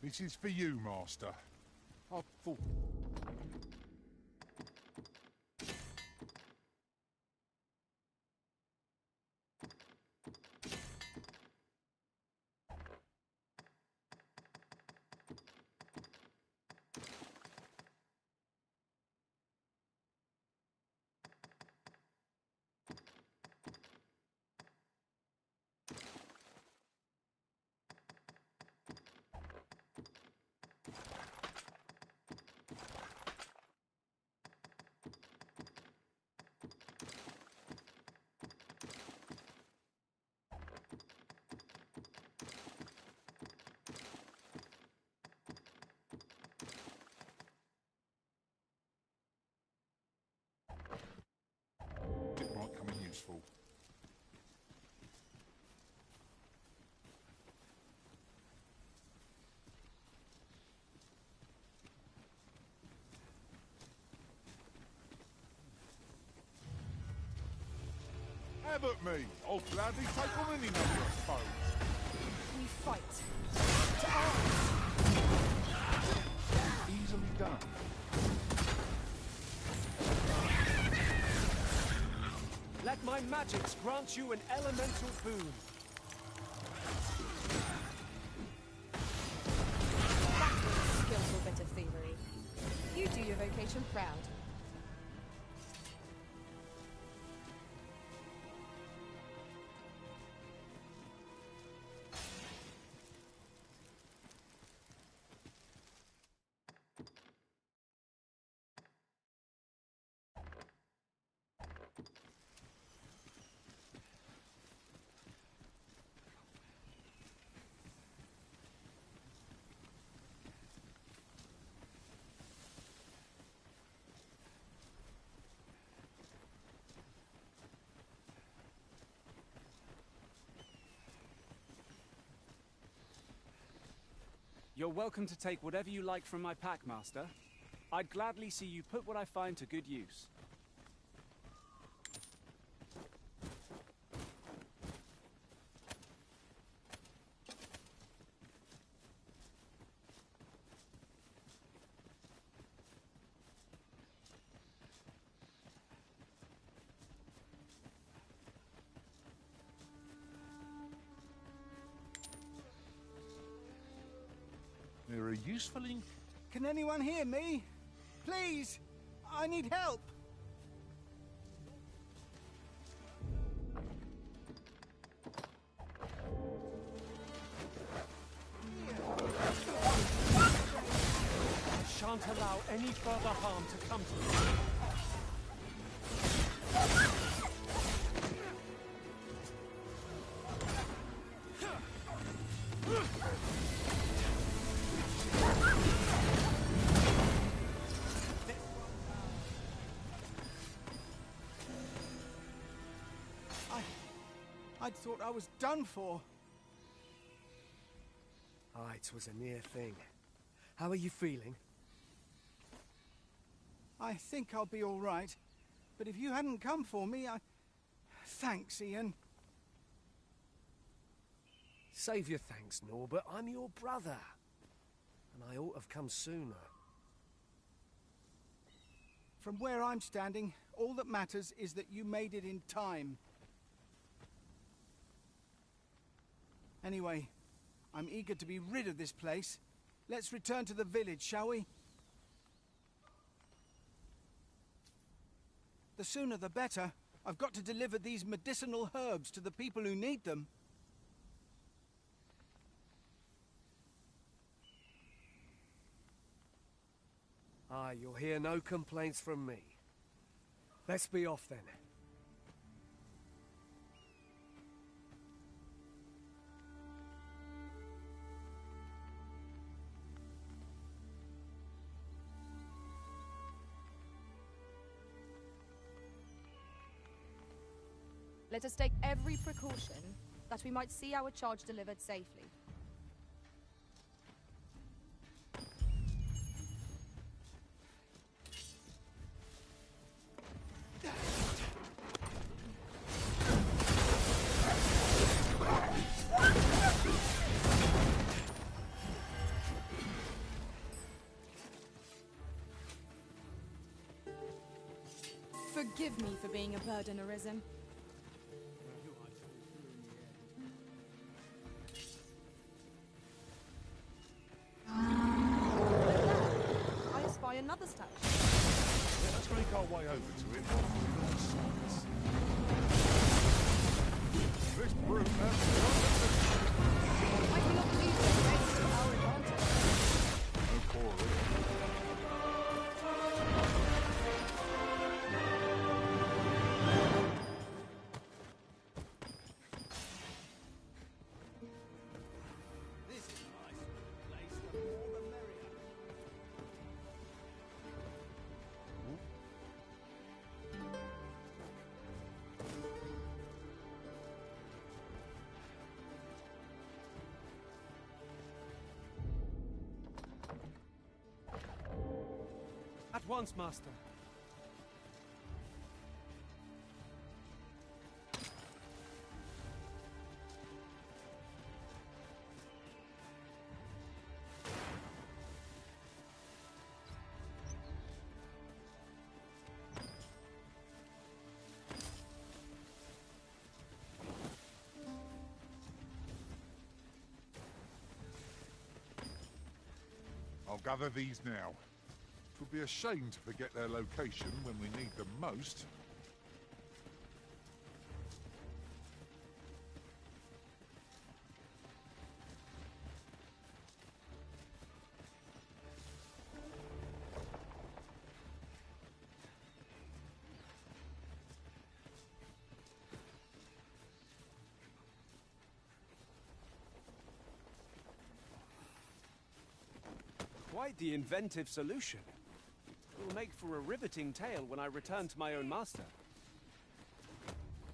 This is for you, Master. I thought... It might come in useful. Have at me. I'll gladly take on any number of foes. We fight. To arms! Easily done. Let my magics grant you an elemental boon. That was a skillful bit of thievery. You do your vocation proud. You're welcome to take whatever you like from my pack, Master. I'd gladly see you put what I find to good use. They're a useful in... Can anyone hear me? Please! I need help! I shan't allow any further harm to come to you. I'd thought I was done for. Aye, it was a near thing. How are you feeling? I think I'll be all right. But if you hadn't come for me, Thanks, Ian. Save your thanks, Norbert. I'm your brother. And I ought to have come sooner. From where I'm standing, all that matters is that you made it in time. Anyway, I'm eager to be rid of this place. Let's return to the village, shall we? The sooner the better. I've got to deliver these medicinal herbs to the people who need them. Aye, you'll hear no complaints from me. Let's be off then. Let us take every precaution that we might see our charge delivered safely. Forgive me for being a burden, Arisen. I espy another statue. Let's make our way over to it while we're on sides. This brute I cannot believe that race to our advantage. no quarrel. This is my sort of place. The more the merrier. At once, Master. I'll gather these now. It would be a shame to forget their location when we need them most. Quite the inventive solution. It will make for a riveting tale when I return to my own master.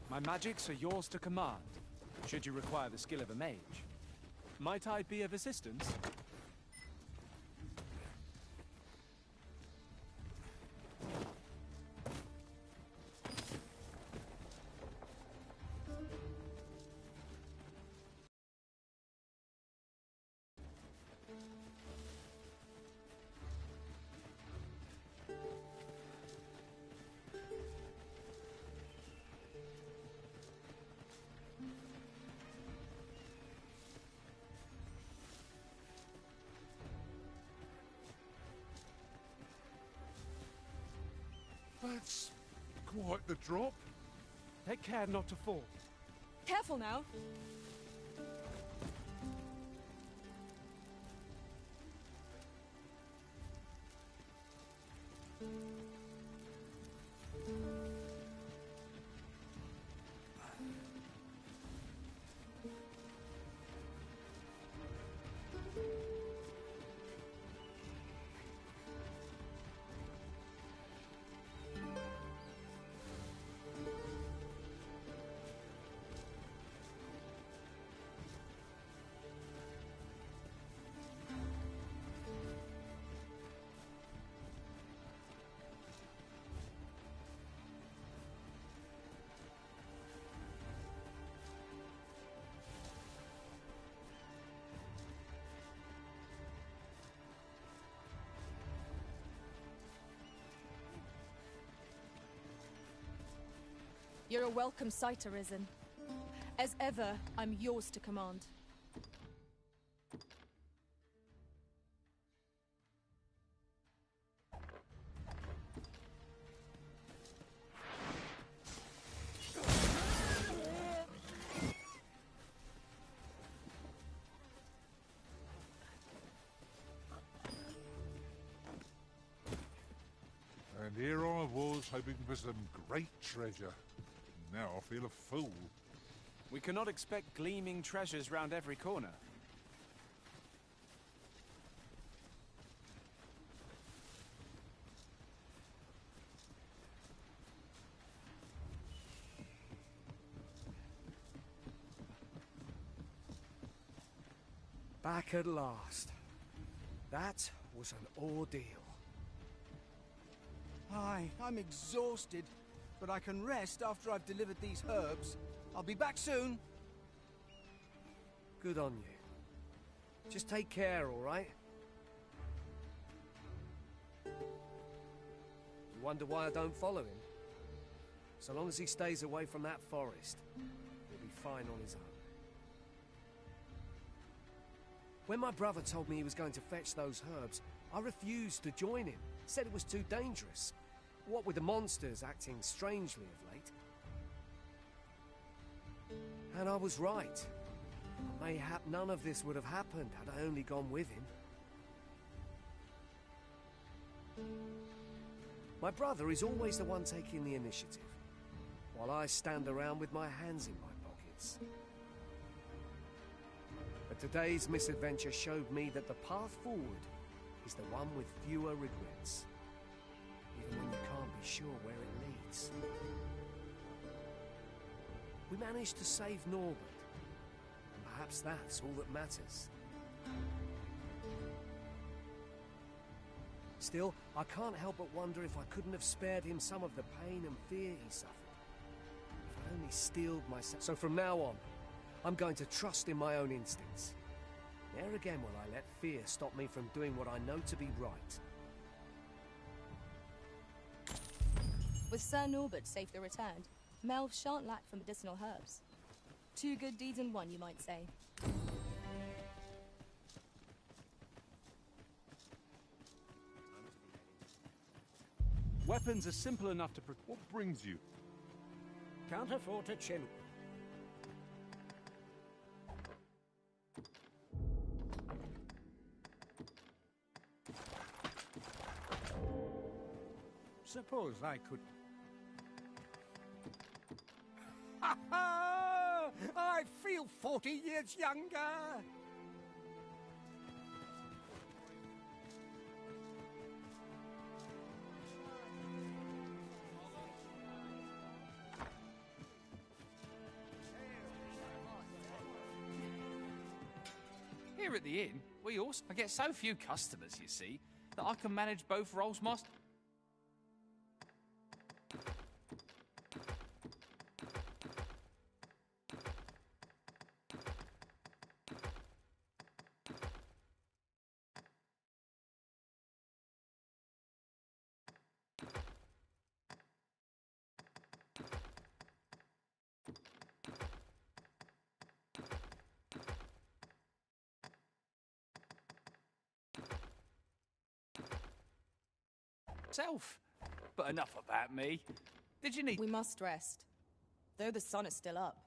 My magics are yours to command, should you require the skill of a mage. Might I be of assistance? That's quite the drop. Take care not to fall. Careful now. You're a welcome sight, Arisen. As ever, I'm yours to command. And here I was, hoping for some great treasure. Now I feel a fool. We cannot expect gleaming treasures round every corner. Back at last. That was an ordeal. Aye, I'm exhausted, but I can rest after I've delivered these herbs. I'll be back soon. Good on you. Just take care, all right? You wonder why I don't follow him? So long as he stays away from that forest, he'll be fine on his own. When my brother told me he was going to fetch those herbs, I refused to join him. Said it was too dangerous. What with the monsters acting strangely of late. And I was right. Mayhap none of this would have happened had I only gone with him. My brother is always the one taking the initiative, while I stand around with my hands in my pockets. But today's misadventure showed me that the path forward is the one with fewer regrets, even when you can't be sure where it leads. We managed to save Norbert, and perhaps that's all that matters. Still, I can't help but wonder if I couldn't have spared him some of the pain and fear he suffered. If I only steeled myself. So from now on, I'm going to trust in my own instincts. Ne'er again will I let fear stop me from doing what I know to be right. With Sir Norbert safely returned, Melv shan't lack for medicinal herbs. 2 good deeds in one, you might say. Weapons are simple enough to... What brings you? Can't afford to chill. Suppose I could... Ha ha! I feel 40 years younger! Here at the inn, I get so few customers, you see, that I can manage both roles myself. But enough about me. Did you need... We must rest, though the sun is still up.